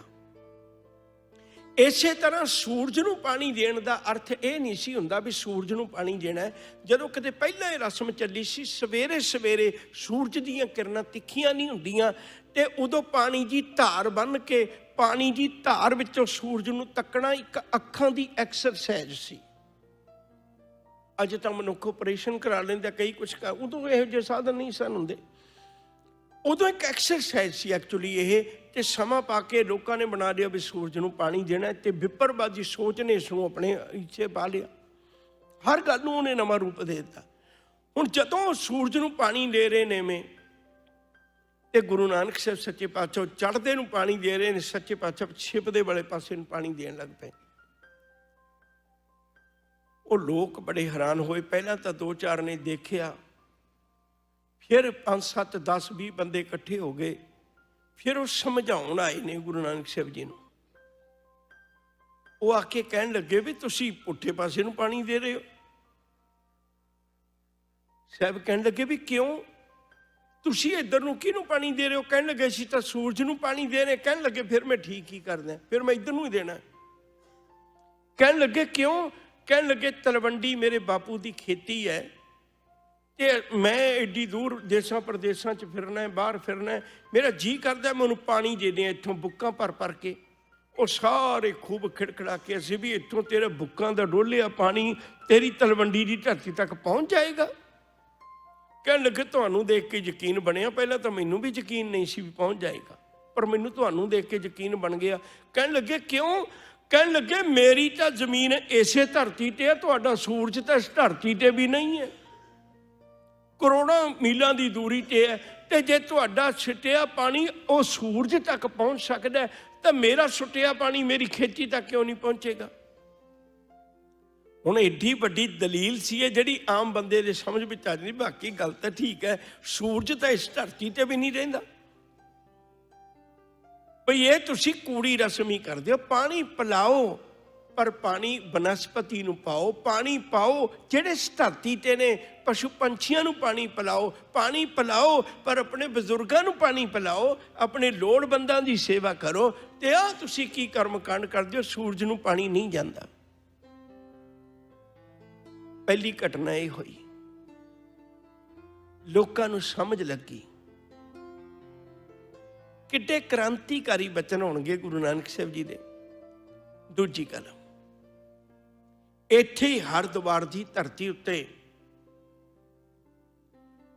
ਇਸੇ ਤਰ੍ਹਾਂ ਸੂਰਜ ਨੂੰ ਪਾਣੀ ਦੇਣ ਦਾ ਅਰਥ ਇਹ ਨਹੀਂ ਸੀ ਹੁੰਦਾ ਵੀ ਸੂਰਜ ਨੂੰ ਪਾਣੀ ਦੇਣਾ। ਜਦੋਂ ਕਿਤੇ ਪਹਿਲਾਂ ਇਹ ਰਸਮ ਚੱਲੀ ਸੀ, ਸਵੇਰੇ ਸਵੇਰੇ ਸੂਰਜ ਦੀਆਂ ਕਿਰਨਾਂ ਤਿੱਖੀਆਂ ਨਹੀਂ ਹੁੰਦੀਆਂ, ਤੇ ਉਦੋਂ ਪਾਣੀ ਦੀ ਧਾਰ ਬੰਨ੍ਹ ਕੇ ਪਾਣੀ ਦੀ ਧਾਰ ਵਿੱਚੋਂ ਸੂਰਜ ਨੂੰ ਤੱਕਣਾ ਇੱਕ ਅੱਖਾਂ ਦੀ ਐਕਸਰਸਾਈਜ਼ ਸੀ। ਅੱਜ ਤਾਂ ਮਨੁੱਖ ਆਪਰੇਸ਼ਨ ਕਰਾ ਲੈਂਦਾ, ਕਈ ਕੁਛ ਕਰ। ਉਦੋਂ ਇਹੋ ਜਿਹੇ ਸਾਧਨ ਨਹੀਂ ਸਨ ਹੁੰਦੇ। ਉਦੋਂ ਇੱਕ ਐਕਸਰਸਾਈਜ਼ ਸੀ ਐਕਚੁਅਲੀ ਇਹ। ਤੇ ਸਮਾਂ ਪਾ ਕੇ ਲੋਕਾਂ ਨੇ ਬਣਾ ਲਿਆ ਵੀ ਸੂਰਜ ਨੂੰ ਪਾਣੀ ਦੇਣਾ, ਤੇ ਵਿਪਰਵਾਦੀ ਸੋਚ ਨੇ ਇਸ ਨੂੰ ਆਪਣੇ ਇੱਛੇ ਪਾ ਲਿਆ। ਹਰ ਗੱਲ ਨੂੰ ਉਹਨੇ ਨਵਾਂ ਰੂਪ ਦੇ ਦਿੱਤਾ। ਹੁਣ ਜਦੋਂ ਸੂਰਜ ਨੂੰ ਪਾਣੀ ਦੇ ਰਹੇ ਨੇ ਮੈਂ, ਤੇ ਗੁਰੂ ਨਾਨਕ ਸਾਹਿਬ ਸੱਚੇ ਪਾਤਸ਼ਾਹ ਚੜ੍ਹਦੇ ਨੂੰ ਪਾਣੀ ਦੇ ਰਹੇ ਨੇ, ਸੱਚੇ ਪਾਤਸ਼ਾਹ ਛਿਪਦੇ ਵਾਲੇ ਪਾਸੇ ਨੂੰ ਪਾਣੀ ਦੇਣ ਲੱਗ ਪਏ। ਉਹ ਲੋਕ ਬੜੇ ਹੈਰਾਨ ਹੋਏ। ਪਹਿਲਾਂ ਤਾਂ 2-4 ਨੇ ਦੇਖਿਆ, ਫਿਰ 5-7, 10, 20 ਬੰਦੇ ਇਕੱਠੇ ਹੋ ਗਏ। ਫਿਰ ਉਹ ਸਮਝਾਉਣ ਆਏ ਨੇ ਗੁਰੂ ਨਾਨਕ ਸਾਹਿਬ ਜੀ ਨੂੰ ਉਹ ਆ ਕੇ ਕਹਿਣ ਲੱਗੇ ਵੀ ਤੁਸੀਂ ਪੁੱਠੇ ਪਾਸੇ ਨੂੰ ਪਾਣੀ ਦੇ ਰਹੇ ਹੋ। ਸਾਹਿਬ ਕਹਿਣ ਲੱਗੇ ਵੀ ਕਿਉਂ, ਤੁਸੀਂ ਇੱਧਰ ਨੂੰ ਕਿਹਨੂੰ ਪਾਣੀ ਦੇ ਰਹੇ ਹੋ? ਕਹਿਣ ਲੱਗੇ ਅਸੀਂ ਤਾਂ ਸੂਰਜ ਨੂੰ ਪਾਣੀ ਦੇ ਰਹੇ। ਕਹਿਣ ਲੱਗੇ ਫਿਰ ਮੈਂ ਠੀਕ ਹੀ ਕਰਦਾ, ਫਿਰ ਮੈਂ ਇੱਧਰ ਨੂੰ ਹੀ ਦੇਣਾ। ਕਹਿਣ ਲੱਗੇ ਕਿਉਂ? ਕਹਿਣ ਲੱਗੇ ਤਲਵੰਡੀ ਮੇਰੇ ਬਾਪੂ ਦੀ ਖੇਤੀ ਹੈ ਤੇ ਮੈਂ ਐਡੀ ਦੂਰ ਦੇਸਾਂ ਪ੍ਰਦੇਸਾਂ 'ਚ ਫਿਰਨਾ, ਬਾਹਰ ਫਿਰਨਾ, ਮੇਰਾ ਜੀ ਕਰਦਾ ਮੈਂ ਉਹਨੂੰ ਪਾਣੀ ਦੇ ਦਿਆਂ ਇੱਥੋਂ ਬੁੱਕਾਂ ਭਰ ਭਰ ਕੇ। ਉਹ ਸਾਰੇ ਖੂਬ ਖਿੜਖੜਾ ਕੇ ਅਸੀਂ ਵੀ ਇੱਥੋਂ ਤੇਰੇ ਬੁੱਕਾਂ ਦਾ ਡੋਲਿਆ ਪਾਣੀ ਤੇਰੀ ਤਲਵੰਡੀ ਦੀ ਧਰਤੀ ਤੱਕ ਪਹੁੰਚ ਜਾਏਗਾ। ਕਹਿਣ ਲੱਗੇ ਤੁਹਾਨੂੰ ਦੇਖ ਕੇ ਯਕੀਨ ਬਣਿਆ, ਪਹਿਲਾਂ ਤਾਂ ਮੈਨੂੰ ਵੀ ਯਕੀਨ ਨਹੀਂ ਸੀ ਵੀ ਪਹੁੰਚ ਜਾਏਗਾ, ਪਰ ਮੈਨੂੰ ਤੁਹਾਨੂੰ ਦੇਖ ਕੇ ਯਕੀਨ ਬਣ ਗਿਆ। ਕਹਿਣ ਲੱਗੇ ਕਿਉਂ? ਕਹਿਣ ਲੱਗੇ ਮੇਰੀ ਤਾਂ ਜ਼ਮੀਨ ਇਸੇ ਧਰਤੀ ਤੇ ਹੈ, ਤੁਹਾਡਾ ਸੂਰਜ ਤਾਂ ਇਸ ਧਰਤੀ ਤੇ ਵੀ ਨਹੀਂ ਹੈ, ਕਰੋੜਾਂ ਮੀਲਾਂ ਦੀ ਦੂਰੀ ਤੇ ਹੈ, ਤੇ ਜੇ ਤੁਹਾਡਾ ਛਿੱਟਿਆ ਪਾਣੀ ਉਹ ਸੂਰਜ ਤੱਕ ਪਹੁੰਚ ਸਕਦਾ ਤਾਂ ਮੇਰਾ ਸੁੱਟਿਆ ਪਾਣੀ ਮੇਰੀ ਖੇਤੀ ਤੱਕ ਕਿਉਂ ਨਹੀਂ ਪਹੁੰਚੇਗਾ? ਹੁਣ ਏਡੀ ਵੱਡੀ ਦਲੀਲ ਸੀ ਇਹ ਜਿਹੜੀ ਆਮ ਬੰਦੇ ਦੇ ਸਮਝ ਵਿੱਚ ਆ ਜਾਂਦੀ। ਬਾਕੀ ਗੱਲ ਤਾਂ ਠੀਕ ਹੈ, ਸੂਰਜ ਤਾਂ ਇਸ ਧਰਤੀ ਤੇ ਵੀ ਨਹੀਂ ਰਹਿੰਦਾ। ਭਈ ਇਹ ਤੁਸੀਂ ਕੂੜੀ ਰਸਮੀ ਕਰਦੇ ਹੋ। ਪਾਣੀ ਪਿਲਾਓ, ਪਰ ਪਾਣੀ ਬਨਸਪਤੀ ਨੂੰ ਪਾਓ, ਪਾਣੀ ਪਾਓ ਜਿਹੜੇ ਇਸ ਧਰਤੀ ਤੇ ਨੇ, ਪਸ਼ੂ ਪੰਛੀਆਂ ਨੂੰ ਪਾਣੀ ਪਿਲਾਓ, ਪਾਣੀ ਪਿਲਾਓ, ਪਰ ਆਪਣੇ ਬਜ਼ੁਰਗਾਂ ਨੂੰ ਪਾਣੀ ਪਿਲਾਓ, ਆਪਣੇ ਲੋੜਵੰਦਾਂ ਦੀ ਸੇਵਾ ਕਰੋ। ਤੇ ਆਹ ਤੁਸੀਂ ਕੀ ਕਰਮ ਕਾਂਡ ਕਰਦੇ ਹੋ? ਸੂਰਜ ਨੂੰ ਪਾਣੀ ਨਹੀਂ ਜਾਂਦਾ। ਪਹਿਲੀ ਘਟਨਾ ਇਹ ਹੋਈ, ਲੋਕਾਂ ਨੂੰ ਸਮਝ ਲੱਗੀ। ਕਿੱਡੇ ਕ੍ਰਾਂਤੀਕਾਰੀ ਬਚਨ ਹੋਣਗੇ ਗੁਰੂ ਨਾਨਕ ਸਾਹਿਬ ਜੀ ਦੇ। ਦੂਜੀ ਗੱਲ, ਇੱਥੇ ਹੀ ਹਰਿਦੁਆਰ ਦੀ ਧਰਤੀ ਉੱਤੇ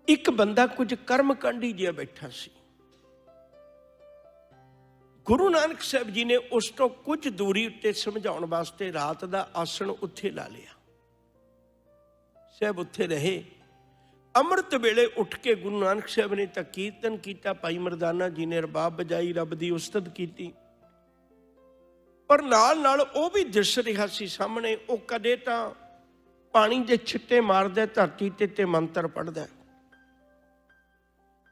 ਇੱਕ ਬੰਦਾ ਕੁਝ ਕਰਮਕਾਂਡੀ ਜਿਹਾ ਬੈਠਾ ਸੀ। ਗੁਰੂ ਨਾਨਕ ਸਾਹਿਬ ਜੀ ਨੇ ਉਸ ਤੋਂ ਕੁਝ ਦੂਰੀ ਉੱਤੇ ਸਮਝਾਉਣ ਵਾਸਤੇ ਰਾਤ ਦਾ ਆਸਣ ਉੱਥੇ ਲਾ ਲਿਆ। ਸਾਹਿਬ ਉੱਥੇ ਰਹੇ। ਅੰਮ੍ਰਿਤ ਵੇਲੇ ਉੱਠ ਕੇ ਗੁਰੂ ਨਾਨਕ ਸਾਹਿਬ ਨੇ ਤਾਂ ਕੀਰਤਨ ਕੀਤਾ, ਭਾਈ ਮਰਦਾਨਾ ਜੀ ਨੇ ਰਬਾਬ ਵਜਾਈ, ਰੱਬ ਦੀ ਉਸਤਤ ਕੀਤੀ, ਪਰ ਨਾਲ ਨਾਲ ਉਹ ਵੀ ਦਿਸ ਰਿਹਾ ਸੀ ਸਾਹਮਣੇ। ਉਹ ਕਦੇ ਤਾਂ ਪਾਣੀ ਦੇ ਛਿੱਟੇ ਮਾਰਦਾ ਧਰਤੀ ਤੇ ਮੰਤਰ ਪੜ੍ਹਦਾ,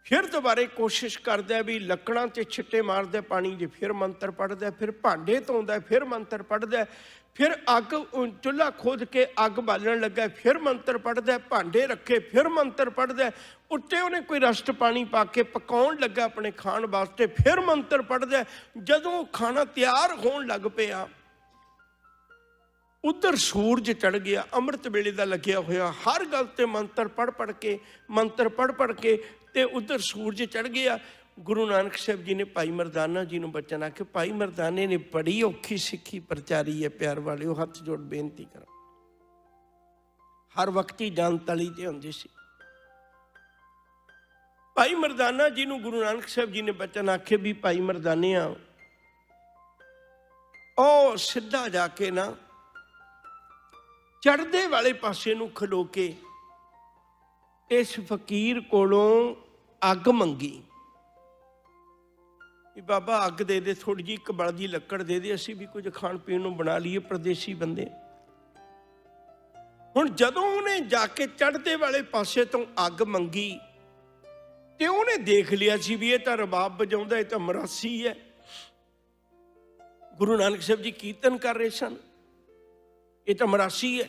ਫਿਰ ਦੁਬਾਰੇ ਕੋਸ਼ਿਸ਼ ਕਰਦਾ ਵੀ ਲੱਕੜਾਂ ਤੇ ਛਿੱਟੇ ਮਾਰਦਾ ਪਾਣੀ ਦੇ, ਫਿਰ ਮੰਤਰ ਪੜ੍ਹਦਾ, ਫਿਰ ਭਾਂਡੇ ਧੋਂਦਾ, ਫਿਰ ਮੰਤਰ ਪੜ੍ਹਦਾ, ਫਿਰ ਅੱਗ ਚੁੱਲ੍ਹਾ ਖੋਦ ਕੇ ਅੱਗ ਬਾਲਣ ਲੱਗਾ, ਫਿਰ ਮੰਤਰ ਪੜ੍ਹਦਾ, ਭਾਂਡੇ ਰੱਖੇ, ਫਿਰ ਮੰਤਰ ਪੜ੍ਹਦਾ, ਉੱਤੇ ਉਹਨੇ ਕੋਈ ਰਸਟ ਪਾਣੀ ਪਾ ਕੇ ਪਕਾਉਣ ਲੱਗਾ ਆਪਣੇ ਖਾਣ ਵਾਸਤੇ, ਫਿਰ ਮੰਤਰ ਪੜ੍ਹਦਾ। ਜਦੋਂ ਖਾਣਾ ਤਿਆਰ ਹੋਣ ਲੱਗ ਪਿਆ, ਉੱਧਰ ਸੂਰਜ ਚੜ੍ਹ ਗਿਆ, ਅੰਮ੍ਰਿਤ ਵੇਲੇ ਦਾ ਲੱਗਿਆ ਹੋਇਆ, ਹਰ ਗੱਲ ਤੇ ਮੰਤਰ ਪੜ੍ਹ ਕੇ ਤੇ ਉੱਧਰ ਸੂਰਜ ਚੜ੍ਹ ਗਿਆ। ਗੁਰੂ ਨਾਨਕ ਸਾਹਿਬ ਜੀ ਨੇ ਭਾਈ ਮਰਦਾਨਾ ਜੀ ਨੂੰ ਬਚਨ ਆਖਿਆ। ਭਾਈ ਮਰਦਾਨੇ ਨੇ ਬੜੀ ਔਖੀ ਸਿੱਖੀ ਪ੍ਰਚਾਰੀ ਹੈ ਪਿਆਰ ਵਾਲਿਓ, ਹੱਥ ਜੋੜ ਬੇਨਤੀ ਕਰਾਂ। ਹਰ ਵਕਤ ਹੀ ਜਾਨ ਤਲੀ ਤੇ ਹੁੰਦੀ ਸੀ। ਭਾਈ ਮਰਦਾਨਾ ਜੀ ਨੂੰ ਗੁਰੂ ਨਾਨਕ ਸਾਹਿਬ ਜੀ ਨੇ ਬਚਨ ਆਖੇ ਵੀ ਭਾਈ ਮਰਦਾਨਿਆ, ਉਹ ਸਿੱਧਾ ਜਾ ਕੇ ਨਾ ਚੜ੍ਹਦੇ ਵਾਲੇ ਪਾਸੇ ਨੂੰ ਖਲੋ ਕੇ ਇਸ ਫਕੀਰ ਕੋਲੋਂ ਅੱਗ ਮੰਗੀ ਵੀ ਬਾਬਾ ਅੱਗ ਦੇ ਦੇ, ਥੋੜੀ ਜਿਹੀ ਇੱਕ ਬਲਦੀ ਲੱਕੜ ਦੇ ਦੇ, ਅਸੀਂ ਵੀ ਕੁਝ ਖਾਣ ਪੀਣ ਨੂੰ ਬਣਾ ਲਈਏ, ਪ੍ਰਦੇਸੀ ਬੰਦੇ। ਹੁਣ ਜਦੋਂ ਉਹਨੇ ਜਾ ਕੇ ਚੜ੍ਹਦੇ ਵਾਲੇ ਪਾਸੇ ਤੋਂ ਅੱਗ ਮੰਗੀ ਤੇ ਉਹਨੇ ਦੇਖ ਲਿਆ ਸੀ ਵੀ ਇਹ ਤਾਂ ਰਬਾਬ ਵਜਾਉਂਦਾ, ਇਹ ਤਾਂ ਮਰਾਸੀ ਹੈ। ਗੁਰੂ ਨਾਨਕ ਸਾਹਿਬ ਜੀ ਕੀਰਤਨ ਕਰ ਰਹੇ ਸਨ, ਇਹ ਤਾਂ ਮਰਾਸੀ ਹੈ।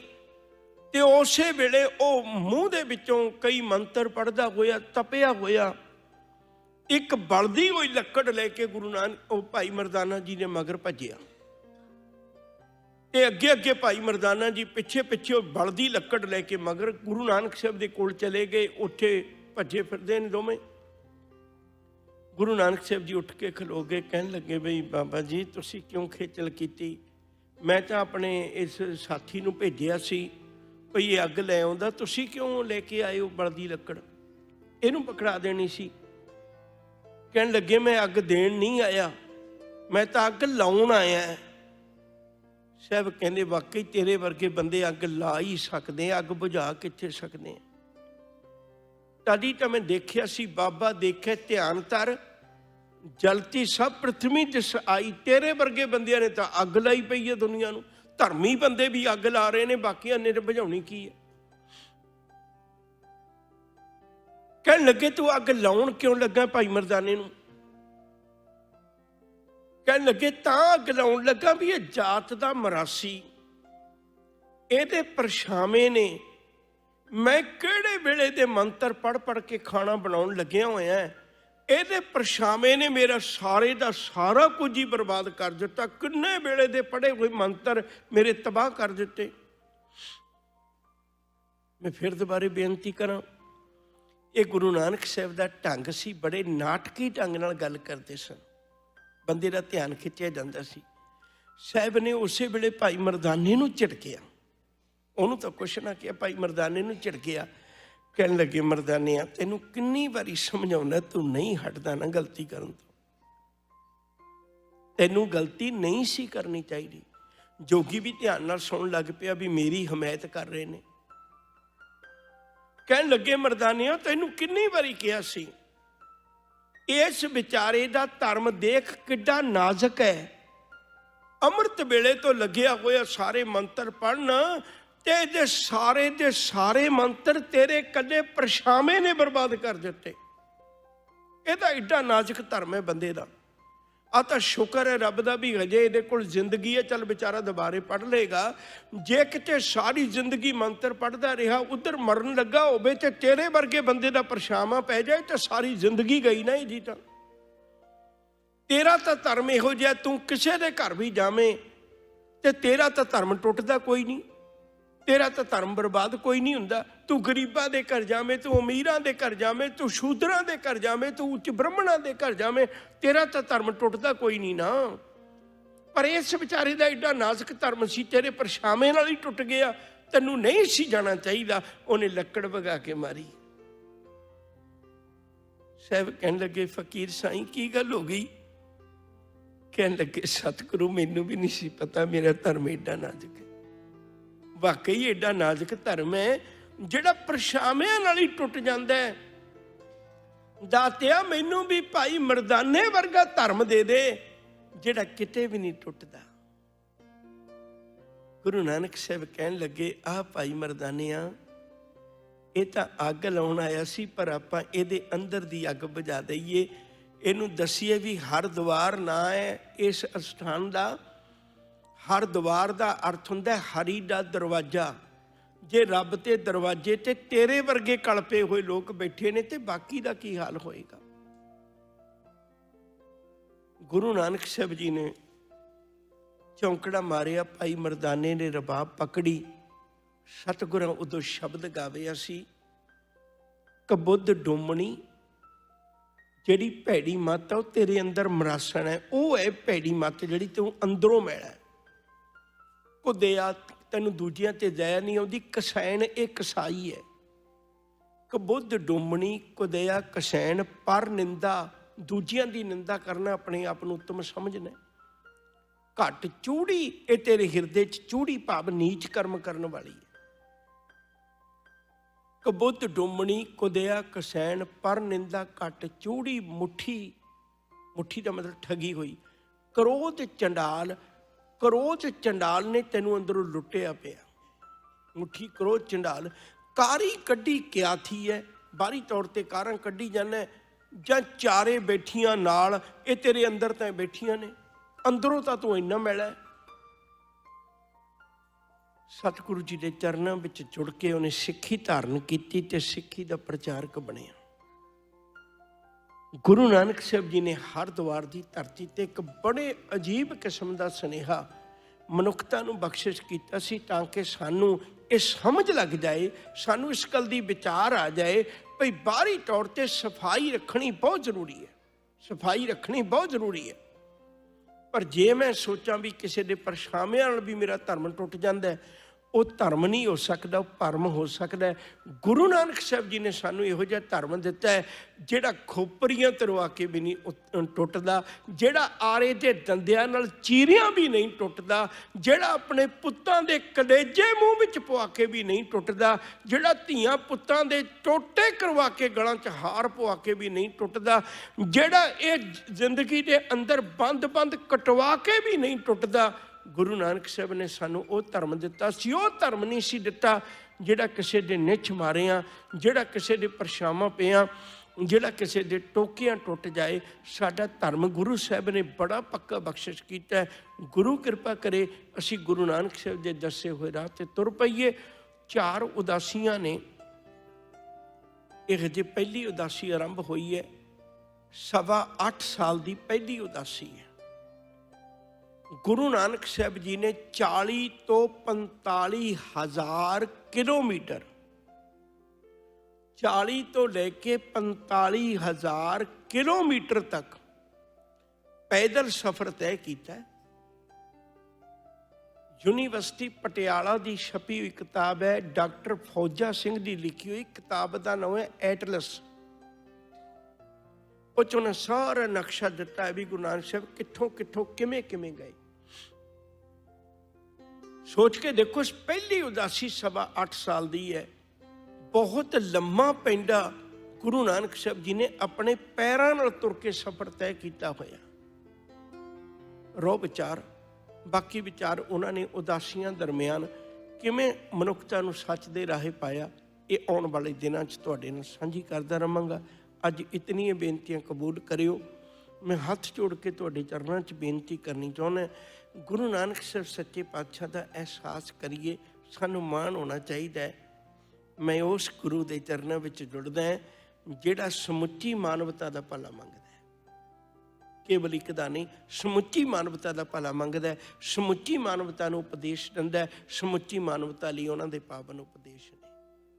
ਤੇ ਉਸੇ ਵੇਲੇ ਉਹ ਮੂੰਹ ਦੇ ਵਿੱਚੋਂ ਕਈ ਮੰਤਰ ਪੜ੍ਹਦਾ ਹੋਇਆ, ਤਪਿਆ ਹੋਇਆ ਇੱਕ ਬਲਦੀ ਹੋਈ ਲੱਕੜ ਲੈ ਕੇ ਗੁਰੂ ਨਾਨਕ ਉਹ ਭਾਈ ਮਰਦਾਨਾ ਜੀ ਨੇ ਮਗਰ ਭੱਜਿਆ ਤੇ ਅੱਗੇ ਅੱਗੇ ਭਾਈ ਮਰਦਾਨਾ ਜੀ ਪਿੱਛੇ ਪਿੱਛੇ ਉਹ ਬਲਦੀ ਲੱਕੜ ਲੈ ਕੇ ਮਗਰ ਗੁਰੂ ਨਾਨਕ ਸਾਹਿਬ ਦੇ ਕੋਲ ਚਲੇ ਗਏ। ਉੱਥੇ ਭੱਜੇ ਫਿਰਦੇ ਨੇ ਦੋਵੇਂ। ਗੁਰੂ ਨਾਨਕ ਸਾਹਿਬ ਜੀ ਉੱਠ ਕੇ ਖਲੋ ਗਏ, ਕਹਿਣ ਲੱਗੇ ਬਈ ਬਾਬਾ ਜੀ ਤੁਸੀਂ ਕਿਉਂ ਖੇਚਲ ਕੀਤੀ? ਮੈਂ ਤਾਂ ਆਪਣੇ ਇਸ ਸਾਥੀ ਨੂੰ ਭੇਜਿਆ ਸੀ ਭਈ ਇਹ ਅੱਗ ਲੈ ਆਉਂਦਾ, ਤੁਸੀਂ ਕਿਉਂ ਲੈ ਕੇ ਆਏ ਹੋ ਬਲਦੀ ਲੱਕੜ? ਇਹਨੂੰ ਪਕੜਾ ਦੇਣੀ ਸੀ। ਕਹਿਣ ਲੱਗੇ ਮੈਂ ਅੱਗ ਦੇਣ ਨਹੀਂ ਆਇਆ, ਮੈਂ ਤਾਂ ਅੱਗ ਲਾਉਣ ਆਇਆ। ਸਾਹਿਬ ਕਹਿੰਦੇ ਵਾਕਈ ਤੇਰੇ ਵਰਗੇ ਬੰਦੇ ਅੱਗ ਲਾ ਹੀ ਸਕਦੇ, ਅੱਗ ਬੁਝਾ ਕਿੱਥੇ ਸਕਦੇ? ਤਦੀ ਤਾਂ ਮੈਂ ਦੇਖਿਆ ਸੀ ਬਾਬਾ ਦੇਖੇ ਧਿਆਨ ਧਰ, ਜਲਤੀ ਸਭ ਪ੍ਰਥਮੀ ਦਿਸ ਆਈ। ਤੇਰੇ ਵਰਗੇ ਬੰਦਿਆਂ ਨੇ ਤਾਂ ਅੱਗ ਲਾਈ ਪਈ ਹੈ ਦੁਨੀਆ ਨੂੰ। ਧਰਮੀ ਬੰਦੇ ਵੀ ਅੱਗ ਲਾ ਰਹੇ ਨੇ, ਬਾਕੀਆਂ ਨੇ ਬੁਝਾਉਣੀ ਕੀ ਹੈ? ਕਹਿਣ ਲੱਗੇ ਤੂੰ ਅੱਗ ਲਾਉਣ ਕਿਉਂ ਲੱਗਾ ਭਾਈ ਮਰਦਾਨੇ ਨੂੰ? ਕਹਿਣ ਲੱਗੇ ਤਾਂ ਅੱਗ ਲਾਉਣ ਲੱਗਾ ਵੀ ਇਹ ਜਾਤ ਦਾ ਮਰਾਸੀ, ਇਹਦੇ ਪਰਛਾਵੇਂ ਨੇ। ਮੈਂ ਕਿਹੜੇ ਵੇਲੇ ਦੇ ਮੰਤਰ ਪੜ੍ਹ ਪੜ੍ਹ ਕੇ ਖਾਣਾ ਬਣਾਉਣ ਲੱਗਿਆ ਹੋਇਆ, ਇਹਦੇ ਪਰਛਾਵੇਂ ਨੇ ਮੇਰਾ ਸਾਰੇ ਦਾ ਸਾਰਾ ਕੁਝ ਹੀ ਬਰਬਾਦ ਕਰ ਦਿੱਤਾ। ਕਿੰਨੇ ਵੇਲੇ ਦੇ ਪੜ੍ਹੇ ਹੋਏ ਮੰਤਰ ਮੇਰੇ ਤਬਾਹ ਕਰ ਦਿੱਤੇ। ਮੈਂ ਫਿਰ ਦੁਬਾਰੇ ਬੇਨਤੀ ਕਰਾਂ, ਇਹ ਗੁਰੂ ਨਾਨਕ ਸਾਹਿਬ ਦਾ ਢੰਗ ਸੀ, ਬੜੇ ਨਾਟਕੀ ਢੰਗ ਨਾਲ ਗੱਲ ਕਰਦੇ ਸਨ, ਬੰਦੇ ਦਾ ਧਿਆਨ ਖਿੱਚਿਆ ਜਾਂਦਾ ਸੀ। ਸਾਹਿਬ ਨੇ ਉਸੇ ਵੇਲੇ ਭਾਈ ਮਰਦਾਨੇ ਨੂੰ ਝਿੜਕਿਆ, ਉਹਨੂੰ ਤਾਂ ਕੁਛ ਨਾ ਕਿਹਾ, ਭਾਈ ਮਰਦਾਨੇ ਨੂੰ ਝਿੜਕਿਆ। ਕਹਿਣ ਲੱਗੇ, ਮਰਦਾਨਿਆ ਤੈਨੂੰ ਕਿੰਨੀ ਵਾਰੀ ਸਮਝਾਉਣਾ, ਤੂੰ ਨਹੀਂ ਹਟਦਾ ਨਾ ਗਲਤੀ ਕਰਨ ਤੋਂ। ਤੈਨੂੰ ਗਲਤੀ ਨਹੀਂ ਸੀ ਕਰਨੀ ਚਾਹੀਦੀ। ਜੋਗੀ ਵੀ ਧਿਆਨ ਨਾਲ ਸੁਣਨ ਲੱਗ ਪਿਆ ਵੀ ਮੇਰੀ ਹਮਾਇਤ ਕਰ ਰਹੇ ਨੇ। ਕਹਿਣ ਲੱਗੇ, ਮਰਦਾਨਿਆ ਤੈਨੂੰ ਕਿੰਨੀ ਵਾਰੀ ਕਿਹਾ ਸੀ, ਇਸ ਵਿਚਾਰੇ ਦਾ ਧਰਮ ਦੇਖ ਕਿੱਡਾ ਨਾਜ਼ੁਕ ਹੈ। ਅੰਮ੍ਰਿਤ ਵੇਲੇ ਤੋਂ ਲੱਗਿਆ ਹੋਇਆ ਸਾਰੇ ਮੰਤਰ ਪੜ੍ਹਨ, ਤੇ ਇਹਦੇ ਸਾਰੇ ਦੇ ਸਾਰੇ ਮੰਤਰ ਤੇਰੇ ਕੱਲੇ ਪਰਛਾਵੇਂ ਨੇ ਬਰਬਾਦ ਕਰ ਦਿੱਤੇ। ਇਹਦਾ ਏਡਾ ਨਾਜ਼ੁਕ ਧਰਮ ਹੈ ਬੰਦੇ ਦਾ। ਆ ਤਾਂ ਸ਼ੁਕਰ ਹੈ ਰੱਬ ਦਾ ਵੀ ਹਜੇ ਇਹਦੇ ਕੋਲ ਜ਼ਿੰਦਗੀ ਹੈ, ਚੱਲ ਵਿਚਾਰਾ ਦੁਬਾਰੇ ਪੜ੍ਹ ਲਏਗਾ। ਜੇ ਕਿਤੇ ਸਾਰੀ ਜ਼ਿੰਦਗੀ ਮੰਤਰ ਪੜ੍ਹਦਾ ਰਿਹਾ, ਉਧਰ ਮਰਨ ਲੱਗਾ ਹੋਵੇ ਤੇ ਤੇਰੇ ਵਰਗੇ ਬੰਦੇ ਦਾ ਪਰਛਾਵਾਂ ਪੈ ਜਾਏ ਤਾਂ ਸਾਰੀ ਜ਼ਿੰਦਗੀ ਗਈ ਨਾ ਜੀ। ਤਾਂ ਤੇਰਾ ਤਾਂ ਧਰਮ ਇਹੋ ਜਿਹਾ, ਤੂੰ ਕਿਸੇ ਦੇ ਘਰ ਵੀ ਜਾਵੇਂ ਤੇ ਤੇਰਾ ਤਾਂ ਧਰਮ ਟੁੱਟਦਾ ਕੋਈ ਨਹੀਂ, ਤੇਰਾ ਤਾਂ ਧਰਮ ਬਰਬਾਦ ਕੋਈ ਨਹੀਂ ਹੁੰਦਾ। ਤੂੰ ਗਰੀਬਾਂ ਦੇ ਘਰ ਜਾਵੇਂ, ਤੂੰ ਅਮੀਰਾਂ ਦੇ ਘਰ ਜਾਵੇਂ, ਤੂੰ ਸ਼ੂਦਰਾਂ ਦੇ ਘਰ ਜਾਵੇਂ, ਤੂੰ ਉੱਚ ਬ੍ਰਾਹਮਣਾਂ ਦੇ ਘਰ ਜਾਵੇਂ, ਤੇਰਾ ਤਾਂ ਧਰਮ ਟੁੱਟਦਾ ਕੋਈ ਨਹੀਂ ਨਾ। ਪਰ ਇਸ ਵਿਚਾਰੇ ਦਾ ਏਡਾ ਨਾਜ਼ੁਕ ਧਰਮ ਸੀ, ਤੇਰੇ ਪਰਛਾਵੇਂ ਨਾਲ ਹੀ ਟੁੱਟ ਗਿਆ। ਤੈਨੂੰ ਨਹੀਂ ਸੀ ਜਾਣਾ ਚਾਹੀਦਾ। ਉਹਨੇ ਲੱਕੜ ਵਗਾ ਕੇ ਮਾਰੀ। ਸਾਹਿਬ ਕਹਿਣ ਲੱਗੇ, ਫਕੀਰ ਸਾਈਂ ਕੀ ਗੱਲ ਹੋ ਗਈ? ਕਹਿਣ ਲੱਗੇ, ਸਤਿਗੁਰੂ ਮੈਨੂੰ ਵੀ ਨਹੀਂ ਸੀ ਪਤਾ ਮੇਰਾ ਧਰਮ ਏਡਾ ਨਾਜ਼ੁਕ ਹੈ। ਵਾਕਈ ਏਡਾ ਨਾਜ਼ੁਕ ਧਰਮ ਹੈ ਜਿਹੜਾ ਪਰਛਾਵਿਆਂ ਨਾਲ ਹੀ ਟੁੱਟ ਜਾਂਦਾ ਹੈ। ਦਾਤਿਆ ਮੈਨੂੰ ਵੀ ਭਾਈ ਮਰਦਾਨੇ ਵਰਗਾ ਧਰਮ ਦੇ ਦੇ ਜਿਹੜਾ ਕਿਤੇ ਵੀ ਨਹੀਂ ਟੁੱਟਦਾ। ਗੁਰੂ ਨਾਨਕ ਸਾਹਿਬ ਕਹਿਣ ਲੱਗੇ, ਆਹ ਭਾਈ ਮਰਦਾਨਿਆ ਇਹ ਤਾਂ ਅੱਗ ਲਾਉਣ ਆਇਆ ਸੀ, ਪਰ ਆਪਾਂ ਇਹਦੇ ਅੰਦਰ ਦੀ ਅੱਗ ਬੁਝਾ ਦਈਏ। ਇਹਨੂੰ ਦੱਸੀਏ ਵੀ ਹਰਿਦੁਆਰ ਨਾਂ ਹੈ ਇਸ ਅਸਥਾਨ ਦਾ। ਹਰਿਦੁਆਰ ਦਾ ਅਰਥ ਹੁੰਦਾ ਹਰੀ ਦਾ ਦਰਵਾਜ਼ਾ। ਜੇ ਰੱਬ ਦੇ ਦਰਵਾਜ਼ੇ ਤੇ ਤੇਰੇ ਵਰਗੇ ਕਲਪੇ ਹੋਏ ਲੋਕ ਬੈਠੇ ਨੇ ਤੇ ਬਾਕੀ ਦਾ ਕੀ ਹਾਲ ਹੋਏਗਾ। ਗੁਰੂ ਨਾਨਕ ਸਾਹਿਬ ਜੀ ਨੇ ਚੌਂਕੜਾ ਮਾਰਿਆ, ਭਾਈ ਮਰਦਾਨੇ ਨੇ ਰਬਾਬ ਪਕੜੀ। ਸਤਿਗੁਰਾਂ ਉਦੋਂ ਸ਼ਬਦ ਗਾਵਿਆ ਸੀ, ਕਬੁੱਧ ਡੋਮਣੀ ਜਿਹੜੀ ਭੈੜੀ ਮੱਤ ਆ ਉਹ ਤੇਰੇ ਅੰਦਰ ਮਰਾਸਣ ਹੈ। ਉਹ ਹੈ ਭੈੜੀ ਮੱਤ ਜਿਹੜੀ ਤੂੰ ਅੰਦਰੋਂ ਮੈਲਾ। ਕੁਦਿਆ ਤੈਨੂੰ ਦੂਜਿਆਂ ਤੇ ਦਇਆ ਨਹੀਂ ਆਉਂਦੀ। ਕਸੈਣ ਇਹ ਕਸਾਈ ਹੈ। ਕਬੁੱਧ ਡੋਮਣੀ ਕੁਦਿਆ ਕਸੈਣ, ਪਰ ਨਿੰਦਾ ਦੂਜਿਆਂ ਦੀ ਨਿੰਦਾ ਕਰਨਾ, ਆਪਣੇ ਆਪ ਨੂੰ ਉੱਤਮ ਸਮਝਣਾ। ਘੱਟ ਚੂੜੀ ਇਹ ਤੇਰੇ ਹਿਰਦੇ 'ਚ ਚੂੜੀ ਭਾਵ ਨੀਚ ਕਰਮ ਕਰਨ ਵਾਲੀ ਹੈ। ਕਬੁੱਧ ਡੋਮਣੀ ਕੁਦਿਆ ਕਸੈਣ, ਪਰ ਨਿੰਦਾ ਘੱਟ ਚੂੜੀ। ਮੁੱਠੀ, ਮੁੱਠੀ ਦਾ ਮਤਲਬ ਠੱਗੀ ਹੋਈ। ਕ੍ਰੋਧ ਚੰਡਾਲ, ਕ੍ਰੋਧ ਚੰਡਾਲ ਨੇ ਤੈਨੂੰ ਅੰਦਰੋਂ ਲੁੱਟਿਆ ਪਿਆ। ਮੁੱਠੀ ਕ੍ਰੋਧ ਚੰਡਾਲ। ਕਾਰੀ ਕੱਢੀ ਕਿਆਥੀ ਹੈ, ਬਾਹਰੀ ਤੌਰ ਤੇ ਕਾਰਾਂ ਕੱਢੀ ਜਾਂਦਾ, ਜਾਂ ਚਾਰੇ ਬੈਠੀਆਂ ਨਾਲ ਇਹ ਤੇਰੇ ਅੰਦਰ ਤਾਂ ਬੈਠੀਆਂ ਨੇ, ਅੰਦਰੋਂ ਤਾਂ ਤੂੰ ਇੰਨਾ ਮੈਲਾ ਹੈ। ਸਤਿਗੁਰੂ ਜੀ ਦੇ ਚਰਨਾਂ ਵਿੱਚ ਜੁੜ ਕੇ ਉਹਨੇ ਸਿੱਖੀ ਧਾਰਨ ਕੀਤੀ ਤੇ ਸਿੱਖੀ ਦਾ ਪ੍ਰਚਾਰਕ ਬਣਿਆ। ਗੁਰੂ ਨਾਨਕ ਸਾਹਿਬ ਜੀ ਨੇ ਹਰਿਦੁਆਰ ਦੀ ਧਰਤੀ ਤੇ ਇੱਕ ਬੜੇ ਅਜੀਬ ਕਿਸਮ ਦਾ ਸੁਨੇਹਾ ਮਨੁੱਖਤਾ ਨੂੰ ਬਖਸ਼ਿਸ਼ ਕੀਤਾ ਸੀ, ਤਾਂ ਕਿ ਸਾਨੂੰ ਇਹ ਸਮਝ ਲੱਗ ਜਾਏ, ਸਾਨੂੰ ਇਸ ਗੱਲ ਦੀ ਵਿਚਾਰ ਆ ਜਾਏ ਭਈ ਬਾਹਰੀ ਤੌਰ ਤੇ ਸਫਾਈ ਰੱਖਣੀ ਬਹੁਤ ਜ਼ਰੂਰੀ ਹੈ। ਸਫਾਈ ਰੱਖਣੀ ਬਹੁਤ ਜ਼ਰੂਰੀ ਹੈ। ਪਰ ਜੇ ਮੈਂ ਸੋਚਾਂ ਵੀ ਕਿਸੇ ਦੇ ਪਰਛਾਵਿਆਂ ਨਾਲ ਵੀ ਮੇਰਾ ਧਰਮ ਟੁੱਟ ਜਾਂਦਾ ਹੈ, ਉਹ ਧਰਮ ਨਹੀਂ ਹੋ ਸਕਦਾ, ਉਹ ਭਰਮ ਹੋ ਸਕਦਾ ਹੈ। ਗੁਰੂ ਨਾਨਕ ਸਾਹਿਬ ਜੀ ਨੇ ਸਾਨੂੰ ਇਹੋ ਜਿਹਾ ਧਰਮ ਦਿੱਤਾ ਹੈ ਜਿਹੜਾ ਖੋਪਰੀਆਂ ਤਰਵਾ ਕੇ ਵੀ ਨਹੀਂ ਟੁੱਟਦਾ, ਜਿਹੜਾ ਆਰੇ ਦੇ ਦੰਦਿਆਂ ਨਾਲ ਚੀਰਿਆਂ ਵੀ ਨਹੀਂ ਟੁੱਟਦਾ, ਜਿਹੜਾ ਆਪਣੇ ਪੁੱਤਾਂ ਦੇ ਕਲੇਜੇ ਮੂੰਹ ਵਿੱਚ ਪਵਾ ਕੇ ਵੀ ਨਹੀਂ ਟੁੱਟਦਾ, ਜਿਹੜਾ ਧੀਆਂ ਪੁੱਤਾਂ ਦੇ ਟੋਟੇ ਕਰਵਾ ਕੇ ਗਲਾਂ 'ਚ ਹਾਰ ਪਵਾ ਕੇ ਵੀ ਨਹੀਂ ਟੁੱਟਦਾ, ਜਿਹੜਾ ਇਹ ਜ਼ਿੰਦਗੀ ਦੇ ਅੰਦਰ ਬੰਦ ਕਟਵਾ ਕੇ ਵੀ ਨਹੀਂ ਟੁੱਟਦਾ। ਗੁਰੂ ਨਾਨਕ ਸਾਹਿਬ ਨੇ ਸਾਨੂੰ ਉਹ ਧਰਮ ਦਿੱਤਾ ਸੀ। ਉਹ ਧਰਮ ਨਹੀਂ ਸੀ ਦਿੱਤਾ ਜਿਹੜਾ ਕਿਸੇ ਦੇ ਨਿੱਛ ਮਾਰਿਆਂ, ਜਿਹੜਾ ਕਿਸੇ ਦੇ ਪਰਛਾਵਾਂ ਪਿਆ। ਜਿਹੜਾ ਕਿਸੇ ਦੇ ਟੋਕਿਆਂ ਟੁੱਟ ਜਾਏ। ਸਾਡਾ ਧਰਮ ਗੁਰੂ ਸਾਹਿਬ ਨੇ ਬੜਾ ਪੱਕਾ ਬਖਸ਼ਿਸ਼ ਕੀਤਾ ਹੈ। ਗੁਰੂ ਕਿਰਪਾ ਕਰੇ ਅਸੀਂ ਗੁਰੂ ਨਾਨਕ ਸਾਹਿਬ ਦੇ ਦੱਸੇ ਹੋਏ ਰਾਹ ਤੇ ਤੁਰ ਪਈਏ। 4 ਉਦਾਸੀਆਂ ਨੇ। ਇਹ ਜੇ ਪਹਿਲੀ ਉਦਾਸੀ ਆਰੰਭ ਹੋਈ ਹੈ, 8.25 ਸਾਲ ਦੀ ਪਹਿਲੀ ਉਦਾਸੀ ਹੈ। ਗੁਰੂ ਨਾਨਕ ਸਾਹਿਬ ਜੀ ਨੇ 40 ਤੋਂ 45 ਹਜ਼ਾਰ ਕਿਲੋਮੀਟਰ, 40 ਤੋਂ ਲੈ ਕੇ 45 ਹਜ਼ਾਰ ਕਿਲੋਮੀਟਰ ਤੱਕ ਪੈਦਲ ਸਫ਼ਰ ਤੈਅ ਕੀਤਾ। ਯੂਨੀਵਰਸਿਟੀ ਪਟਿਆਲਾ ਦੀ ਛਪੀ ਹੋਈ ਕਿਤਾਬ ਹੈ, ਡਾਕਟਰ ਫੌਜਾ ਸਿੰਘ ਦੀ ਲਿਖੀ ਹੋਈ ਕਿਤਾਬ ਦਾ ਨਾਮ ਹੈ ਐਟਲਸ। ਉਹ 'ਚ ਉਹਨੇ ਸਾਰਾ ਨਕਸ਼ਾ ਦਿੱਤਾ ਹੈ ਵੀ ਗੁਰੂ ਨਾਨਕ ਸਾਹਿਬ ਕਿੱਥੋਂ ਕਿੱਥੋਂ ਕਿਵੇਂ ਕਿਵੇਂ ਗਏ। ਸੋਚ ਕੇ ਦੇਖੋ, ਇਸ ਪਹਿਲੀ ਉਦਾਸੀ 8.25 ਸਾਲ ਦੀ ਹੈ। ਬਹੁਤ ਲੰਮਾ ਪੈਂਡਾ ਗੁਰੂ ਨਾਨਕ ਸਾਹਿਬ ਜੀ ਨੇ ਆਪਣੇ ਪੈਰਾਂ ਨਾਲ ਤੁਰ ਕੇ ਸਫ਼ਰ ਤੈਅ ਕੀਤਾ ਹੋਇਆ। ਰੋ ਵਿਚਾਰ, ਬਾਕੀ ਵਿਚਾਰ ਉਹਨਾਂ ਨੇ ਉਦਾਸੀਆਂ ਦਰਮਿਆਨ ਕਿਵੇਂ ਮਨੁੱਖਤਾ ਨੂੰ ਸੱਚ ਦੇ ਰਾਹੇ ਪਾਇਆ, ਇਹ ਆਉਣ ਵਾਲੇ ਦਿਨਾਂ 'ਚ ਤੁਹਾਡੇ ਨਾਲ ਸਾਂਝੀ ਕਰਦਾ ਰਹਾਂਗਾ। ਅੱਜ ਇਤਨੀਆਂ ਬੇਨਤੀਆਂ ਕਬੂਲ ਕਰਿਓ। ਮੈਂ ਹੱਥ ਜੋੜ ਕੇ ਤੁਹਾਡੇ ਚਰਨਾਂ 'ਚ ਬੇਨਤੀ ਕਰਨੀ ਚਾਹੁੰਦਾ, ਗੁਰੂ ਨਾਨਕ ਸਾਹਿਬ ਸੱਚੇ ਪਾਤਸ਼ਾਹ ਦਾ ਅਹਿਸਾਸ ਕਰੀਏ। ਸਾਨੂੰ ਮਾਣ ਹੋਣਾ ਚਾਹੀਦਾ ਹੈ। ਮੈਂ ਉਸ ਗੁਰੂ ਦੇ ਚਰਨਾਂ ਵਿੱਚ ਜੁੜਦਾ ਹੈ ਜਿਹੜਾ ਸਮੁੱਚੀ ਮਾਨਵਤਾ ਦਾ ਭਲਾ ਮੰਗਦਾ ਹੈ। ਕੇਵਲ ਇੱਕ ਦਾ ਨਹੀਂ, ਸਮੁੱਚੀ ਮਾਨਵਤਾ ਦਾ ਭਲਾ ਮੰਗਦਾ ਹੈ। ਸਮੁੱਚੀ ਮਾਨਵਤਾ ਨੂੰ ਉਪਦੇਸ਼ ਦਿੰਦਾ ਹੈ। ਸਮੁੱਚੀ ਮਾਨਵਤਾ ਲਈ ਉਹਨਾਂ ਦੇ ਪਾਵਨ ਉਪਦੇਸ਼ ਨੇ।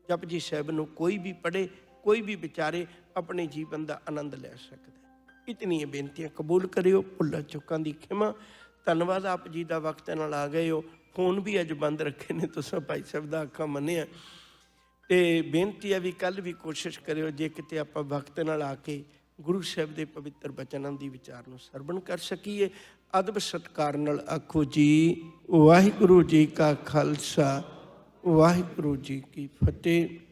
ਜਪਜੀ ਸਾਹਿਬ ਨੂੰ ਕੋਈ ਵੀ ਪੜ੍ਹੇ, ਕੋਈ ਵੀ ਵਿਚਾਰੇ, ਆਪਣੇ ਜੀਵਨ ਦਾ ਆਨੰਦ ਲੈ ਸਕਦਾ। ਇਤਨੀਆਂ ਬੇਨਤੀਆਂ ਕਬੂਲ ਕਰਿਓ। ਭੁੱਲਾਂ ਚੁੱਕਾਂ ਦੀ ਖਿਮਾ। ਧੰਨਵਾਦ, ਆਪ ਜੀ ਦਾ ਵਕਤ ਨਾਲ ਆ ਗਏ ਹੋ। ਫੋਨ ਵੀ ਅੱਜ ਬੰਦ ਰੱਖੇ ਨੇ ਤੁਸੀਂ ਭਾਈ ਸਾਹਿਬ ਦਾ ਆਖਾਂ ਮੰਨਿਆ। ਤੇ ਬੇਨਤੀ ਹੈ ਵੀ ਕੱਲ੍ਹ ਵੀ ਕੋਸ਼ਿਸ਼ ਕਰਿਓ, ਜੇ ਕਿਤੇ ਆਪਾਂ ਵਕਤ ਨਾਲ ਆ ਕੇ ਗੁਰੂ ਸਾਹਿਬ ਦੇ ਪਵਿੱਤਰ ਬਚਨਾਂ ਦੀ ਵਿਚਾਰ ਨੂੰ ਸਰਵਣ ਕਰ ਸਕੀਏ। ਅਦਬ ਸਤਿਕਾਰ ਨਾਲ ਆਖੋ ਜੀ ਵਾਹਿਗੁਰੂ ਜੀ ਕਾ ਖਾਲਸਾ, ਵਾਹਿਗੁਰੂ ਜੀ ਕੀ ਫਤਿਹ।